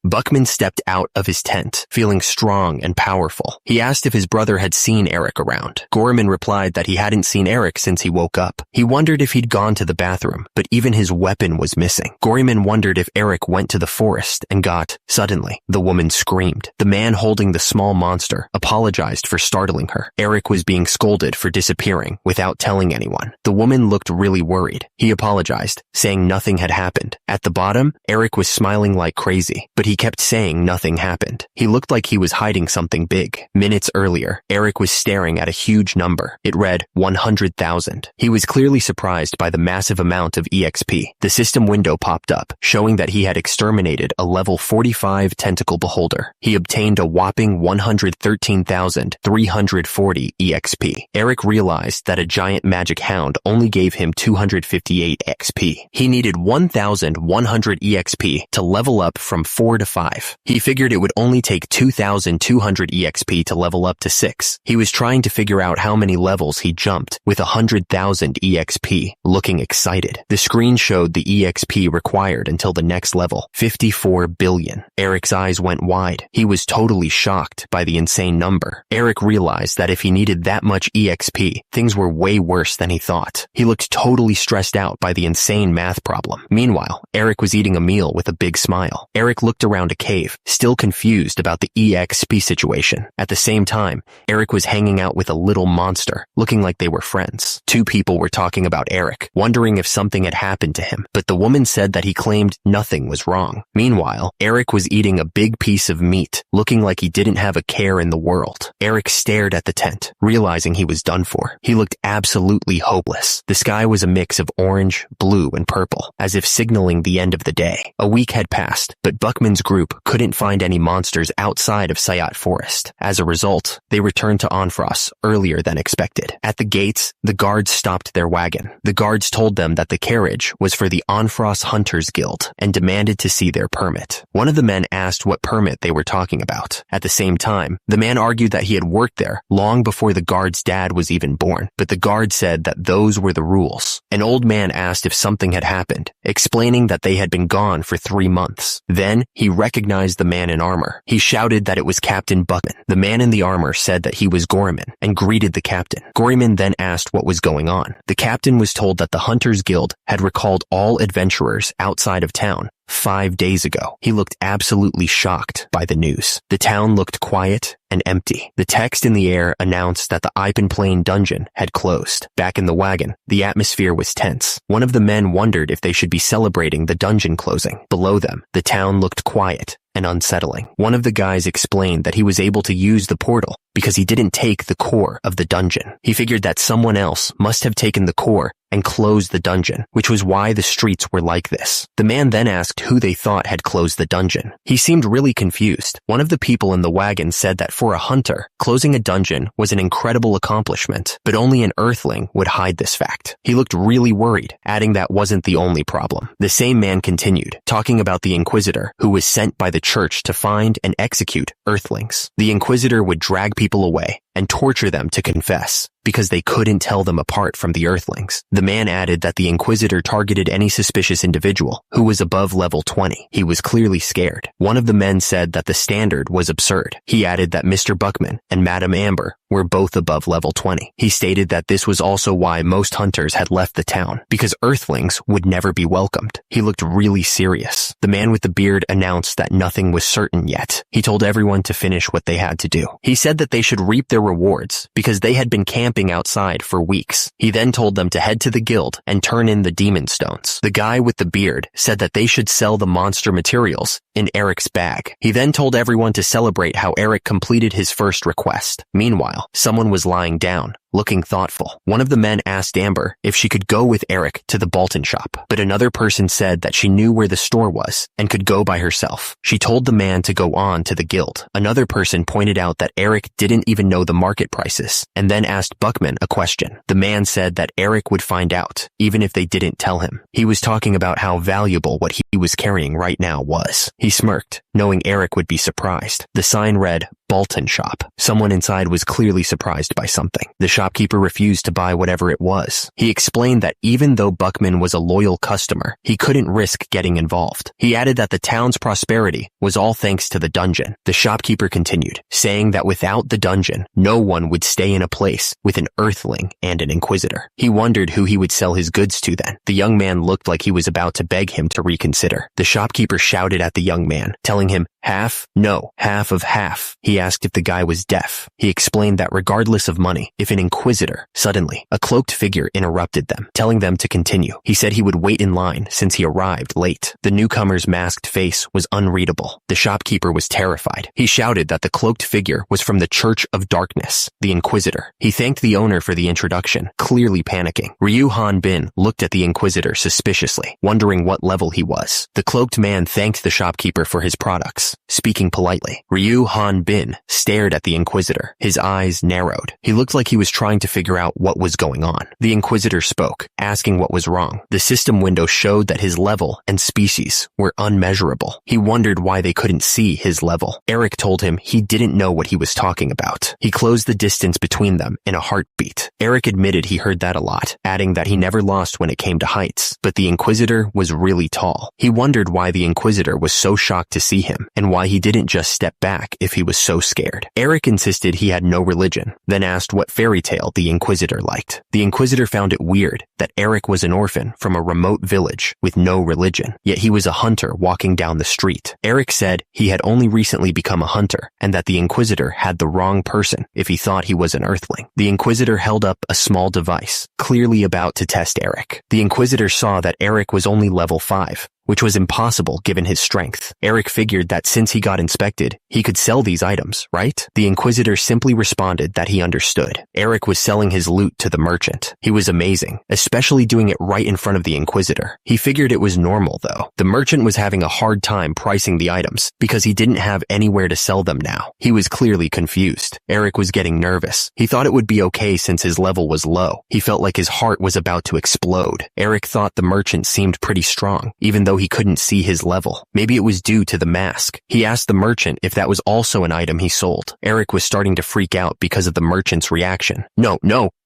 Buckman stepped out of his tent, feeling strong and powerful. He asked if his brother had seen Eric around. Gorman replied that he hadn't seen Eric since he woke up. He wondered if he'd gone to the bathroom, but even his weapon was missing. Gorman wondered if Eric went to the forest and got... Suddenly, the woman screamed. The man holding the small monster apologized for startling her. Eric was being scolded for disappearing without telling anyone. The woman looked really worried. He apologized, saying nothing had happened. At the bottom, Eric was smiling like crazy, but he kept saying nothing happened. He looked like he was hiding something big. Minutes earlier, Eric was staring at a huge number. It read 100,000. He was clearly surprised by the massive amount of EXP. The system window popped up, showing that he had exterminated a level 45 tentacle beholder. He obtained a whopping 113,340 EXP. Eric realized that a giant magic hound only gave him 258 XP. He needed 1,100 EXP to level up from 4 to 5. He figured it would only take 2,200 EXP to level up to 6. He was trying to figure out how many levels he jumped with 100,000 EXP, looking excited. The screen showed the EXP required until the next level, 54 billion. Eric's eyes went wide. He was totally shocked by the insane number. Eric realized that if he needed that much EXP, things were way worse than he thought. He looked totally stressed out by the insane math problem. Meanwhile, Eric was eating a meal with a big smile. Eric looked around a cave, still confused about the EXP situation. At the same time, Eric was hanging out with a little monster, looking like they were friends. Two people were talking about Eric, wondering if something had happened to him, but the woman said that he claimed nothing was wrong. Meanwhile, Eric was eating a big piece of meat, looking like he didn't have a care in the world. Eric stared at the tent, realizing he was done for. He looked absolutely hopeless. The sky was a mix of orange, blue, and purple, as if signaling the end of the day. A week had passed, but Buckman's group couldn't find any monsters outside of Sayat Forest. As a result, they returned to Onfros earlier than expected. At the gates, the guards stopped their wagon. The guards told them that the carriage was for the Onfros Hunters Guild and demanded to see their permit. One of the men asked what permit they were talking about. At the same time, the man argued that he had worked there long before the guard's dad was even born, but the guard said that those were the rules. An old man asked if something had happened, explaining that they had been gone for 3 months. Then, he recognized the man in armor. He shouted that it was Captain Buckman. The man in the armor said that he was Gorman and greeted the captain. Gorman then asked what was going on. The captain was told that the Hunters Guild had recalled all adventurers outside of town 5 days ago. He looked absolutely shocked by the news. The town looked quiet and empty. The text in the air announced that the Ipen Plain dungeon had closed. Back in the wagon, the atmosphere was tense. One of the men wondered if they should be celebrating the dungeon closing. Below them, the town looked quiet and unsettling. One of the guys explained that he was able to use the portal because he didn't take the core of the dungeon. He figured that someone else must have taken the core and closed the dungeon, which was why the streets were like this. The man then asked who they thought had closed the dungeon. He seemed really confused. One of the people in the wagon said that for a hunter, closing a dungeon was an incredible accomplishment, but only an earthling would hide this fact. He looked really worried, adding that wasn't the only problem. The same man continued, talking about the Inquisitor, who was sent by the church to find and execute earthlings. The Inquisitor would drag people away and torture them to confess, because they couldn't tell them apart from the earthlings. The man added that the Inquisitor targeted any suspicious individual who was above level 20. He was clearly scared. One of the men said that the standard was absurd. He added that Mr. Buckman and Madame Amber were both above level 20. He stated that this was also why most hunters had left the town, because earthlings would never be welcomed. He looked really serious. The man with the beard announced that nothing was certain yet. He told everyone to finish what they had to do. He said that they should reap their rewards because they had been camping camping outside for weeks. He then told them to head to the guild and turn in the demon stones. The guy with the beard said that they should sell the monster materials in Eric's bag. He then told everyone to celebrate how Eric completed his first request. Meanwhile, someone was lying down, looking thoughtful. One of the men asked Amber if she could go with Eric to the Bolton shop, but another person said that she knew where the store was and could go by herself. She told the man to go on to the guild. Another person pointed out that Eric didn't even know the market prices and then asked Buckman a question. The man said that Eric would find out, even if they didn't tell him. He was talking about how valuable what he was carrying right now was. He smirked, knowing Eric would be surprised. The sign read, Bolton shop. Someone inside was clearly surprised by something. The shopkeeper refused to buy whatever it was. He explained that even though Buckman was a loyal customer, he couldn't risk getting involved. He added that the town's prosperity was all thanks to the dungeon. The shopkeeper continued, saying that without the dungeon, no one would stay in a place with an earthling and an inquisitor. He wondered who he would sell his goods to then. The young man looked like he was about to beg him to reconsider. The shopkeeper shouted at the young man, telling him, half? No, half of half. He asked if the guy was deaf. He explained that regardless of money, if an inquisitor, suddenly, a cloaked figure interrupted them, telling them to continue. He said he would wait in line since he arrived late. The newcomer's masked face was unreadable. The shopkeeper was terrified. He shouted that the cloaked figure was from the Church of Darkness, the Inquisitor. He thanked the owner for the introduction, clearly panicking. Ryu Han Bin looked at the Inquisitor suspiciously, wondering what level he was. The cloaked man thanked the shopkeeper for his products, speaking politely. Ryu Han Bin stared at the Inquisitor. His eyes narrowed. He looked like he was trying to figure out what was going on. The Inquisitor spoke, asking what was wrong. The system window showed that his level and species were unmeasurable. He wondered why they couldn't see his level. Eric told him he didn't know what he was talking about. He closed the distance between them in a heartbeat. Eric admitted he heard that a lot, adding that he never lost when it came to heights. But the Inquisitor was really tall. He wondered why the Inquisitor was so shocked to see him, and why he didn't just step back if he was so scared. Eric insisted he had no religion, then asked what fairy tale the Inquisitor liked. The Inquisitor found it weird that Eric was an orphan from a remote village with no religion, yet he was a hunter walking down the street. Eric said he had only recently become a hunter, and that the Inquisitor had the wrong person if he thought he was an earthling. The Inquisitor held up a small device, clearly about to test Eric. The Inquisitor saw that Eric was only level 5, which was impossible given his strength. Eric figured that since he got inspected, he could sell these items, right? The Inquisitor simply responded that he understood. Eric was selling his loot to the merchant. He was amazing, especially doing it right in front of the Inquisitor. He figured it was normal, though. The merchant was having a hard time pricing the items because he didn't have anywhere to sell them now. He was clearly confused. Eric was getting nervous. He thought it would be okay since his level was low. He felt like his heart was about to explode. Eric thought the merchant seemed pretty strong, even though he couldn't see his level. Maybe it was due to the mask. He asked the merchant if that was also an item he sold. Eric was starting to freak out because of the merchant's reaction. No,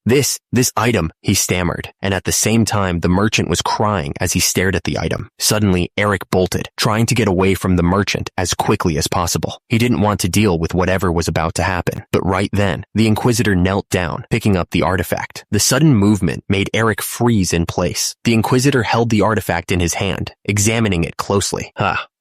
this item, he stammered, and at the same time the merchant was crying as he stared at the item. Suddenly, Eric bolted, trying to get away from the merchant as quickly as possible. He didn't want to deal with whatever was about to happen. But right then, the Inquisitor knelt down, picking up the artifact. The sudden movement made Eric freeze in place. The Inquisitor held the artifact in his hand, examining it closely.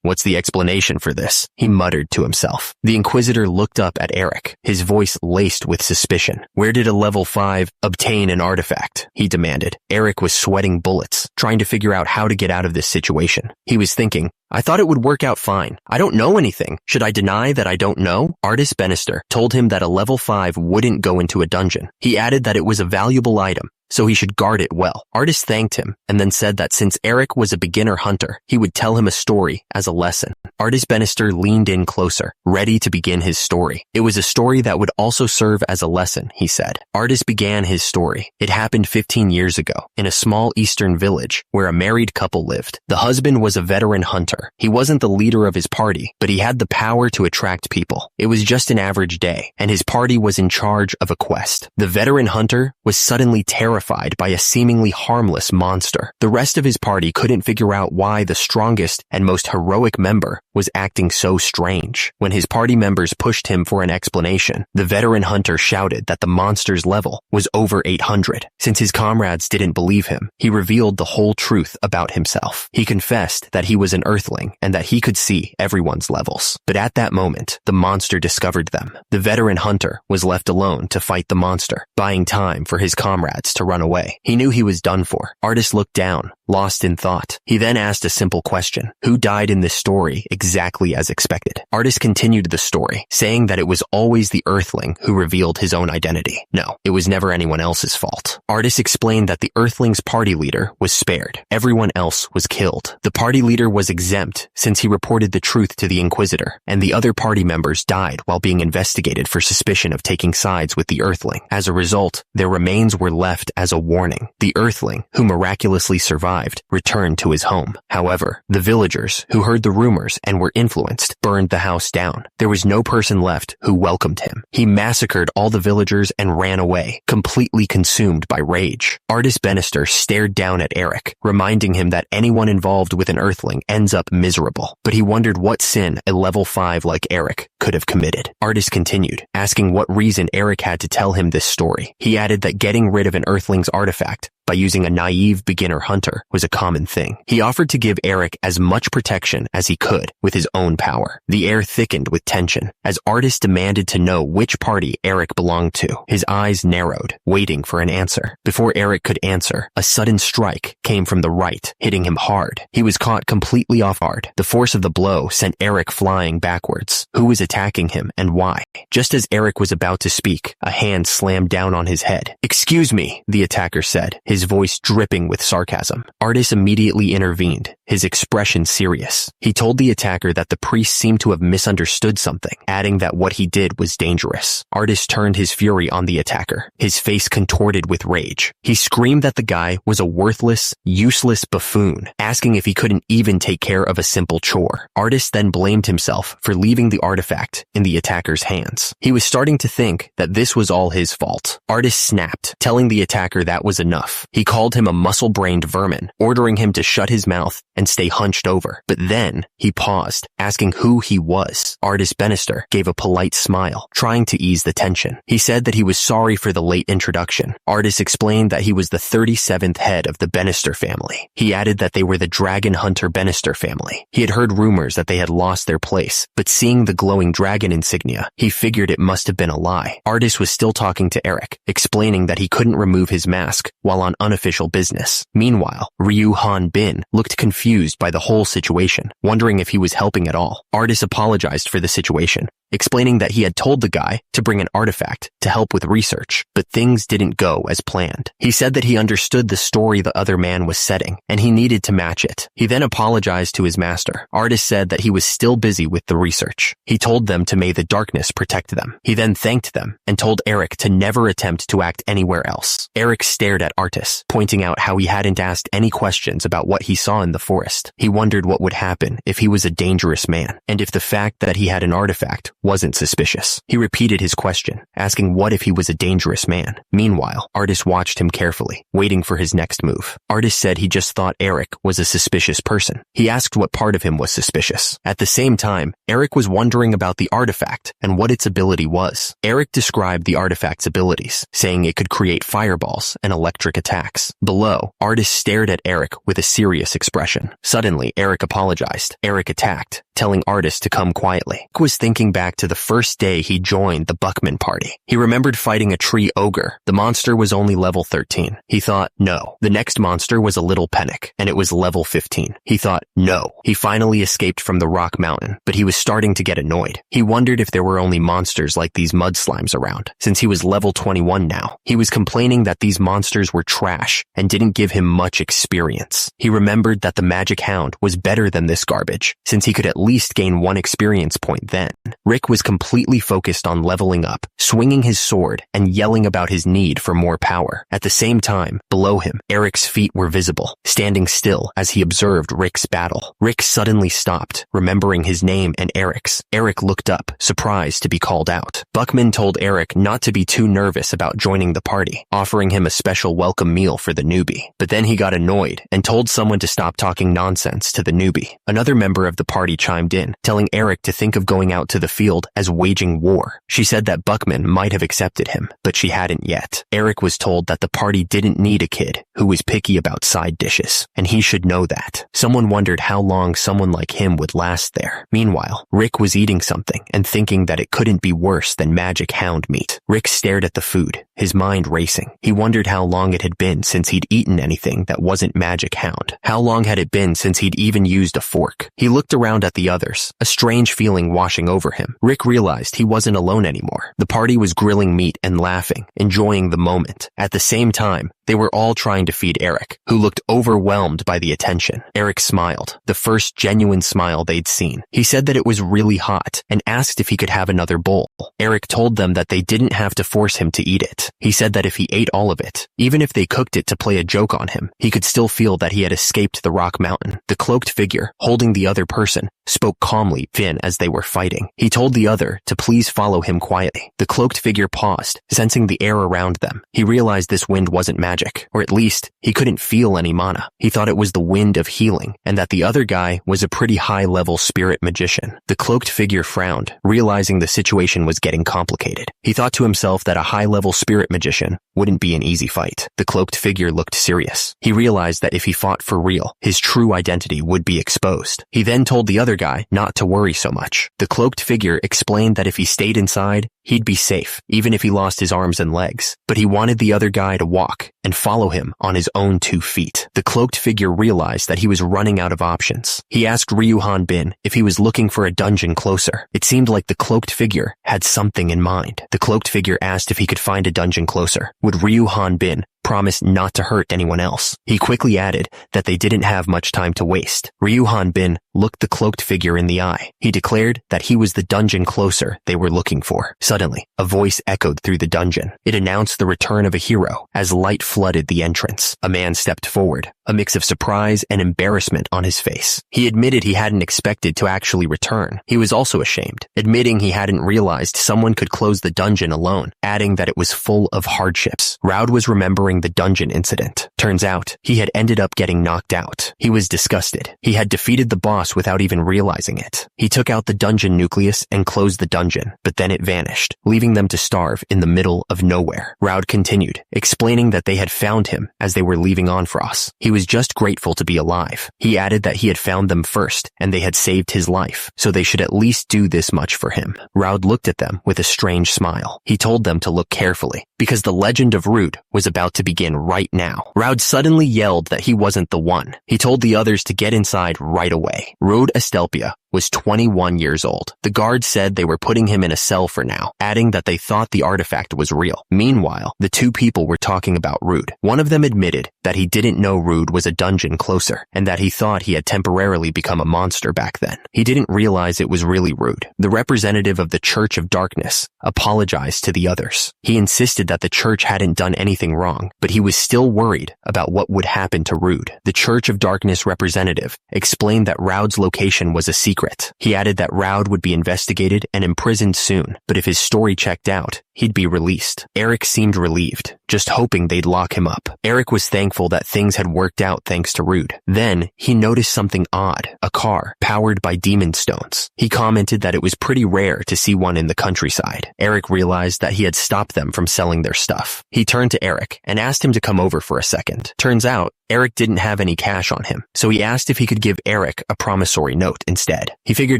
What's the explanation for this? He muttered to himself. The Inquisitor looked up at Eric, his voice laced with suspicion. Where did a level 5 obtain an artifact? He demanded. Eric was sweating bullets, trying to figure out how to get out of this situation. He was thinking, I thought it would work out fine. I don't know anything. Should I deny that I don't know? Artist Bannister told him that a level 5 wouldn't go into a dungeon. He added that it was a valuable item, so he should guard it well. Artist thanked him and then said that since Eric was a beginner hunter, he would tell him a story as a lesson. Artist Bannister leaned in closer, ready to begin his story. It was a story that would also serve as a lesson, he said. Artist began his story. It happened 15 years ago in a small eastern village where a married couple lived. The husband was a veteran hunter. He wasn't the leader of his party, but he had the power to attract people. It was just an average day, and his party was in charge of a quest. The veteran hunter was suddenly terrified by a seemingly harmless monster. The rest of his party couldn't figure out why the strongest and most heroic member was acting so strange. When his party members pushed him for an explanation, the veteran hunter shouted that the monster's level was over 800. Since his comrades didn't believe him, he revealed the whole truth about himself. He confessed that he was an earth earthling and that he could see everyone's levels. But at that moment, the monster discovered them. The veteran hunter was left alone to fight the monster, buying time for his comrades to run away. He knew he was done for. Artist looked down, lost in thought. He then asked a simple question. Who died in this story exactly as expected? Artist continued the story, saying that it was always the earthling who revealed his own identity. No, it was never anyone else's fault. Artist explained that the earthling's party leader was spared. Everyone else was killed. The party leader was exempt since he reported the truth to the Inquisitor, and the other party members died while being investigated for suspicion of taking sides with the earthling. As a result, their remains were left as a warning. The earthling, who miraculously survived, returned to his home. However, the villagers, who heard the rumors and were influenced, burned the house down. There was no person left who welcomed him. He massacred all the villagers and ran away, completely consumed by rage. Artist Bannister stared down at Eric, reminding him that anyone involved with an earthling ends up miserable. But he wondered what sin a level 5 like Eric could have committed. Artist continued, asking what reason Eric had to tell him this story. He added that getting rid of an earthling's artifact by using a naive beginner hunter was a common thing. He offered to give Eric as much protection as he could with his own power. The air thickened with tension as Artist demanded to know which party Eric belonged to. His eyes narrowed, waiting for an answer. Before Eric could answer, a sudden strike came from the right, hitting him hard. He was caught completely off guard. The force of the blow sent Eric flying backwards. Who was attacking him and why? Just as Eric was about to speak, a hand slammed down on his head. "Excuse me," the attacker said, his voice dripping with sarcasm. Artist immediately intervened, his expression serious. He told the attacker that the priest seemed to have misunderstood something, adding that what he did was dangerous. Artist turned his fury on the attacker, his face contorted with rage. He screamed that the guy was a worthless, useless buffoon, asking if he couldn't even take care of a simple chore. Artist then blamed himself for leaving the artifact in the attacker's hands. He was starting to think that this was all his fault. Artist snapped, telling the attacker that was enough. He called him a muscle-brained vermin, ordering him to shut his mouth and stay hunched over. But then he paused, asking who he was. Artist Bannister gave a polite smile, trying to ease the tension. He said that he was sorry for the late introduction. Artist explained that he was the 37th head of the Bannister family. He added that they were the dragon hunter Bannister family. He had heard rumors that they had lost their place, but seeing the glowing dragon insignia, he figured it must have been a lie. Artist was still talking to Eric, explaining that he couldn't remove his mask while on unofficial business. Meanwhile, Ryu Han Bin looked confused by the whole situation, wondering if he was helping at all. Artist apologized for the situation, explaining that he had told the guy to bring an artifact to help with research, but things didn't go as planned. He said that he understood the story the other man was setting, and he needed to match it. He then apologized to his master. Artist said that he was still busy with the research. He told them to may the darkness protect them. He then thanked them and told Eric to never attempt to act anywhere else. Eric stared at Artist, pointing out how he hadn't asked any questions about what he saw in the forest. He wondered what would happen if he was a dangerous man, and if the fact that he had an artifact wasn't suspicious. He repeated his question, asking what if he was a dangerous man. Meanwhile, Artist watched him carefully, waiting for his next move. Artist said he just thought Eric was a suspicious person. He asked what part of him was suspicious. At the same time, Eric was wondering about the artifact and what its ability was. Eric described the artifact's abilities, saying it could create fireballs and electric attacks. Below, Artist stared at Eric with a serious expression. Suddenly, Eric apologized. Eric attacked, telling Artist to come quietly. Eric was thinking back to the first day he joined the Buckman party. He remembered fighting a tree ogre. The monster was only level 13. He thought, no. The next monster was a little panic, and it was level 15. He thought, no. He finally escaped from the rock mountain, but he was starting to get annoyed. He wondered if there were only monsters like these mud slimes around, since he was level 21 now. He was complaining that these monsters were trash and didn't give him much experience. He remembered that the magic hound was better than this garbage, since he could at least gain 1 experience point then. Rick was completely focused on leveling up, swinging his sword and yelling about his need for more power. At the same time, below him, Eric's feet were visible, standing still as he observed Rick's battle. Rick suddenly stopped, remembering his name and Eric's. Eric looked up, surprised to be called out. Buckman told Eric not to be too nervous about joining the party, offering him a special welcome meal for the newbie. But then he got annoyed and told someone to stop talking nonsense to the newbie. Another member of the party chimed in, telling Eric to think of going out to the field field as waging war. She said that Buckman might have accepted him, but she hadn't yet. Eric was told that the party didn't need a kid who was picky about side dishes, and he should know that. Someone wondered how long someone like him would last there. Meanwhile, Rick was eating something and thinking that it couldn't be worse than magic hound meat. Rick stared at the food, his mind racing. He wondered how long it had been since he'd eaten anything that wasn't magic hound. How long had it been since he'd even used a fork? He looked around at the others, a strange feeling washing over him. Rick realized he wasn't alone anymore. The party was grilling meat and laughing, enjoying the moment. At the same time, they were all trying to feed Eric, who looked overwhelmed by the attention. Eric smiled, the first genuine smile they'd seen. He said that it was really hot and asked if he could have another bowl. Eric told them that they didn't have to force him to eat it. He said that if he ate all of it, even if they cooked it to play a joke on him, he could still feel that he had escaped the rock mountain. The cloaked figure, holding the other person, spoke calmly Finn as they were fighting. He told the other to please follow him quietly. The cloaked figure paused, sensing the air around them. He realized this wind wasn't magic, or at least he couldn't feel any mana. He thought it was the wind of healing, and that the other guy was a pretty high-level spirit magician. The cloaked figure frowned, realizing the situation was getting complicated. He thought to himself that a high-level spirit magician wouldn't be an easy fight. The cloaked figure looked serious. He realized that if he fought for real, his true identity would be exposed. He then told the other guy not to worry so much. The cloaked figure explained that if he stayed inside, he'd be safe, even if he lost his arms and legs. But he wanted the other guy to walk and follow him on his own 2 feet. The cloaked figure realized that he was running out of options. He asked Ryuhan Bin if he was looking for a dungeon closer. It seemed like the cloaked figure had something in mind. The cloaked figure asked if he could find a dungeon closer. Would Ryuhan Bin promised not to hurt anyone else? He quickly added that they didn't have much time to waste. Ryuhan Bin looked the cloaked figure in the eye. He declared that he was the dungeon closer they were looking for. Suddenly, a voice echoed through the dungeon. It announced the return of a hero as light flooded the entrance. A man stepped forward, a mix of surprise and embarrassment on his face. He admitted he hadn't expected to actually return. He was also ashamed, admitting he hadn't realized someone could close the dungeon alone, adding that it was full of hardships. Raud was remembering the dungeon incident. Turns out, he had ended up getting knocked out. He was disgusted. He had defeated the boss without even realizing it. He took out the dungeon nucleus and closed the dungeon, but then it vanished, leaving them to starve in the middle of nowhere. Raud continued, explaining that they had found him as they were leaving Onfros. He was just grateful to be alive. He added that he had found them first, and they had saved his life, so they should at least do this much for him. Raud looked at them with a strange smile. He told them to look carefully, because the legend of Rude was about to begin right now. Raud suddenly yelled that he wasn't the one. He told the others to get inside right away. Rude Estelpia was 21 years old. The guards said they were putting him in a cell for now, adding that they thought the artifact was real. Meanwhile, the 2 people were talking about Rude. One of them admitted that he didn't know Rude was a dungeon closer, and that he thought he had temporarily become a monster back then. He didn't realize it was really Rude. The representative of the Church of Darkness apologized to the others. He insisted that the church hadn't done anything wrong, but he was still worried about what would happen to Rude. The Church of Darkness representative explained that Raud's location was a secret. He added that Raud would be investigated and imprisoned soon, but if his story checked out, he'd be released. Eric seemed relieved, just hoping they'd lock him up. Eric was thankful that things had worked out thanks to Rude. Then, he noticed something odd, a car powered by demon stones. He commented that it was pretty rare to see one in the countryside. Eric realized that he had stopped them from selling their stuff. He turned to Eric and asked him to come over for a second. Turns out, Eric didn't have any cash on him, so he asked if he could give Eric a promissory note instead. He figured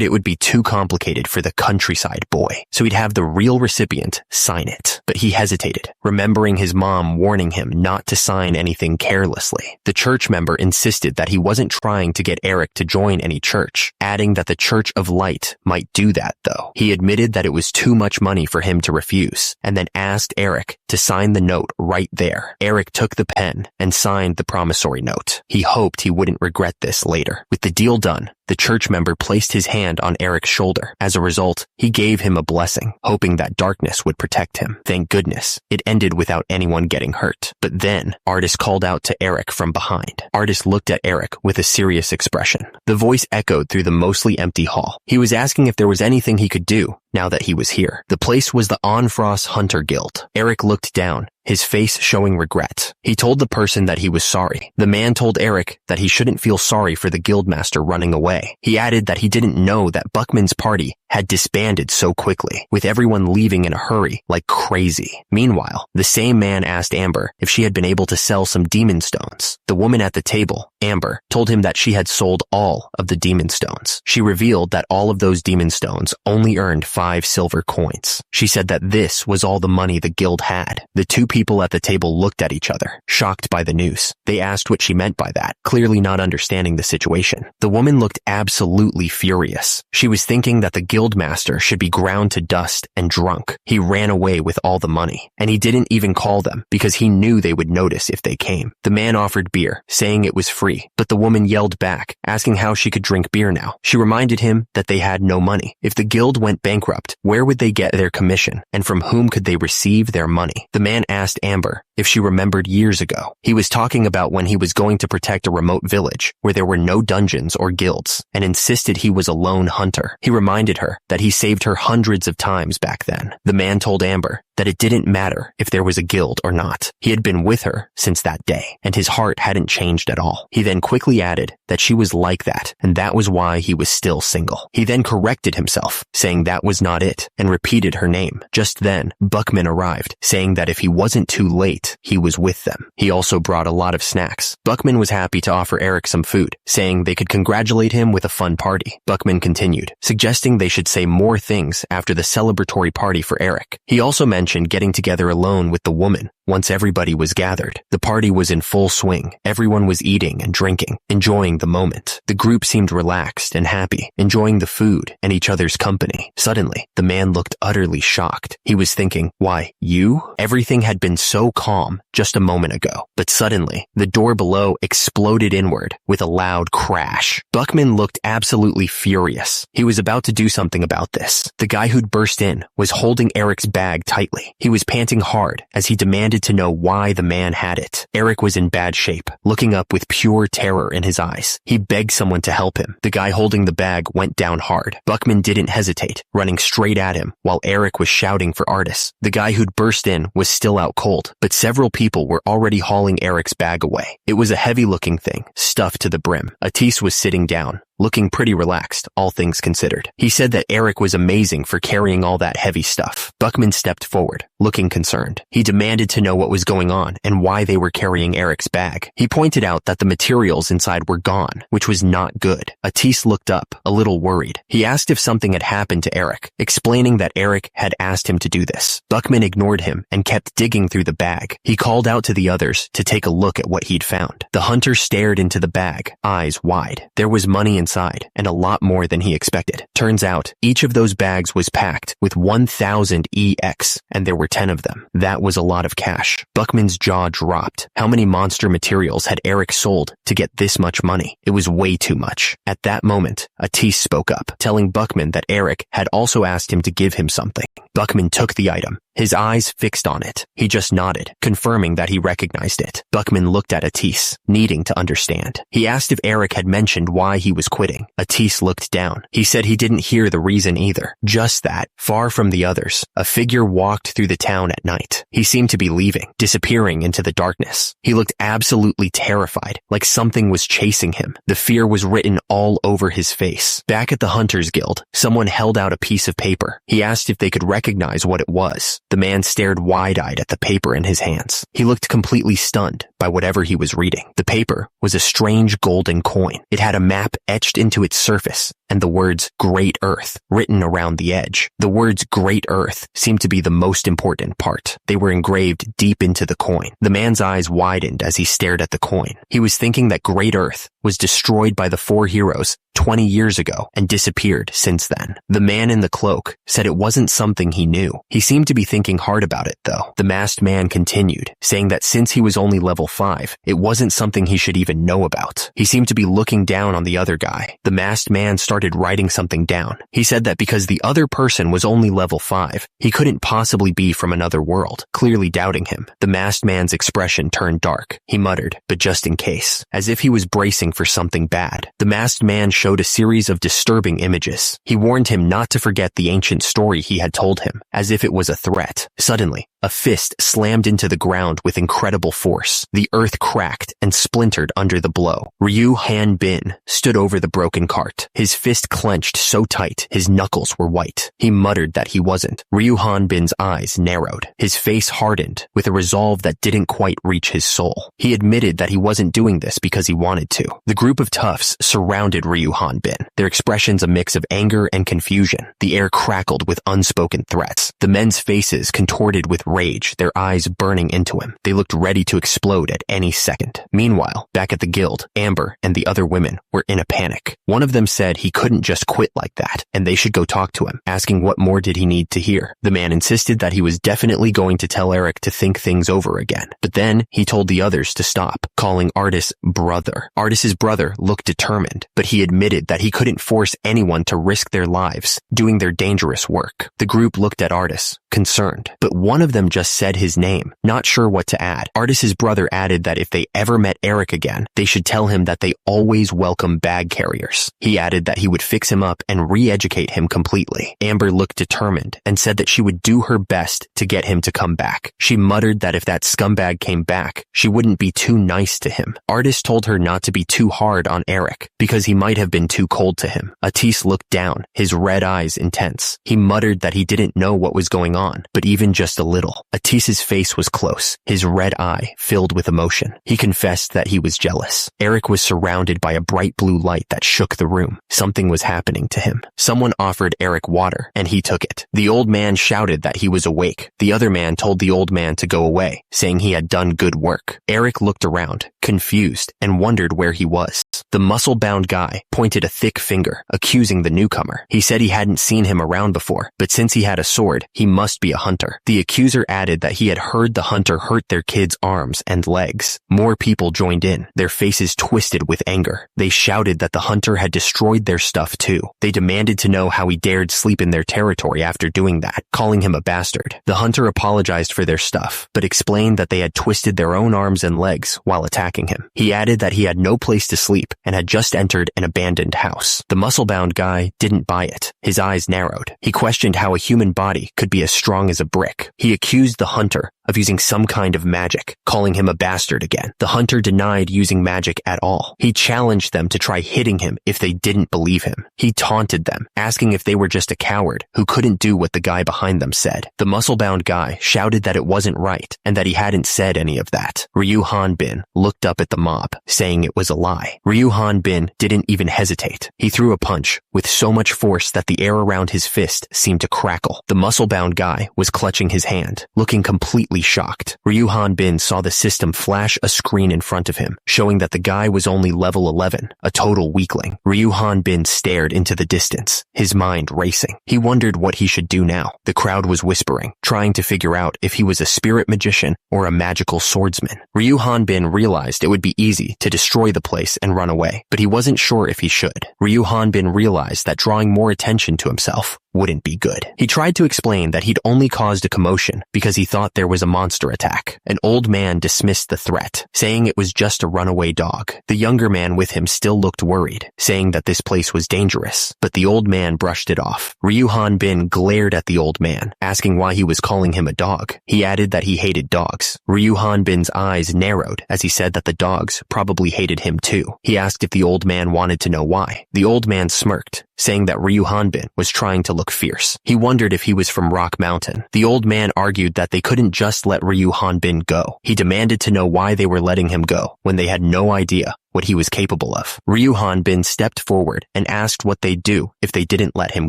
it would be too complicated for the countryside boy, so he'd have the real recipient sign it. But he hesitated, remembering his mom warning him not to sign anything carelessly. The church member insisted that he wasn't trying to get Eric to join any church, adding that the Church of Light might do that though. He admitted that it was too much money for him to refuse, and then asked Eric to sign the note right there. Eric took the pen and signed the promissory note. He hoped he wouldn't regret this later. With the deal done, the church member placed his hand on Eric's shoulder. As a result, he gave him a blessing, hoping that darkness would protect him. Thank goodness, it ended without anyone getting hurt. But then, Artis called out to Eric from behind. Artis looked at Eric with a serious expression. The voice echoed through the mostly empty hall. He was asking if there was anything he could do, now that he was here. The place was the Onfrost Hunter Guild. Eric looked down, his face showing regret. He told the person that he was sorry. The man told Eric that he shouldn't feel sorry for the guildmaster running away. He added that he didn't know that Buckman's party had disbanded so quickly, with everyone leaving in a hurry like crazy. Meanwhile, the same man asked Amber if she had been able to sell some demon stones. The woman at the table, Amber, told him that she had sold all of the demon stones. She revealed that all of those demon stones only earned 5 silver coins. She said that this was all the money the guild had. The two people at the table looked at each other, shocked by the news. They asked what she meant by that, clearly not understanding the situation. The woman looked absolutely furious. She was thinking that the guildmaster should be ground to dust and drunk. He ran away with all the money, and he didn't even call them because he knew they would notice if they came. The man offered beer, saying it was free, but the woman yelled back, asking how she could drink beer now. She reminded him that they had no money. If the guild went bankrupt, where would they get their commission, and from whom could they receive their money? The man asked Amber if she remembered years ago. He was talking about when he was going to protect a remote village where there were no dungeons or guilds, and insisted he was a lone hunter. He reminded her that he saved her hundreds of times back then. The man told Amber that it didn't matter if there was a guild or not. He had been with her since that day, and his heart hadn't changed at all. He then quickly added that she was like that, and that was why he was still single. He then corrected himself, saying that was not it, and repeated her name. Just then, Buckman arrived, saying that if he wasn't too late, he was with them. He also brought a lot of snacks. Buckman was happy to offer Eric some food, saying they could congratulate him with a fun party. Buckman continued, suggesting they should say more things after the celebratory party for Eric. He also mentioned getting together alone with the woman once everybody was gathered. The party was in full swing. Everyone was eating and drinking, enjoying the moment. The group seemed relaxed and happy, enjoying the food and each other's company. Suddenly, the man looked utterly shocked. He was thinking, why, you? Everything had been so calm just a moment ago. But suddenly, the door below exploded inward with a loud crash. Buckman looked absolutely furious. He was about to do something about this. The guy who'd burst in was holding Eric's bag tightly. He was panting hard as he demanded to know why the man had it. Eric was in bad shape, looking up with pure terror in his eyes. He begged someone to help him. The guy holding the bag went down hard. Buckman didn't hesitate, running straight at him while Eric was shouting for Artis. The guy who'd burst in was still out cold, but several people were already hauling Eric's bag away. It was a heavy-looking thing, stuffed to the brim. Artis was sitting down, looking pretty relaxed, all things considered. He said that Eric was amazing for carrying all that heavy stuff. Buckman stepped forward, looking concerned. He demanded to know what was going on and why they were carrying Eric's bag. He pointed out that the materials inside were gone, which was not good. Artis looked up, a little worried. He asked if something had happened to Eric, explaining that Eric had asked him to do this. Buckman ignored him and kept digging through the bag. He called out to the others to take a look at what he'd found. The hunter stared into the bag, eyes wide. There was money inside, and a lot more than he expected. Turns out, each of those bags was packed with 1,000 EX, and there were 10 of them. That was a lot of cash. Buckman's jaw dropped. How many monster materials had Eric sold to get this much money? It was way too much. At that moment, Artis spoke up, telling Buckman that Eric had also asked him to give him something. Buckman took the item, his eyes fixed on it. He just nodded, confirming that he recognized it. Buckman looked at Artis, needing to understand. He asked if Eric had mentioned why he was quitting. Artis looked down. He said he didn't hear the reason either. Just that, far from the others, a figure walked through the town at night. He seemed to be leaving, disappearing into the darkness. He looked absolutely terrified, like something was chasing him. The fear was written all over his face. Back at the Hunters Guild, someone held out a piece of paper. He asked if they could recognize what it was. The man stared wide-eyed at the paper in his hands. He looked completely stunned by whatever he was reading. The paper was a strange golden coin. It had a map etched into its surface, and the words Great Earth written around the edge. The words Great Earth seemed to be the most important part. They were engraved deep into the coin. The man's eyes widened as he stared at the coin. He was thinking that Great Earth was destroyed by the 4 heroes 20 years ago and disappeared since then. The man in the cloak said it wasn't something he knew. He seemed to be thinking hard about it, though. The masked man continued, saying that since he was only level 5, it wasn't something he should even know about. He seemed to be looking down on the other guy. The masked man started writing something down. He said that because the other person was only level 5, he couldn't possibly be from another world, clearly doubting him. The masked man's expression turned dark. He muttered, but just in case, as if he was bracing for something bad. The masked man showed a series of disturbing images. He warned him not to forget the ancient story he had told him, as if it was a threat. Suddenly, a fist slammed into the ground with incredible force. The earth cracked and splintered under the blow. Ryu Han Bin stood over the broken cart. His fist clenched so tight, his knuckles were white. He muttered that he wasn't. Ryu Han Bin's eyes narrowed. His face hardened with a resolve that didn't quite reach his soul. He admitted that he wasn't doing this because he wanted to. The group of toughs surrounded Ryu Han Bin, their expressions a mix of anger and confusion. The air crackled with unspoken threats. The men's faces contorted with rage, their eyes burning into him. They looked ready to explode at any second. Meanwhile, back at the guild, Amber and the other women were in a panic. One of them said he couldn't just quit like that, and they should go talk to him, asking what more did he need to hear. The man insisted that he was definitely going to tell Eric to think things over again. But then he told the others to stop, calling Artis brother. Artis's brother looked determined, but he admitted that he couldn't force anyone to risk their lives doing their dangerous work. The group looked at Artis, concerned, but one of them just said his name, not sure what to add. Artis's brother added that if they ever met Eric again, they should tell him that they always welcome bag carriers. He added that he would fix him up and re-educate him completely. Amber looked determined and said that she would do her best to get him to come back. She muttered that if that scumbag came back, she wouldn't be too nice to him. Artis told her not to be too hard on Eric because he might have been too cold to him. Atis looked down, his red eyes intense. He muttered that he didn't know what was going on, but even just a little. Atis's face was close, his red eye filled with emotion. He confessed that he was jealous. Eric was surrounded by a bright blue light that shook the room. Something was happening to him. Someone offered Eric water, and he took it. The old man shouted that he was awake. The other man told the old man to go away, saying he had done good work. Eric looked around, confused, and wondered where he was. The muscle-bound guy pointed a thick finger, accusing the newcomer. He said he hadn't seen him around before, but since he had a sword, he must be a hunter. The accuser added that he had heard the hunter hurt their kids' arms and legs. More people joined in, their faces twisted with anger. They shouted that the hunter had destroyed their stuff too. They demanded to know how he dared sleep in their territory after doing that, calling him a bastard. The hunter apologized for their stuff, but explained that they had twisted their own arms and legs while attacking him. He added that he had no place to sleep and had just entered an abandoned house. The muscle-bound guy didn't buy it. His eyes narrowed. He questioned how a human body could be as strong as a brick. He accused the hunter of using some kind of magic, calling him a bastard again. The hunter denied using magic at all. He challenged them to try hitting him if they didn't believe him. He taunted them, asking if they were just a coward who couldn't do what the guy behind them said. The muscle-bound guy shouted that it wasn't right and that he hadn't said any of that. Ryu Han Bin looked up at the mob, saying it was a lie. Ryu Han Bin didn't even hesitate. He threw a punch with so much force that the air around his fist seemed to crackle. The muscle-bound guy was clutching his hand, looking completely shocked. Ryu Han Bin saw the system flash a screen in front of him, showing that the guy was only level 11, a total weakling. Ryu Han Bin stared into the distance, his mind racing. He wondered what he should do now. The crowd was whispering, trying to figure out if he was a spirit magician or a magical swordsman. Ryu Han Bin realized it would be easy to destroy the place and run away, but he wasn't sure if he should. Ryu Han Bin realized that drawing more attention to himself wouldn't be good. He tried to explain that he'd only caused a commotion because he thought there was a monster attack. An old man dismissed the threat, saying it was just a runaway dog. The younger man with him still looked worried, saying that this place was dangerous, but the old man brushed it off. Ryu Han Bin glared at the old man, asking why he was calling him a dog. He added that he hated dogs. Ryu Han Bin's eyes narrowed as he said that the dogs probably hated him too. He asked if the old man wanted to know why. The old man smirked, saying that Ryu Han Bin was trying to look fierce. He wondered if he was from Rock Mountain. The old man argued that they couldn't just let Ryu Han Bin go. He demanded to know why they were letting him go when they had no idea what he was capable of. Ryu Han Bin stepped forward and asked what they'd do if they didn't let him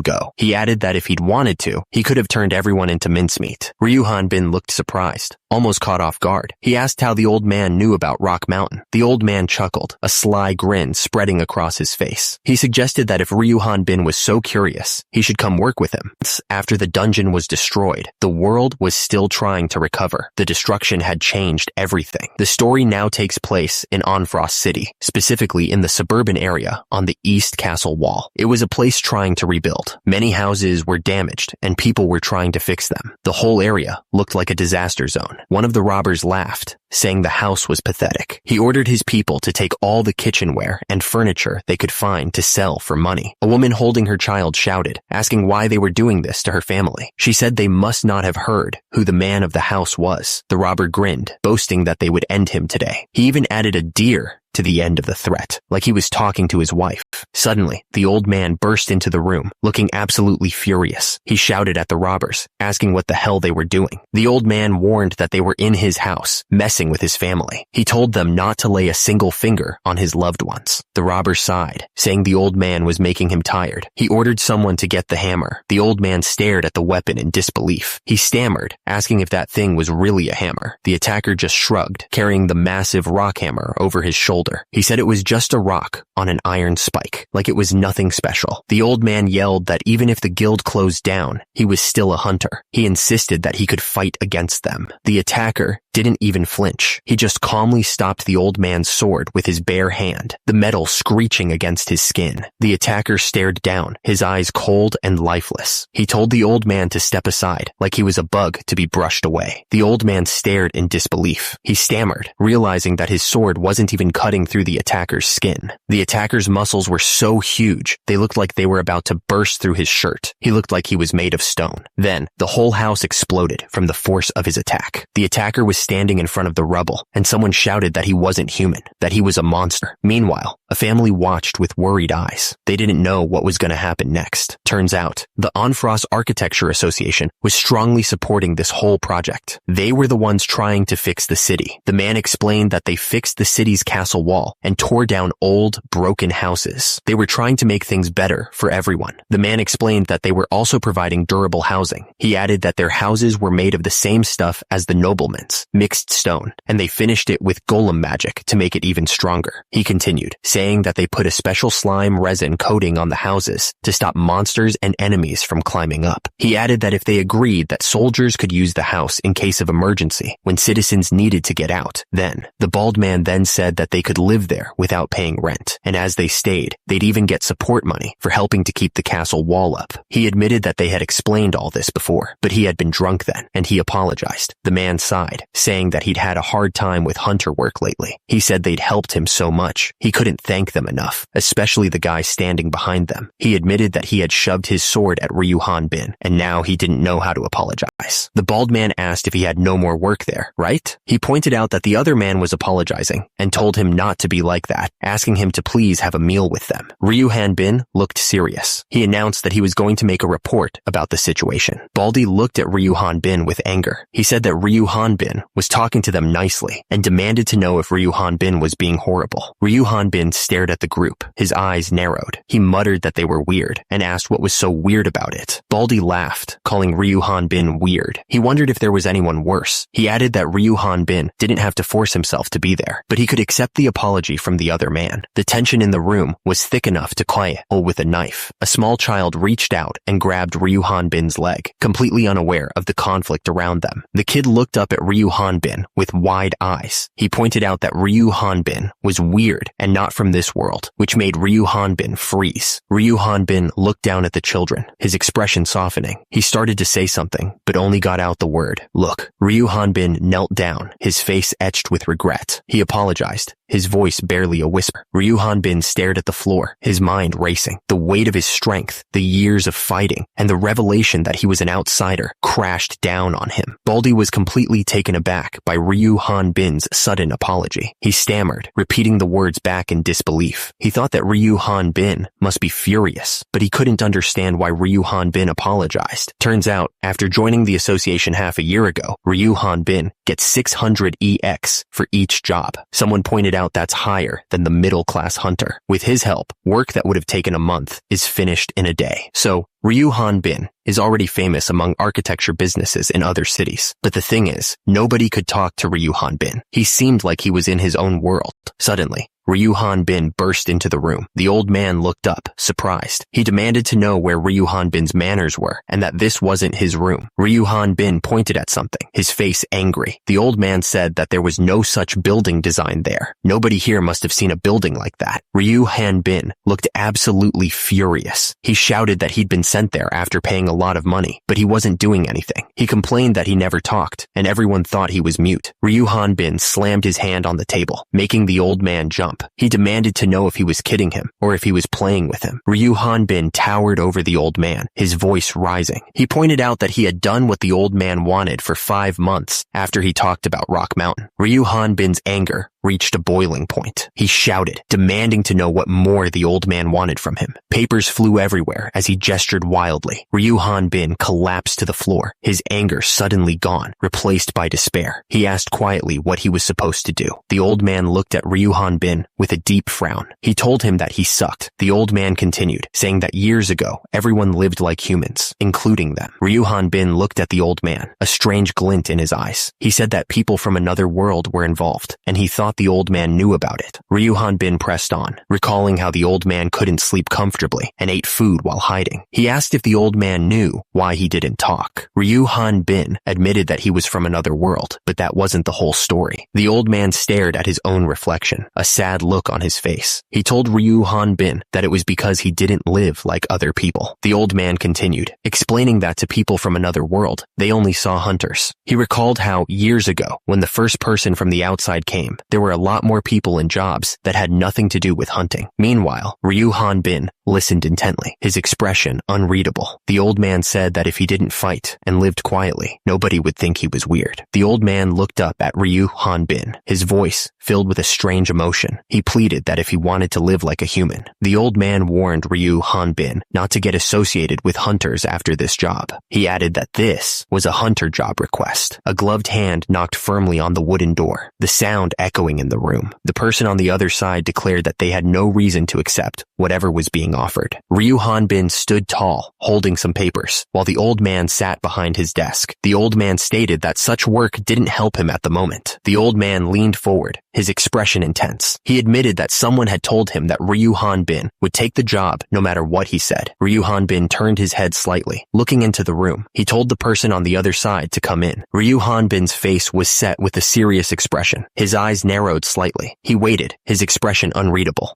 go. He added that if he'd wanted to, he could have turned everyone into mincemeat. Ryu Han Bin looked surprised, almost caught off guard. He asked how the old man knew about Rock Mountain. The old man chuckled, a sly grin spreading across his face. He suggested that if Ryu Han Bin was so curious, he should come work with him. After the dungeon was destroyed, the world was still trying to recover. The destruction had changed everything. The story now takes place in Onfrost City, specifically in the suburban area on the East Castle Wall. It was a place trying to rebuild. Many houses were damaged and people were trying to fix them. The whole area looked like a disaster zone. One of the robbers laughed, saying the house was pathetic. He ordered his people to take all the kitchenware and furniture they could find to sell for money. A woman holding her child shouted, asking why they were doing this to her family. She said they must not have heard who the man of the house was. The robber grinned, boasting that they would end him today. He even added a deer to the end of the threat, like he was talking to his wife. Suddenly, the old man burst into the room, looking absolutely furious. He shouted at the robbers, asking what the hell they were doing. The old man warned that they were in his house, messing with his family. He told them not to lay a single finger on his loved ones. The robbers sighed, saying the old man was making him tired. He ordered someone to get the hammer. The old man stared at the weapon in disbelief. He stammered, asking if that thing was really a hammer. The attacker just shrugged, carrying the massive rock hammer over his shoulder. He said it was just a rock on an iron spike, like it was nothing special. The old man yelled that even if the guild closed down, he was still a hunter. He insisted that he could fight against them. The attacker didn't even flinch. He just calmly stopped the old man's sword with his bare hand, the metal screeching against his skin. The attacker stared down, his eyes cold and lifeless. He told the old man to step aside, like he was a bug to be brushed away. The old man stared in disbelief. He stammered, realizing that his sword wasn't even cutting through the attacker's skin. The attacker's muscles were so huge, they looked like they were about to burst through his shirt. He looked like he was made of stone. Then, the whole house exploded from the force of his attack. The attacker was standing in front of the rubble, and someone shouted that he wasn't human, that he was a monster. Meanwhile, a family watched with worried eyes. They didn't know what was going to happen next. Turns out, the Onfrost Architecture Association was strongly supporting this whole project. They were the ones trying to fix the city. The man explained that they fixed the city's castle wall and tore down old, broken houses. They were trying to make things better for everyone. The man explained that they were also providing durable housing. He added that their houses were made of the same stuff as the noblemen's, mixed stone, and they finished it with golem magic to make it even stronger. He continued, saying that they put a special slime resin coating on the houses to stop monsters and enemies from climbing up. He added that if they agreed that soldiers could use the house in case of emergency when citizens needed to get out, then the bald man then said that they could live there without paying rent, and as they stayed, they'd even get support money for helping to keep the castle wall up. He admitted that they had explained all this before, but he had been drunk then, and he apologized. The man sighed, saying that he'd had a hard time with hunter work lately. He said they'd helped him so much, he couldn't thank them enough, especially the guy standing behind them. He admitted that he had shoved his sword at Ryu Hanbin, and now he didn't know how to apologize. The bald man asked if he had no more work there, right? He pointed out that the other man was apologizing, and told him not to be like that, asking him to please have a meal with them. Ryu Hanbin looked serious. He announced that he was going to make a report about the situation. Baldy looked at Ryu Hanbin with anger. He said that Ryu Hanbin was talking to them nicely and demanded to know if Ryu Hanbin was being horrible. Ryu Hanbin stared at the group. His eyes narrowed. He muttered that they were weird and asked what was so weird about it. Baldy laughed, calling Ryu Hanbin weird. He wondered if there was anyone worse. He added that Ryu Hanbin didn't have to force himself to be there, but he could accept the apology from the other man. The tension in the room was thick enough to quiet with a knife. A small child reached out and grabbed Ryu Hanbin's leg, completely unaware of the conflict around them. The kid looked up at Ryu Hanbin with wide eyes. He pointed out that Ryu Hanbin was weird and not from this world, which made Ryu Hanbin freeze. Ryu Hanbin looked down at the children, his expression softening. He started to say something, but only got out the word, "Look." Ryu Hanbin knelt down, his face etched with regret. He apologized, his voice barely a whisper. Ryu Hanbin stared at the floor, his mind racing. The weight of his strength, the years of fighting, and the revelation that he was an outsider crashed down on him. Baldy was completely taken aback by Ryu Hanbin's sudden apology. He stammered, repeating the words back in disbelief. He thought that Ryu Hanbin must be furious, but he couldn't understand why Ryu Hanbin apologized. Turns out, after joining the association half a year ago, Ryu Hanbin gets 600 EX for each job. Someone pointed out that's higher than the middle-class hunter. With his help, work that would have taken a month is finished in a day. So, Ryu Hanbin is already famous among architecture businesses in other cities. But the thing is, nobody could talk to Ryu Hanbin. He seemed like he was in his own world. Suddenly, Ryu Han-bin burst into the room. The old man looked up, surprised. He demanded to know where Ryu Han-bin's manners were, and that this wasn't his room. Ryu Han-bin pointed at something, his face angry. The old man said that there was no such building design there. Nobody here must have seen a building like that. Ryu Han-bin looked absolutely furious. He shouted that he'd been sent there after paying a lot of money, but he wasn't doing anything. He complained that he never talked, and everyone thought he was mute. Ryu Han-bin slammed his hand on the table, making the old man jump. He demanded to know if he was kidding him, or if he was playing with him. Ryu Han-bin towered over the old man, his voice rising. He pointed out that he had done what the old man wanted for 5 months after he talked about Rock Mountain. Ryu Han-bin's anger reached a boiling point. He shouted, demanding to know what more the old man wanted from him. Papers flew everywhere as he gestured wildly. Ryu Han-bin collapsed to the floor, his anger suddenly gone, replaced by despair. He asked quietly what he was supposed to do. The old man looked at Ryu Han-bin with a deep frown. He told him that he sucked. The old man continued, saying that years ago, everyone lived like humans, including them. Ryu Han-bin looked at the old man, a strange glint in his eyes. He said that people from another world were involved, and he thought the old man knew about it. Ryu Han-bin pressed on, recalling how the old man couldn't sleep comfortably and ate food while hiding. He asked if the old man knew why he didn't talk. Ryu Han-bin admitted that he was from another world, but that wasn't the whole story. The old man stared at his own reflection, a sad look on his face. He told Ryu Han-bin that it was because he didn't live like other people. The old man continued, explaining that to people from another world, they only saw hunters. He recalled how, years ago, when the first person from the outside came, there were a lot more people in jobs that had nothing to do with hunting. Meanwhile, Ryu Han-bin listened intently, his expression unreadable. The old man said that if he didn't fight and lived quietly, nobody would think he was weird. The old man looked up at Ryu Han-bin, his voice filled with a strange emotion. He pleaded that if he wanted to live like a human. The old man warned Ryu Han-bin not to get associated with hunters after this job. He added that this was a hunter job request. A gloved hand knocked firmly on the wooden door, the sound echoing in the room. The person on the other side declared that they had no reason to accept whatever was being offered. Ryu Han-bin stood tall, holding some papers, while the old man sat behind his desk. The old man stated that such work didn't help him at the moment. The old man leaned forward, his expression intense. He admitted that someone had told him that Ryu Han-bin would take the job no matter what he said. Ryu Han-bin turned his head slightly, looking into the room. He told the person on the other side to come in. Ryu Han-bin's face was set with a serious expression. His eyes narrowed slightly. He waited, his expression unreadable.